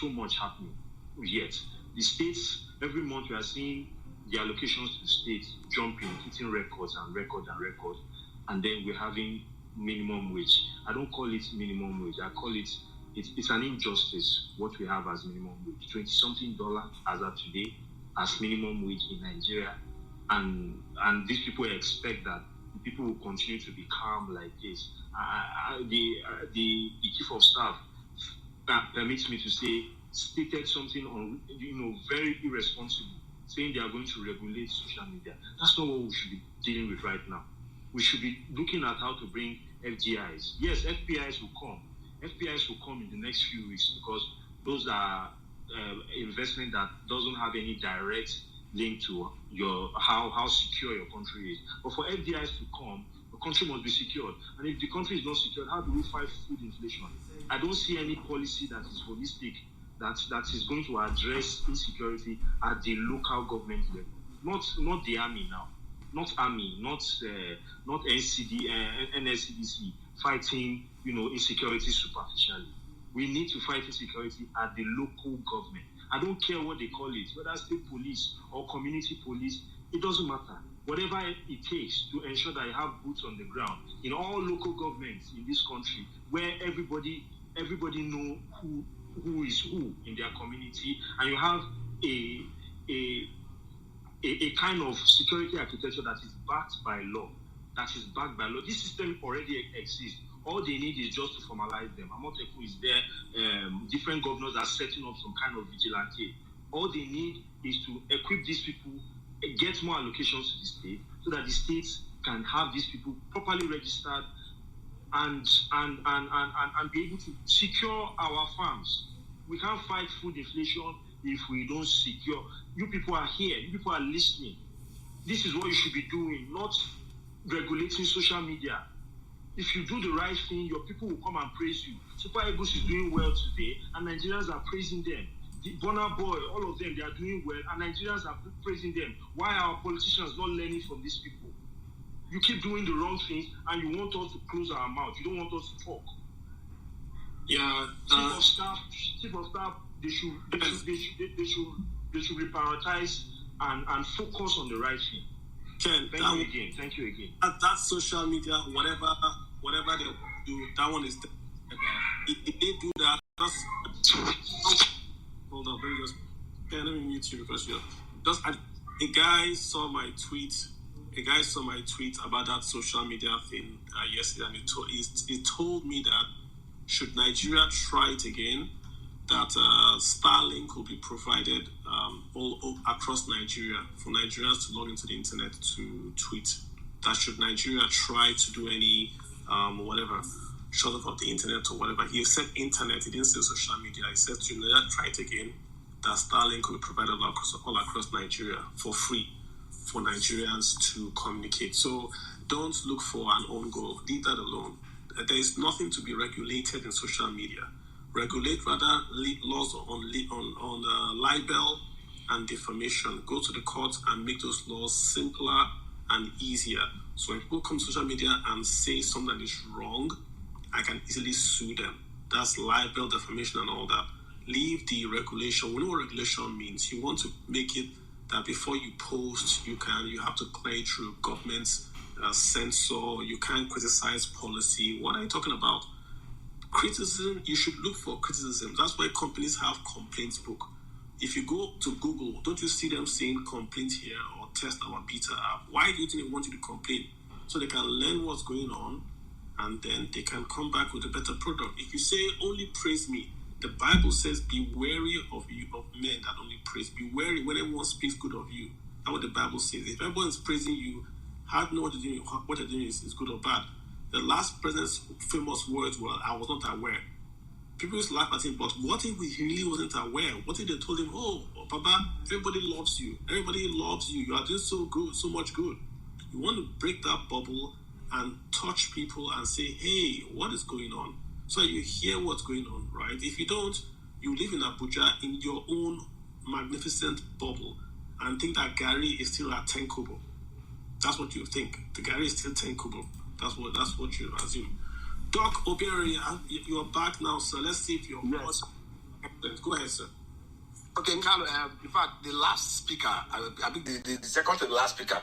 much happening yet. The states, every month we are seeing the allocations to the states jumping, hitting records, and then we're having minimum wage. I don't call it minimum wage. I call it it's an injustice what we have as minimum wage. $20-something as of today as minimum wage in Nigeria, and these people expect that people will continue to be calm like this. The chief of staff permits me to say stated something on very irresponsible, saying they are going to regulate social media. That's not what we should be dealing with right now. We should be looking at how to bring FDIs. Yes, FPIs will come. FPIs will come in the next few weeks because those are investment that doesn't have any direct link to how secure your country is. But for FDIs to come, the country must be secured. And if the country is not secured, how do we fight food inflation? I don't see any policy that is holistic, that is going to address insecurity at the local government level. Not the army now. Not army, not NSCDC fighting, insecurity superficially. We need to fight insecurity at the local government. I don't care what they call it, whether state police or community police, it doesn't matter. Whatever it takes to ensure that you have boots on the ground in all local governments in this country, where everybody know who is who in their community, and you have a kind of security architecture that is backed by law. This system already exists. All they need is just to formalize them. Amoteku is there. Different governors are setting up some kind of vigilante. All they need is to equip these people, get more allocations to the state, so that the states can have these people properly registered and be able to secure our farms. We can't fight food inflation if we don't secure. You people are here. You people are listening. This is what you should be doing, not regulating social media. If you do the right thing, your people will come and praise you. Super Eagles is doing well today, and Nigerians are praising them. The Bonner Boy, all of them, they are doing well, and Nigerians are praising them. Why are our politicians not learning from these people? You keep doing the wrong things, and you want us to close our mouth. You don't want us to talk. Yeah. Chief of staff, they should reprioritize and focus on the right thing. Ken, Thank you again. That social media, whatever they do, that one is. If they do that, hold on, let me mute you because you're just. A guy saw my tweet. About that social media thing yesterday, and he told me that should Nigeria try it again, that Starlink will be provided all across Nigeria for Nigerians to log into the internet to tweet. That should Nigeria try to do any whatever, shut off of the internet or whatever. He said internet, he didn't say social media. He said to Nigeria, try it again, that Starlink will be provided all across Nigeria for free for Nigerians to communicate. So don't look for an own goal. Leave that alone. There is nothing to be regulated in social media. Regulate rather laws on libel and defamation. Go to the court and make those laws simpler and easier. So when people come to social media and say something that is wrong, I can easily sue them. That's libel, defamation, and all that. Leave the regulation. We know what regulation means. You want to make it that before you post, you have to clear through government's censor. You can't criticize policy. What are you talking about? Criticism, you should look for criticism. That's why companies have complaints book. If you go to Google, don't you see them saying complaint here or test our beta app? Why do you think they want you to complain? So they can learn what's going on and then they can come back with a better product. If you say only praise me, the Bible says, be wary of men that only praise. Be wary when everyone speaks good of you. That's what the Bible says. If everyone is praising you, how do you know what they're doing is good or bad? The last president's famous words were, I was not aware. People used to laugh at him, but what if he really wasn't aware? What if they told him, oh, Papa, everybody loves you. Everybody loves you. You are doing so good, so much good. You want to break that bubble and touch people and say, hey, what is going on? So you hear what's going on, right? If you don't, you live in Abuja in your own magnificent bubble and think that Gary is still at 10 kobo. That's what you think. The Gary is still 10 kobo. That's what you assume. Doc Obiari, you're back now, sir. Let's see if you're yes. Go ahead, sir. Okay, Carlo, in fact, the last speaker, I think the second to the last speaker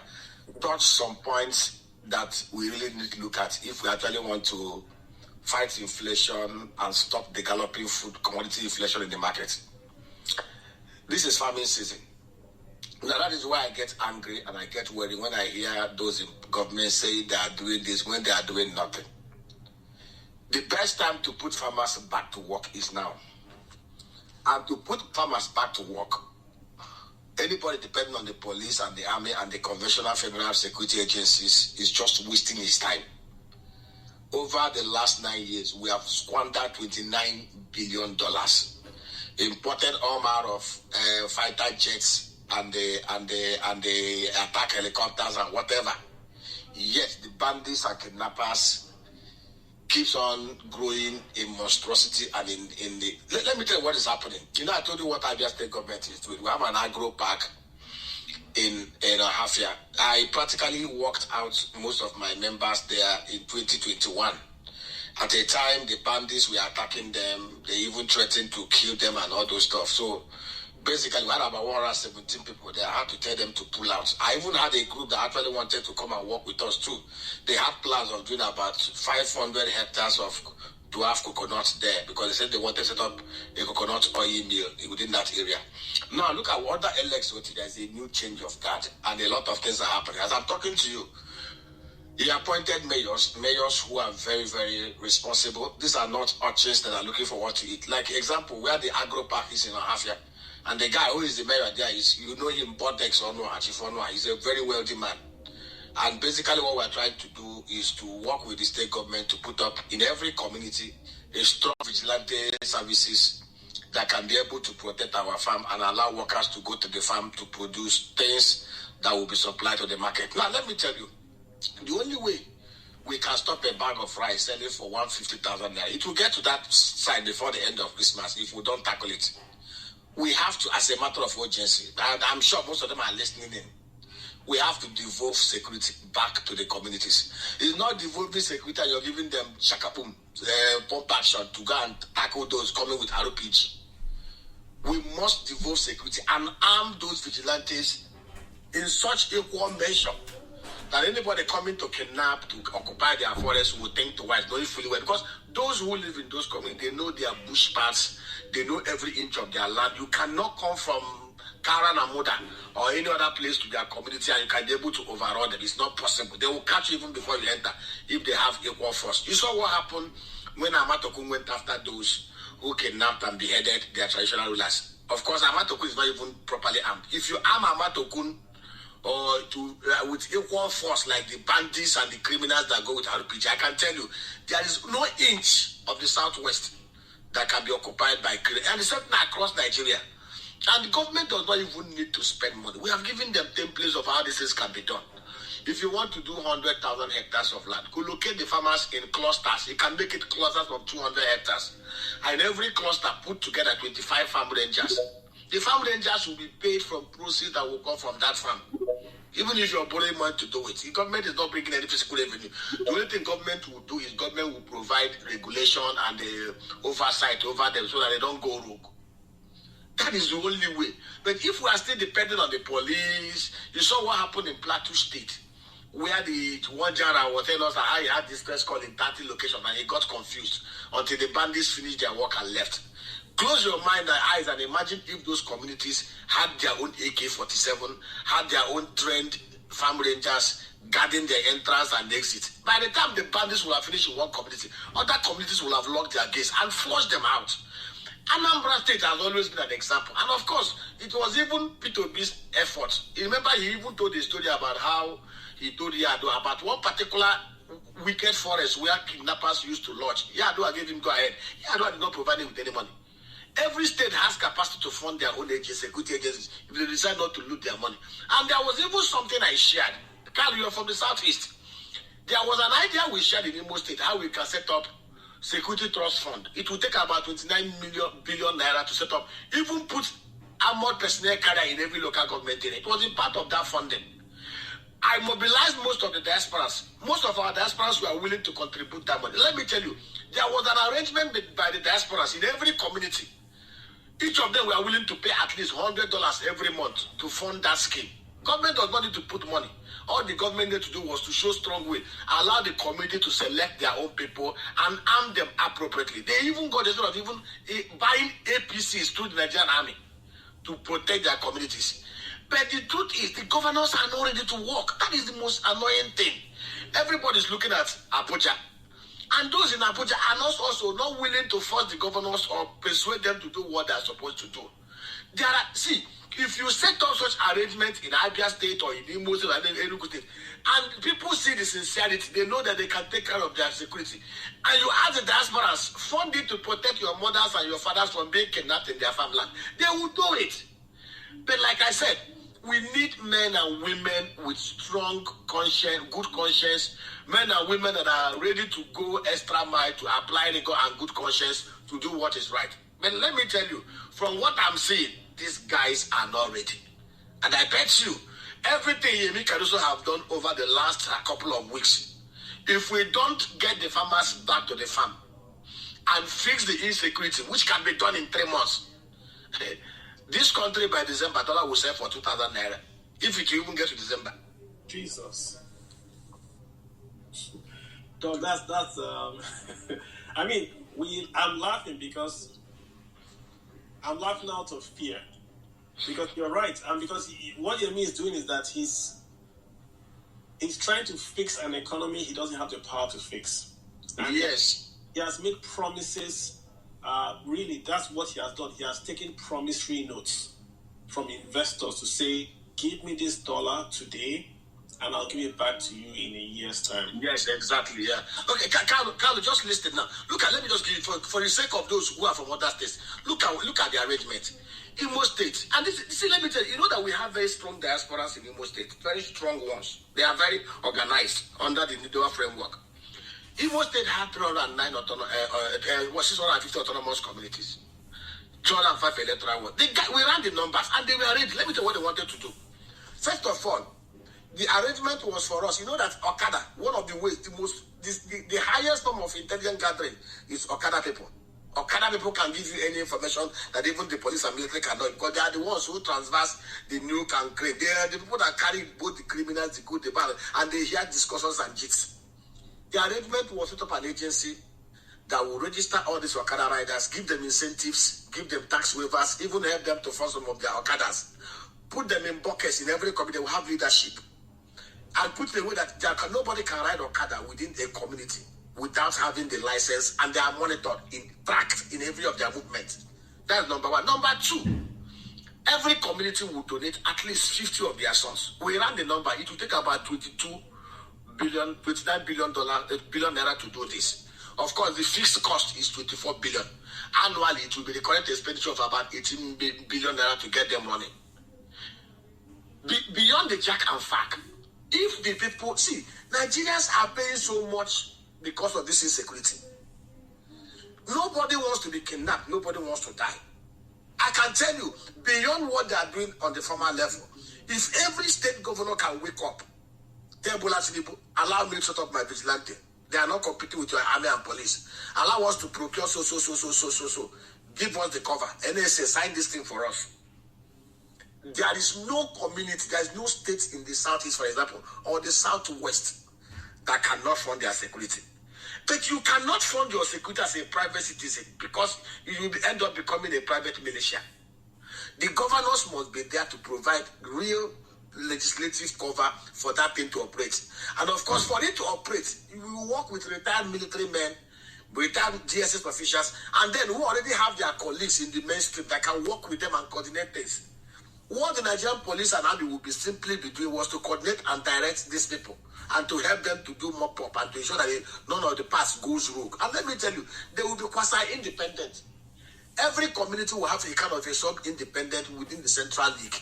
touched some points that we really need to look at if we actually want to fight inflation and stop the galloping food commodity inflation in the market. This is farming season. Now that is why I get angry and I get worried when I hear those in government say they are doing this when they are doing nothing. The best time to put farmers back to work is now. And to put farmers back to work, anybody depending on the police and the army and the conventional federal security agencies is just wasting his time. Over the last 9 years, we have squandered $29 billion, imported all manner of fighter jets and the attack helicopters and whatever. Yet the bandits and kidnappers keeps on growing in monstrosity and in the... Let me tell you what is happening. You know, I told you what Abia State government is doing. We have an agro park in Ahafia. I practically walked out most of my members there in 2021. At a time, the bandits were attacking them. They even threatened to kill them and all those stuff. So basically, we had about 117 people there. I had to tell them to pull out. I even had a group that actually wanted to come and work with us too. They had plans of doing about 500 hectares to have coconuts there because they said they wanted to set up a coconut oil mill within that area. Now look at what the LXOT, there's a new change of guard and a lot of things are happening. As I'm talking to you, he appointed mayors who are very, very responsible. These are not urchins that are looking for what to eat. Like example, where the agro park is in Ahafia, and the guy who is the mayor there is, you know him, Bodex Onwa, Chief Onwa. He's a very wealthy man. And basically what we're trying to do is to work with the state government to put up in every community a strong vigilante services that can be able to protect our farm and allow workers to go to the farm to produce things that will be supplied to the market. Now, let me tell you, the only way we can stop a bag of rice selling for 150,000 naira, it will get to that side before the end of Christmas if we don't tackle it. We have to, as a matter of urgency, and I'm sure most of them are listening in, we have to devolve security back to the communities. It's not devolving security and you're giving them shakaboom, pump action to go and tackle those coming with RPG. We must devolve security and arm those vigilantes in such equal measure that anybody coming to kidnap, to occupy their forest will think twice, knowing fully well. Because those who live in those communities, they know their bush paths, they know every inch of their land. You cannot come from Karan and Moda or any other place to their community and you can be able to overrun them. It's not possible. They will catch you even before you enter if they have equal force. You saw what happened when Amatokun went after those who kidnapped and beheaded their traditional rulers. Of course, Amatokun is not even properly armed. If you arm Amatokun or with equal force like the bandits and the criminals that go with RPG, I can tell you, there is no inch of the southwest that can be occupied by criminals. And it's not across Nigeria. And the government does not even need to spend money. We have given them templates of how this things can be done. If you want to do 100,000 hectares of land, go locate the farmers in clusters. You can make it clusters of 200 hectares. And every cluster put together 25 farm rangers. The farm rangers will be paid from proceeds that will come from that farm. Even if you're borrowing money to do it, the government is not bringing any fiscal revenue. The only thing government will do is government will provide regulation and the oversight over them so that they don't go rogue. That is the only way. But if we are still dependent on the police, you saw what happened in Plateau State, where the one general was telling us that he had this press call in 30 locations and he got confused until the bandits finished their work and left. Close your mind and eyes and imagine if those communities had their own AK-47, had their own trained farm rangers guarding their entrance and exit. By the time the bandits will have finished in one community, other communities will have locked their gates and flushed them out. Anambra State has always been an example. And of course, it was even P2B's effort. You remember he even told a story about how he told Yadua about one particular wicked forest where kidnappers used to lodge. Yadua gave him go ahead. Yadua did not provide him with any money. Every state has capacity to fund their own agencies, security agencies, if they decide not to loot their money. And there was even something I shared. Carl, you are from the southeast. There was an idea we shared in Imo State how we can set up security trust fund. It will take about 29 billion naira to set up, even put armored personnel carrier in every local government area. It was a part of that funding. I mobilized most of the diasporas. Most of our diasporas were willing to contribute that money. Let me tell you, there was an arrangement made by the diasporas in every community. Each of them were willing to pay at least $100 every month to fund that scheme. Government does not need to put money. All the government needed to do was to show strong will, allow the community to select their own people and arm them appropriately. They even got the sort of even buying APCs through the Nigerian army to protect their communities. But the truth is, the governors are not ready to work. That is the most annoying thing. Everybody's looking at Abuja. And those in Abuja are not also not willing to force the governors or persuade them to do what they're supposed to do. If you set up such arrangements in Abia State or in Imo State or in Enugu State, and people see the sincerity, they know that they can take care of their security. And you ask the diasporas, fund it to protect your mothers and your fathers from being kidnapped in their farmland. They will do it. But like I said, we need men and women with strong conscience, good conscience, men and women that are ready to go extra mile to apply rigor and good conscience to do what is right. But let me tell you, from what I'm seeing, these guys are not ready. And I bet you, everything Yemi Caruso have done over the last couple of weeks, if we don't get the farmers back to the farm and fix the insecurity, which can be done in 3 months, this country by December, dollar will sell for 2,000 naira. If it even get to December. Jesus. So that's I mean, I'm laughing because I'm laughing out of fear. Because you're right. And because what Yemi is doing is that he's trying to fix an economy he doesn't have the power to fix. And yes. He has made promises. Really, that's what he has done. He has taken promissory notes from investors to say, give me this dollar today, and I'll give it back to you in a year's time. Yes, exactly, yeah. Okay, Carlo, just listen now. Let me just give you, for the sake of those who are from other states, look at the arrangement. Imo State, and let me tell you, you know that we have very strong diasporas in Imo State, very strong ones. They are very organized under the NIDOA framework. Imo State had 650 autonomous communities, 205 electoral wards. We ran the numbers and they were ready. Let me tell you what they wanted to do. First of all, the arrangement was for us. You know that Okada, one of the ways, the highest form of intelligence gathering is Okada people. Okada people can give you any information that even the police and military cannot, because they are the ones who transverse the nuke and crane. They are the people that carry both the criminals, the good, the bad, and they hear discussions and jigs. The arrangement was set up an agency that will register all these Okada riders, give them incentives, give them tax waivers, even help them to fund some of their Okadas. Put them in buckets in every community. They will have leadership. And put it in a way that nobody can ride Okada within a community without having the license, and they are monitored, tracked in every of their movements. That's number one. Number two, every community will donate at least 50 of their sons. We ran the number. It will take about $29 billion naira to do this. Of course, the fixed cost is 24 billion. Annually, it will be the current expenditure of about 18 billion naira to get them running. Beyond the jack and fact, if the people Nigerians are paying so much because of this insecurity. Nobody wants to be kidnapped. Nobody wants to die. I can tell you, beyond what they are doing on the formal level, if every state governor can wake up, tell Bola Tinubu, allow me to set up my vigilante. They are not competing with your army and police. Allow us to procure so. Give us the cover. NSA, sign this thing for us. There is no community, there is no state in the southeast, for example, or the southwest that cannot fund their security. But you cannot fund your security as a private citizen because you will end up becoming a private militia. The governors must be there to provide real legislative cover for that thing to operate. And of course, for it to operate, you will work with retired military men, retired DSS officials, and then who already have their colleagues in the mainstream that can work with them and coordinate things. What the Nigerian police and army will be simply be doing was to coordinate and direct these people and to help them to do mop-up and to ensure that none of the past goes rogue. And let me tell you, they will be quasi-independent. Every community will have a kind of a sub-independent within the central league.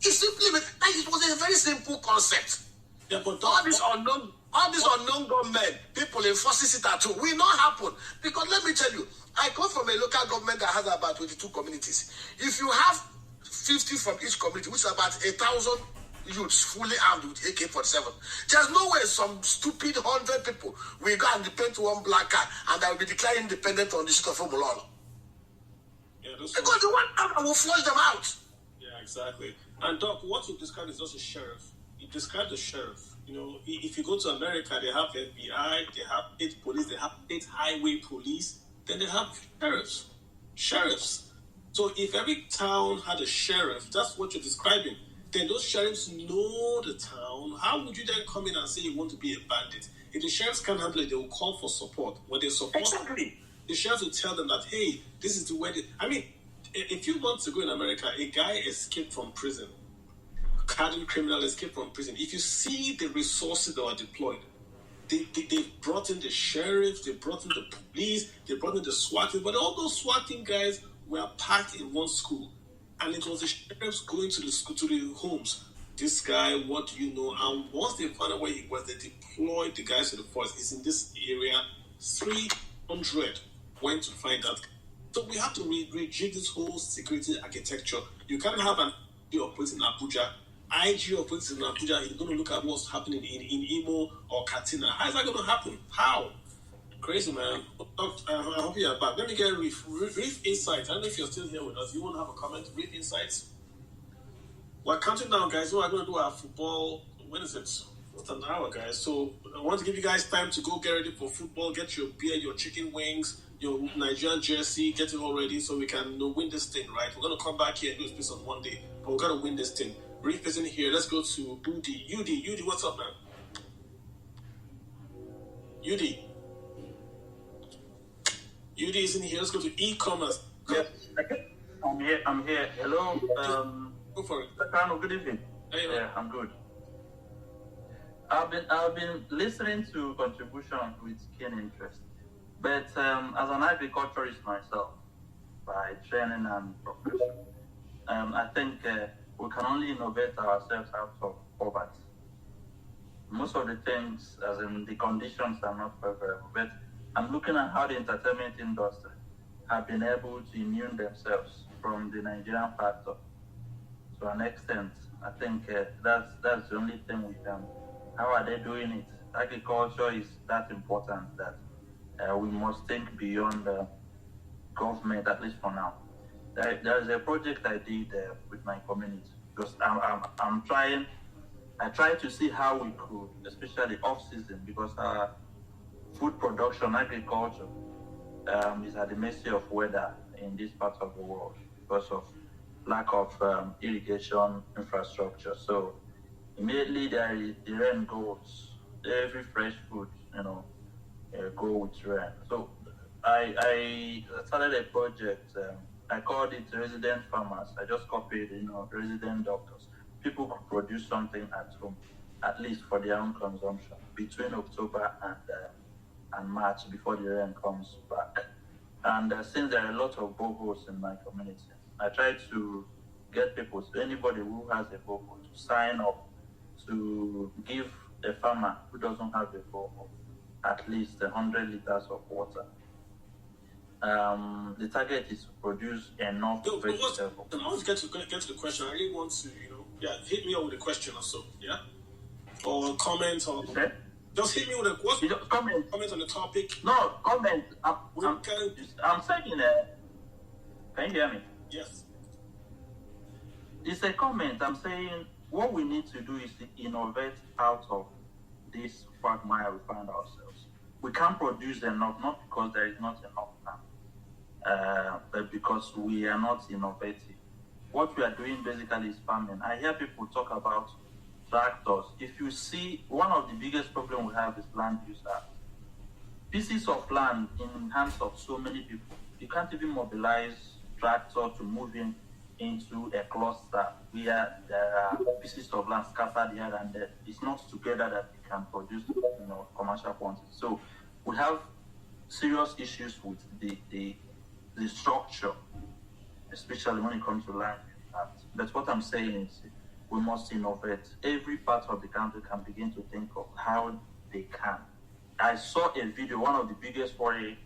It simply means that it was a very simple concept. Yeah, but all these unknown government people enforcing it at all will not happen. Because let me tell you, I come from a local government that has about 22 communities. If you have 50 from each community, which is about 1,000 youths fully armed with AK-47, there's no way some stupid 100 people will go and depend one black car and I will be declaring independent on the street of Omololo. Yeah, because the one arm will flush them out. Yeah, exactly. And Doc, what you described is just a sheriff. You described the sheriff. You know, if you go to America, they have FBI, they have 8 police, they have 8 highway police, then they have sheriffs. So if every town had a sheriff, that's what you're describing, then those sheriffs know the town. How would you then come in and say you want to be a bandit? If the sheriffs can't handle it, they will call for support. When they support, exactly, the sheriffs will tell them that, hey, this is the way. I mean, a few months ago in America, a guy escaped from prison. A hardened criminal escaped from prison. If you see the resources that are deployed, they brought in the sheriff, they brought in the police, they brought in the SWAT team, but all those SWAT team guys were packed in one school, and it was the sheriffs going to the school, to the homes. This guy, what do you know? And once they found out where he was, they deployed the guys to the force. It's in this area. 300 went to find that. So we have to rejig this whole security architecture. You can't have an IG operating in Abuja. IG operating in Abuja, you're going to look at what's happening in Imo or Katina. How is that going to happen? How? Crazy, man. I hope you're back. Let me get Reef Insights. I don't know if you're still here with us. You want to have a comment? Reef Insights. We're counting down, guys. We're going to do our football. When is it? What's an hour, guys? So I want to give you guys time to go get ready for football. Get your beer, your chicken wings, your Nigerian jersey. Get it all ready so we can win this thing, right? We're going to come back here and do this on Monday, but we're going to win this thing. Reef isn't here. Let's go to UD, what's up, man? UD isn't here. Let's go to e-commerce. Yes, I'm here. Hello. Go for it. Sakano, good evening. Hey, yeah, I'm good. I've been listening to contribution with keen interest, but as an agriculturist myself, by training and profession, I think we can only innovate ourselves out of poverty. Most of the things, as in the conditions, are not favorable, but I'm looking at how the entertainment industry have been able to immune themselves from the Nigerian factor. To an extent, I think that's the only thing we can. How are they doing it? Agriculture is that important that we must think beyond the government, at least for now. There is a project I did with my community because I'm trying. I try to see how we could, especially off-season, because our food production, agriculture, is at the mercy of weather in this part of the world because of lack of irrigation infrastructure. So immediately the rain goes, every fresh food, go with rain. So I started a project. I called it Resident Farmers. I just copied, resident doctors. People could produce something at home, at least for their own consumption, between October and March before the rain comes back. And since there are a lot of boreholes in my community, I try to get people, anybody who has a borehole, to sign up to give a farmer who doesn't have a borehole at least 100 liters of water. The target is to produce enough vegetables. I want to get to the question. I really want to, hit me up with a question or so, yeah? Or comment or... Okay. Just hit me with a comment on the topic. No, comment. I'm saying, can you hear me? Yes. It's a comment. I'm saying what we need to do is to innovate out of this quagmire we find ourselves. We can't produce enough, not because there is not enough now, but because we are not innovative. what we are doing basically is farming. I hear people talk about tractors. If you see, one of the biggest problems we have is land use. Pieces of land in hands of so many people. You can't even mobilize tractor to move into a cluster where there are pieces of land scattered here and there. It's not together that we can produce, commercial quantities. So we have serious issues with the structure, especially when it comes to land. But what I'm saying is we must innovate. Every part of the country can begin to think of how they can. I saw a video, one of the biggest worry,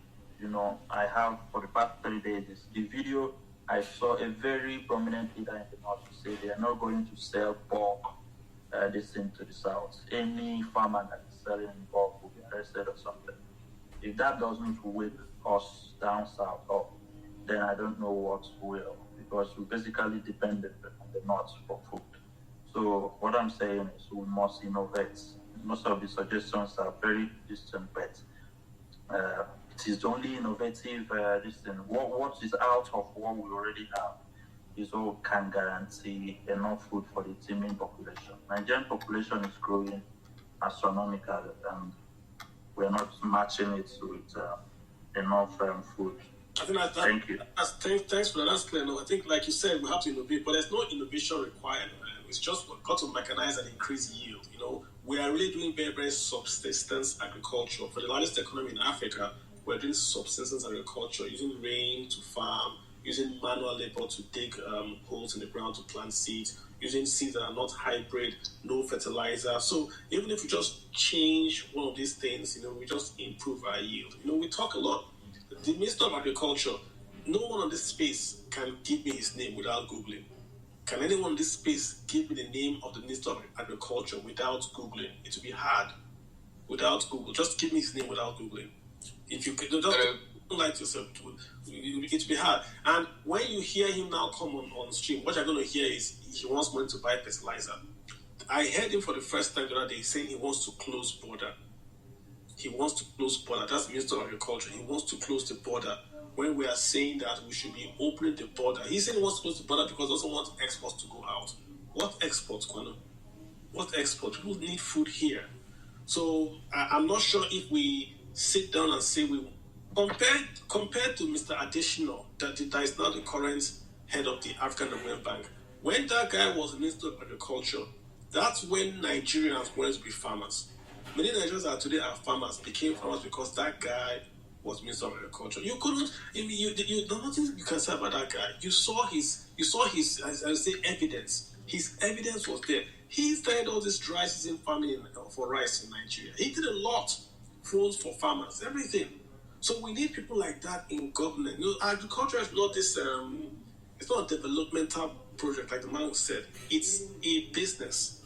I have for the past 3 days is the video. I saw a very prominent leader in the north say they are not going to sell pork this thing to the south. Any farmer that is selling pork will be arrested or something. If that doesn't wake us down south up, then I don't know what will, because we basically depended on the north for food. So what I'm saying is we must innovate. Most of the suggestions are very distant, but it is only innovative what is out of what we already have is all can guarantee enough food for the teeming population. Nigerian population is growing astronomically, and we're not matching it with enough food. I think Thank you. Thanks for that. That's clear. No, I think, like you said, we have to innovate, but there's no innovation required. It's just got to mechanize and increase yield. We are really doing very, very subsistence agriculture. For the largest economy in Africa, we're doing subsistence agriculture, using rain to farm, using manual labor to dig holes in the ground to plant seeds, using seeds that are not hybrid, no fertilizer. So even if we just change one of these things, we just improve our yield. We talk a lot. The Minister of Agriculture, no one on this space can give me his name without Googling. Can anyone in this space give me the name of the Minister of Agriculture without Googling? It will be hard. Without Google. Just give me his name without Googling. If you don't lie to yourself, it will be hard. And when you hear him now come on stream, what you're going to hear is he wants money to buy fertilizer. I heard him for the first time the other day saying he wants to close border. He wants to close border. That's the Minister of Agriculture. He wants to close the border. When we are saying that we should be opening the border, he said he wants to close the border because he doesn't want exports to go out. What exports, Kwano? What exports? People need food here. So I'm not sure if we sit down and say we compared to Mr. Additional, that is now the current head of the African Development Bank. When that guy was Minister of Agriculture, that's when Nigerians wanted to be farmers. Many Nigerians are today are farmers, became farmers because that guy was Minister of Agriculture. You couldn't, there's nothing you can say about that guy. You saw his, as I say, evidence. His evidence was there. He started all this dry season farming for rice in Nigeria. He did a lot. Phones for farmers, everything. So we need people like that in government. Agriculture is not this, it's not a developmental project like the man who said. It's a business.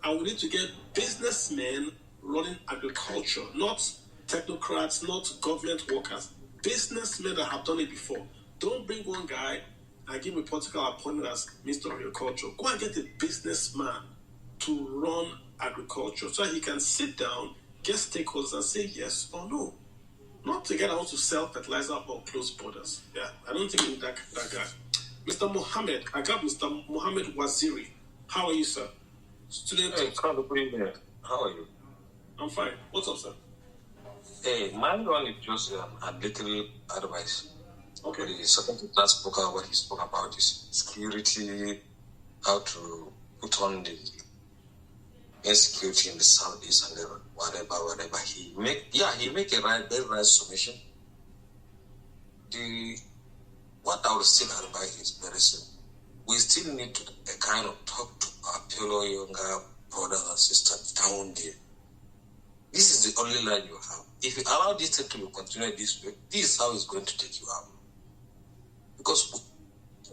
And we need to get businessmen running agriculture, not technocrats, not government workers. Businessmen that have done it before. Don't bring one guy and give him a political appointment as Minister of Agriculture. Go and get a businessman to run agriculture so that he can sit down, get stakeholders and say yes or no. Not to get out to sell fertilizer or close borders. Yeah, I don't think we need that guy. Mr. Mohammed, I got Mr. Mohammed Waziri. How are you, sir? Student. Hey, how are you? I'm fine. What's up, sir? Hey, my one is just a little advice. Okay. The second to last spoke what he spoke about is security, how to put on the insecurity in the southeast and whatever. He make a very right submission. What I would still advise is very simple. We still need to kind of talk to our fellow younger brothers and sisters down there. This is the only line you have. If you allow this thing to continue this way, this is how it's going to take you out. Because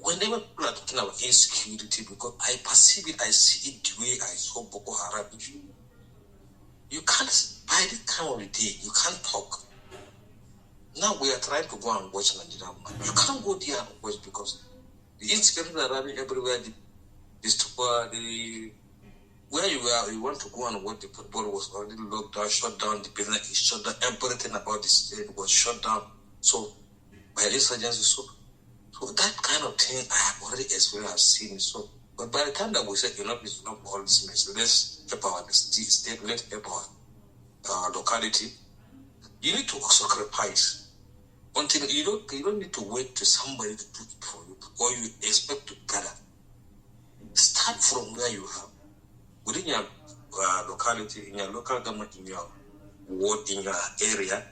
whenever people are talking about insecurity, because I perceive it, I see it the way I saw Boko Haram. You can't, by this time of the day, you can't talk. Now we are trying to go and watch Nigeria. You can't go there and watch because the insecurity are running everywhere. Where you are, you want to go and watch the football was already locked down, shut down, the business is shut down, everything about the state was shut down. So by insurgency, so So that kind of thing I have already experienced, I've seen it. So, but by the time that we say enough is enough all this mess, let's help our state, let's help our locality. You need to sacrifice. Until you don't need to wait to somebody to do it for you, or you expect to gather. Start from where you are, within your locality, in your local government, in your ward, in your area.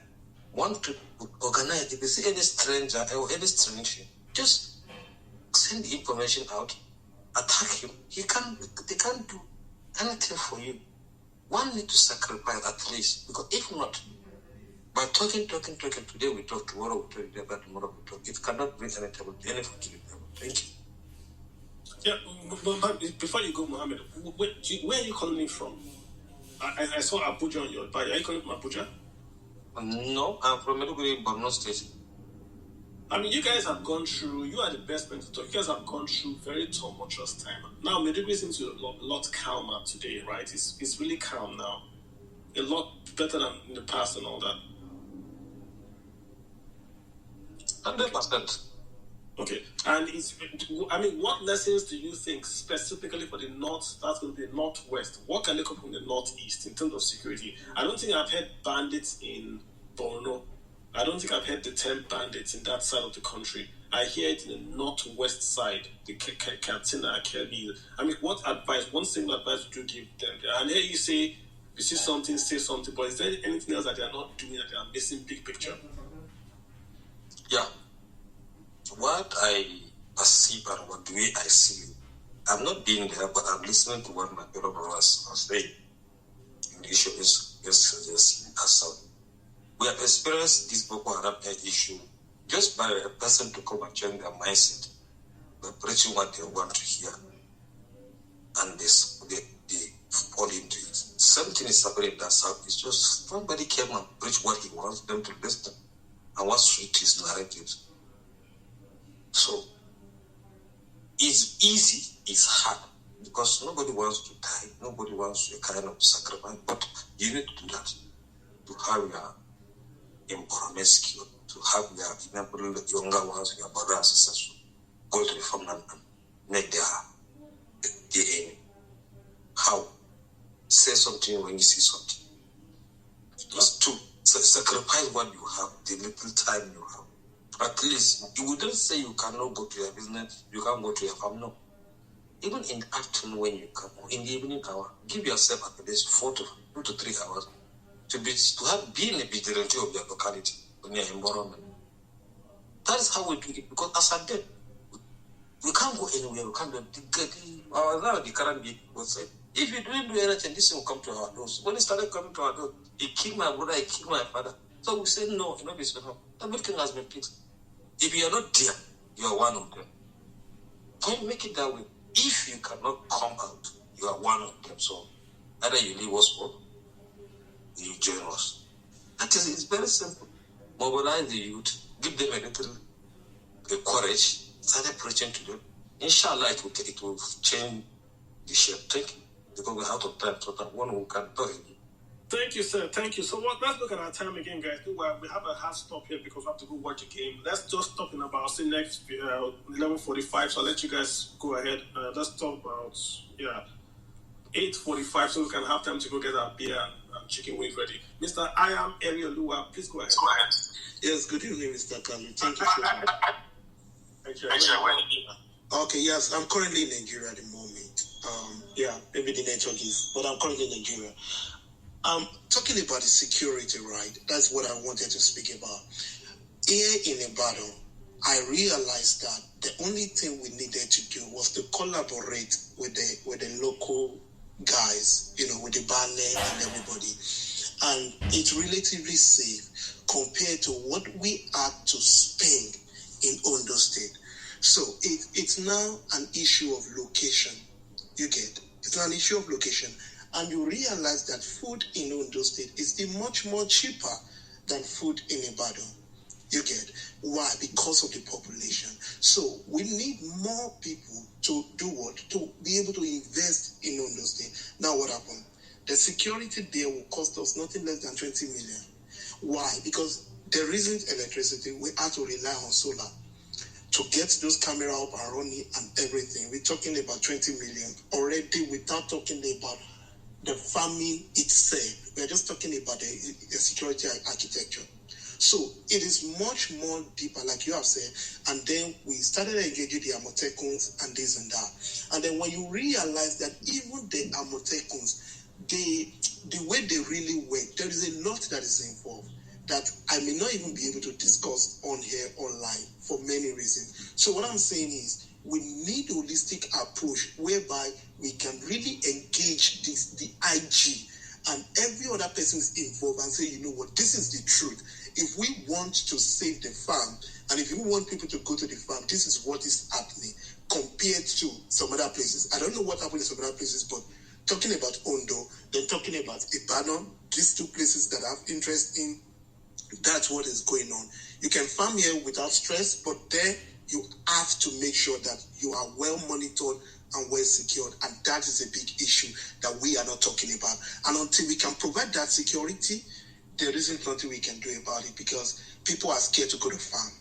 Want to organize. If you see any stranger or any strange, just send the information out, attack him. They can't do anything for you. One need to sacrifice at least, because if not, by talking, today we talk, tomorrow we talk, but tomorrow we talk. It cannot bring anything to the table. Thank you. Yeah, but before you go, Mohammed, where are you calling me from? I saw Abuja on your bio. Are you calling from Abuja? No, I'm from Meduguri, Borno State. I mean, you guys have gone through, you are the best men to talk. You guys have gone through very tumultuous time. Now, Meduguri seems to be a lot calmer today, right? It's really calm now. A lot better than in the past and all that. 100%. Okay. And what lessons do you think specifically for the north, that's going to be the northwest? What can they come from the northeast in terms of security? I don't think I've heard bandits in Borno. I don't think I've heard the 10 bandits in that side of the country. I hear it in the northwest side, the Katsina, Kelby. I mean, what advice, one single advice would you give them? And here you say, you see something, say something, but is there anything else that they are not doing, that they are missing big picture? Yeah. What I perceive and what the way I see it, I'm not being there, but I'm listening to what my fellow brothers are saying. And the issue is just we have experienced this Boko Haram issue just by a person to come and change their mindset by preaching what they want to hear, and they fall into it. Something is happening in that south. It's just somebody came and preached what he wants them to listen and what suits his narrative. So it's easy, it's hard, because nobody wants to die, nobody wants to kind of sacrifice, but you need to do that to have your employment skill, to have your younger ones, your brothers and sisters, go to the farm and make their aim. How? Say something when you see something. Just to sacrifice what you have, the little time you have. At least, you wouldn't say you cannot go to your business, you can't go to your farm, no. Even in the afternoon when you come, or in the evening hour, give yourself at least 4 to 3 hours to be a vigilante of your locality, in your environment. That is how we do it, because as I did, we can't go anywhere, we can't do the current gig was said, if you don't do anything, this will come to our doors. When it started coming to our doors, he killed my brother, he killed my father. So we said, no, enough is enough. Everything has been fixed. If you are not there, you are one of them. Don't make it that way. If you cannot come out, you are one of them. So either you leave us or you join us. That is, it's very simple. Mobilize the youth, give them a little courage, start preaching to them. Inshallah, it will change the shape. Thank you. Because we're out of time, so that one who can talk. Thank you, sir. Thank you. So let's look at our time again, guys. We have a hard stop here because we have to go watch a game. Let's just stop in about, say, next 11:45. So I'll let you guys go ahead. Let's talk about 8:45, so we can have time to go get our beer and chicken wings ready. Mr. I am Erioluwa. Please go ahead. Yes, good evening, Mr. Kalu. Thank you so much. Thank you. Okay, yes, I'm currently in Nigeria at the moment. Maybe the network is, but I'm currently in Nigeria. Talking about the security, right? That's what I wanted to speak about. Here in Ibadan, I realized that the only thing we needed to do was to collaborate with the local guys, with the ballet and everybody. And it's relatively safe compared to what we had to spend in Ondo State. So it's now an issue of location. You get? It's now an issue of location. And you realize that food in Ondo State is still much more cheaper than food in Ibadan. You get? Why? Because of the population. So we need more people to do what? To be able to invest in Ondo State. Now what happened? The security there will cost us nothing less than 20 million. Why? Because there isn't electricity. We have to rely on solar. to get those cameras up and running and everything. We're talking about 20 million already without talking about the farming itself. We're just talking about the security architecture. So it is much more deeper, like you have said. And then we started engaging the Amotekons and this and that. And then when you realize that even the Amotekons, the way they really work, there is a lot that is involved that I may not even be able to discuss on here online for many reasons. So what I'm saying is we need a holistic approach whereby we can really engage the IG and every other person is involved and say, you know what, this is the truth. If we want to save the farm and if we want people to go to the farm, this is what is happening compared to some other places. I don't know what happened in some other places, but talking about Ondo, then talking about Ibadan, these two places that have interest in, that's what is going on. You can farm here without stress, but there you have to make sure that you are well monitored and well secured, and that is a big issue that we are not talking about. And until we can provide that security, there isn't nothing we can do about it because people are scared to go to farm.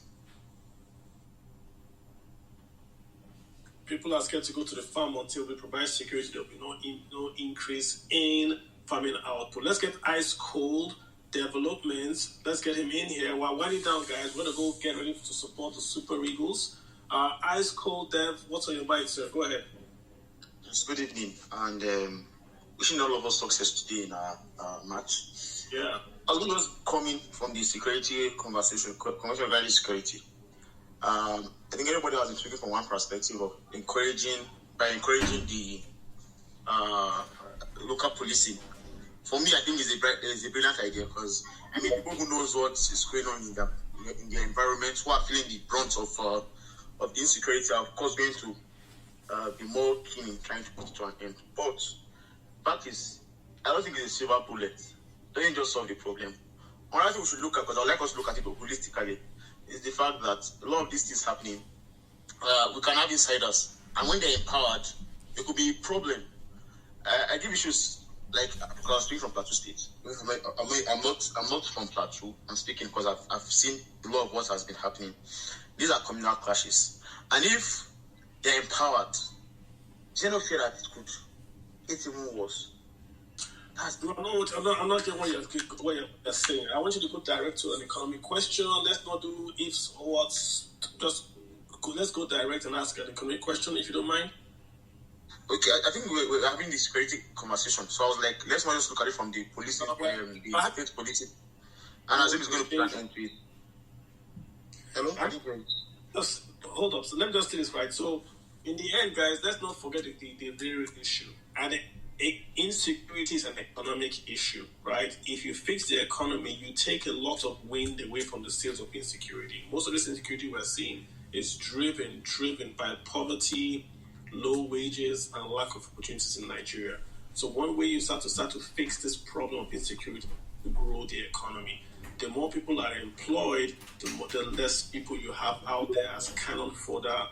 People are scared to go to the farm until we provide security. There will be no increase in farming output. Let's get Ice Cold Developments. Let's get him in here. While winding down, guys, we're going to go get ready to support the Super Eagles. Ice Cold Dev, what's on your mind, sir? Go ahead. Yes, good evening, and wishing all of us success today in our match. Yeah. I was just coming from the security conversation regarding security. I think everybody has been speaking from one perspective of encouraging the local policing. For me, I think it's a brilliant idea because I mean people who knows what is going on in their environment, who are feeling the brunt of the insecurity, are of course going to be more keen in trying to put it to an end. But fact is, I don't think it's a silver bullet. It doesn't just solve the problem. Another thing we should look at, because I would like us to look at it holistically, is the fact that a lot of these things happening, we can have insiders, and when they're empowered, it could be a problem. I give issues like, because I'm speaking from Plateau State. I'm not from Plateau. I'm speaking because I've seen a lot of what has been happening. These are communal clashes, and if they're empowered, do you not fear that it could get even worse? I'm not getting what you're saying. I want you to go direct to an economic question. Let's not do ifs or whats. Let's go direct and ask an economic question, if you don't mind. Okay, I think we're having this security conversation. So I was like, let's not just look at it from the police, the state police. And Azim is going to put an end to it. Hello? Just hold up. So let me just say this right. So in the end, guys, let's not forget the real issue. And insecurity is an economic issue, right? If you fix the economy, you take a lot of wind away from the sails of insecurity. Most of this insecurity we're seeing is driven by poverty, low wages, and lack of opportunities in Nigeria. So one way you start to fix this problem of insecurity is to grow the economy. The more people are employed, the less people you have out there as cannon fodder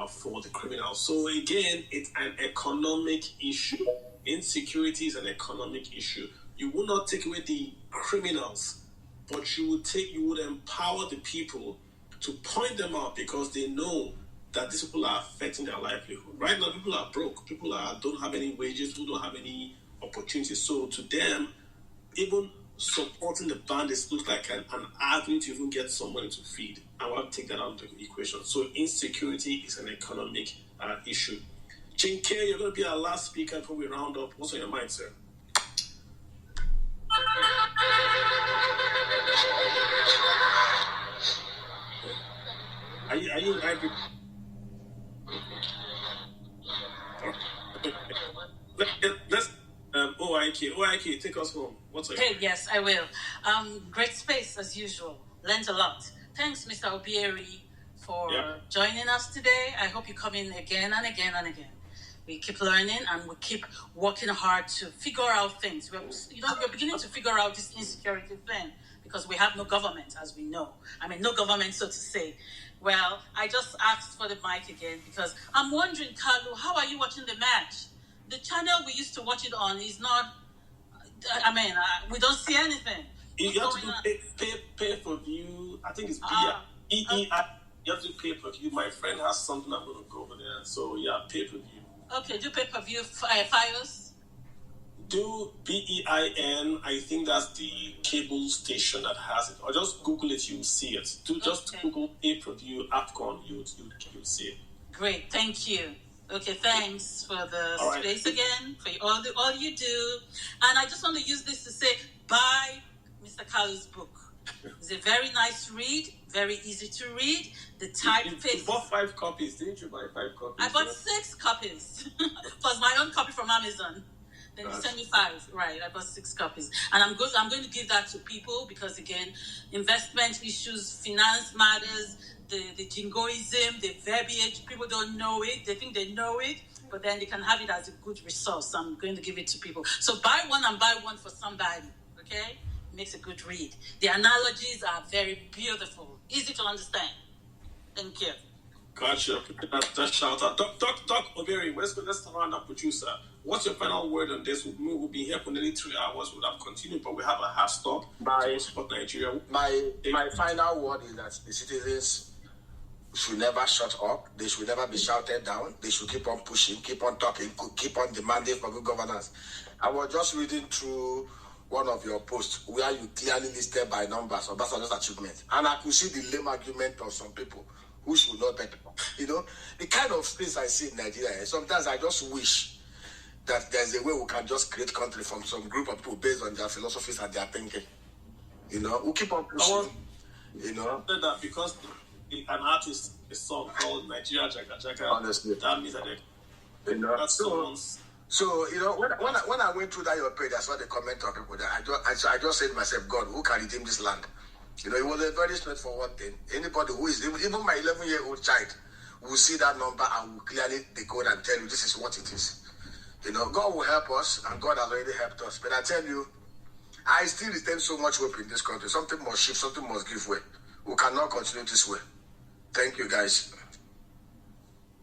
for the criminals. So again, it's an economic issue. Insecurity is an economic issue. You will not take away the criminals, but you would empower the people to point them out because they know that these people are affecting their livelihood. Right now, people are broke. People don't have any wages. People don't have any opportunities. So to them, even supporting the bandits looks like an avenue to even get some money to feed. I want to take that out of the equation. So insecurity is an economic issue. Chinke, you're going to be our last speaker before we round up. What's on your mind, sir? Are you angry? Let's OIK, take us home. What's on your mind? Hey, yes, I will. Great space as usual. Learned a lot. Thanks, Mr. Obieri, for joining us today. I hope you come in again and again and again. We keep learning and we keep working hard to figure out things. We're beginning to figure out this insecurity thing because we have no government, as we know. I mean, no government, so to say. Well, I just asked for the mic again because I'm wondering, Kalu, how are you watching the match? The channel we used to watch it on is not, we don't see anything. You have to do pay for view. I think it's You have to pay-per-view. My friend has something, I'm going to go over there. So, yeah, pay-per-view. Okay, do pay-per-view Fios? Do BEIN. I think that's the cable station that has it. Or just Google it, you'll see it. Just Google pay-per-view AFCON, you'll see it. Great, thank you. Okay, thanks for the space again, for all you do. And I just want to use this to say, buy Mr. Kalu's book. It's a very nice read, very easy to read. The typeface. You bought 5 copies, didn't you buy 5 copies? I bought 6 copies, plus my own copy from Amazon. Then you send me 5, right? I bought 6 copies, and I'm going to give that to people because again, investment issues, finance matters, the jingoism, the verbiage. People don't know it; they think they know it, but then they can have it as a good resource. I'm going to give it to people. So buy one and buy one for somebody. Okay, it makes a good read. The analogies are very beautiful, easy to understand. Thank you. Gotcha. That shout out. Doc Oberi, let's turn our producer. What's your final word on this? We'll be here for nearly 3 hours. We'll have continued, but we have a hard stop to support Nigeria. My final word is that the citizens should never shut up. They should never be shouted down. They should keep on pushing, keep on talking, keep on demanding for good governance. I was just reading through one of your posts where you clearly listed by numbers of Obasanjo's achievements. And I could see the lame argument of some people who should know better. You know, the kind of space I see in Nigeria, sometimes I just wish that there's a way we can just create country from some group of people based on their philosophies and their thinking. You know, we'll keep on pushing. You know, that because an artist, a song called Nigeria Jaga Jaga. Honestly, that means that you know. So you know, when I went through that your page, I saw the comment of people that I just said to myself, God, who can redeem this land? You know, it was a very straightforward thing. Anybody who is even my 11-year-old child will see that number and will clearly decode and tell you this is what it is. You know, God will help us, and God has already helped us. But I tell you, I still retain so much hope in this country. Something must shift, something must give way. We cannot continue this way. Thank you, guys.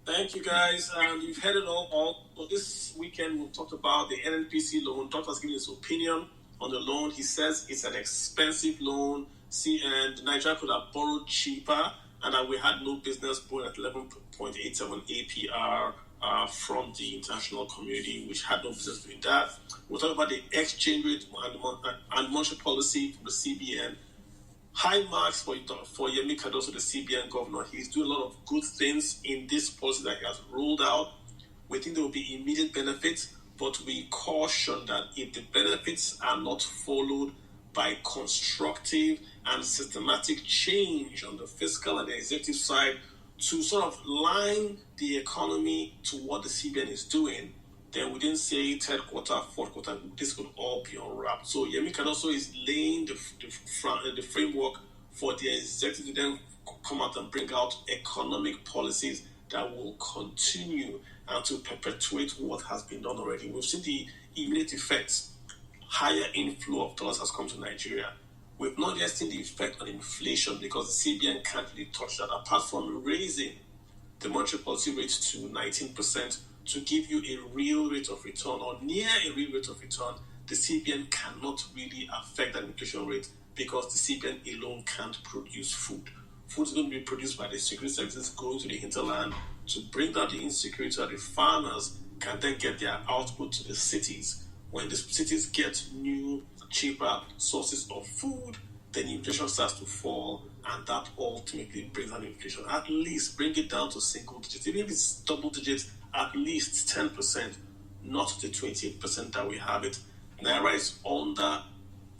Thank you, guys. You've heard it all. So this weekend, we'll talk about the NNPC loan. Doctor's giving his opinion on the loan. He says it's an expensive loan. And Nigeria could have borrowed cheaper, and that we had no business borrowing at 11.87 APR from the international community, which had no business doing that. We'll talk about the exchange rate and monetary policy from the CBN. High marks for Yemi Cardoso, the CBN governor. He's doing a lot of good things in this policy that he has rolled out. We think there will be immediate benefits, but we caution that if the benefits are not followed by constructive and systematic change on the fiscal and the executive side to sort of line the economy to what the CBN is doing, then we didn't say third quarter, fourth quarter, this could all be unwrapped. So Yemi Cardoso is laying the framework for the executive to then come out and bring out economic policies that will continue and to perpetuate what has been done already. We've seen the immediate effects. Higher inflow of dollars has come to Nigeria. We've not yet seen the effect on inflation because the CBN can't really touch that, apart from raising the monetary policy rate to 19% to give you a real rate of return or near a real rate of return. The CBN cannot really affect that inflation rate because the CBN alone can't produce food. Food is going to be produced by the security services going to the hinterland to bring down the insecurity so that the farmers can then get their output to the cities. When the cities get new, cheaper sources of food, then inflation starts to fall, and that ultimately brings down inflation. At least bring it down to single digits. Even if it's double digits, at least 10%, not the 28% that we have it. Naira is under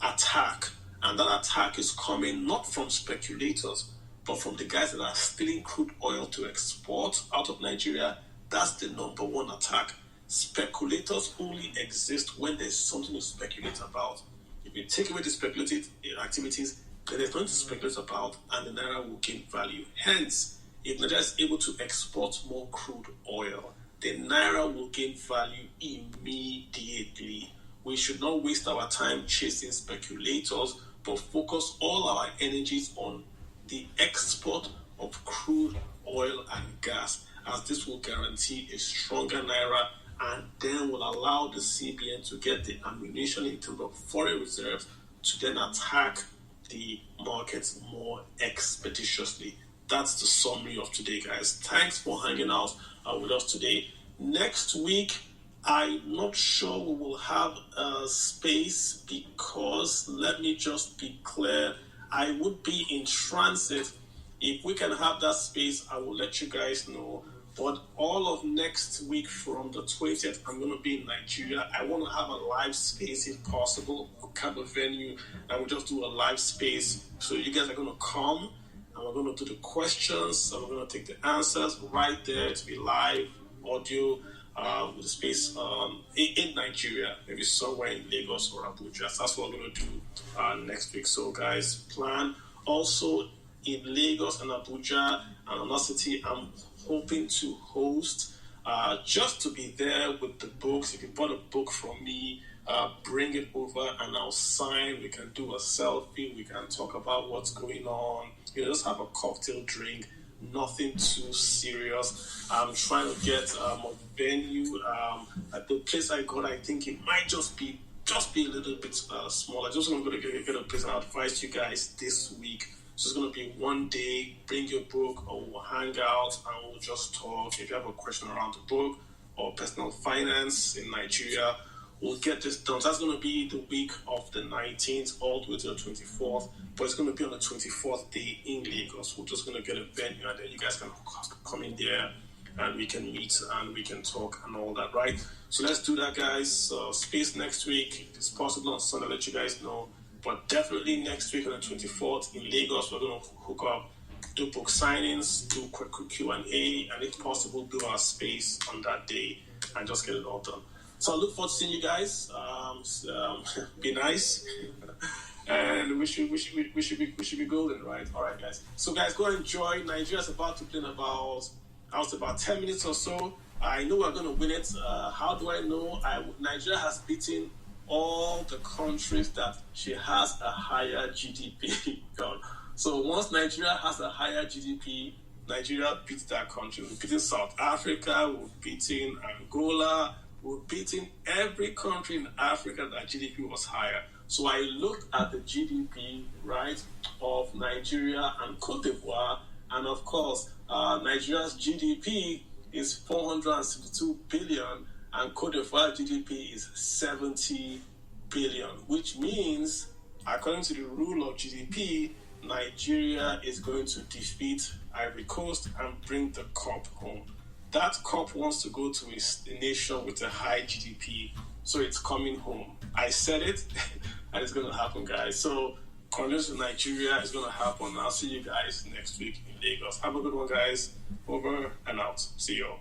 attack, and that attack is coming not from speculators, but from the guys that are stealing crude oil to export out of Nigeria. That's the number one attack. Speculators only exist when there's something to speculate about. If you take away the speculative activities, then there's nothing to speculate about, and the Naira will gain value. Hence, if Nigeria is able to export more crude oil, the Naira will gain value immediately. We should not waste our time chasing speculators, but focus all our energies on the export of crude oil and gas, as this will guarantee a stronger Naira and then will allow the CBN to get the ammunition in terms of foreign reserves to then attack the markets more expeditiously. that's the summary of today, guys. Thanks for hanging out with us today. Next week, I'm not sure we will have a space because, let me just be clear, I would be in transit. If we can have that space, I will let you guys know. But all of next week from the 20th, I'm going to be in Nigeria. I want to have a live space if possible. We'll have a venue and we'll just do a live space. So you guys are going to come and we're going to do the questions and we're going to take the answers right there to be live audio with the space in Nigeria, maybe somewhere in Lagos or Abuja. So that's what we're going to do next week. So guys, plan. Also in Lagos and Abuja and another city, I'm hoping to host just to be there with the books. If you bought a book from me, bring it over and I'll sign. We can do a selfie. We can talk about what's going on. Just have a cocktail drink. Nothing too serious. I'm trying to get a venue. At the place I got, I think it might just be a little bit smaller. Just going to get a place and I'll advise you guys this week. So it's going to be one day, bring your book, or we'll hang out and we'll just talk. If you have a question around the book or personal finance in Nigeria, we'll get this done. So that's going to be the week of the 19th all the way to the 24th. But it's going to be on the 24th day in Lagos. We're just going to get a venue and then you guys can come in there and we can meet and we can talk and all that, right? So let's do that, guys. Space next week. If it's possible on Sunday, I'll let you guys know. But definitely next week on the 24th in Lagos, we're going to hook up, do book signings, do quick Q&A, and if possible, do our space on that day and just get it all done. So I look forward to seeing you guys. Be nice, and we should be golden, right? All right, guys. So guys, go enjoy. Nigeria's about to play in about 10 minutes or so. I know we're going to win it. How do I know? Nigeria has beaten all the countries that she has a higher GDP. So once Nigeria has a higher GDP, Nigeria beats that country. We're beating South Africa, we're beating Angola, we're beating every country in Africa that GDP was higher. So I looked at the GDP, right, of Nigeria and Cote d'Ivoire, and of course, Nigeria's GDP is 462 billion, and Cote d'Ivoire GDP is 70 billion, which means, according to the rule of GDP, Nigeria is going to defeat Ivory Coast and bring the cup home. That cup wants to go to a nation with a high GDP, so it's coming home. I said it, and it's going to happen, guys. So, congratulations to Nigeria. It's going to happen. I'll see you guys next week in Lagos. Have a good one, guys. Over and out. See you all.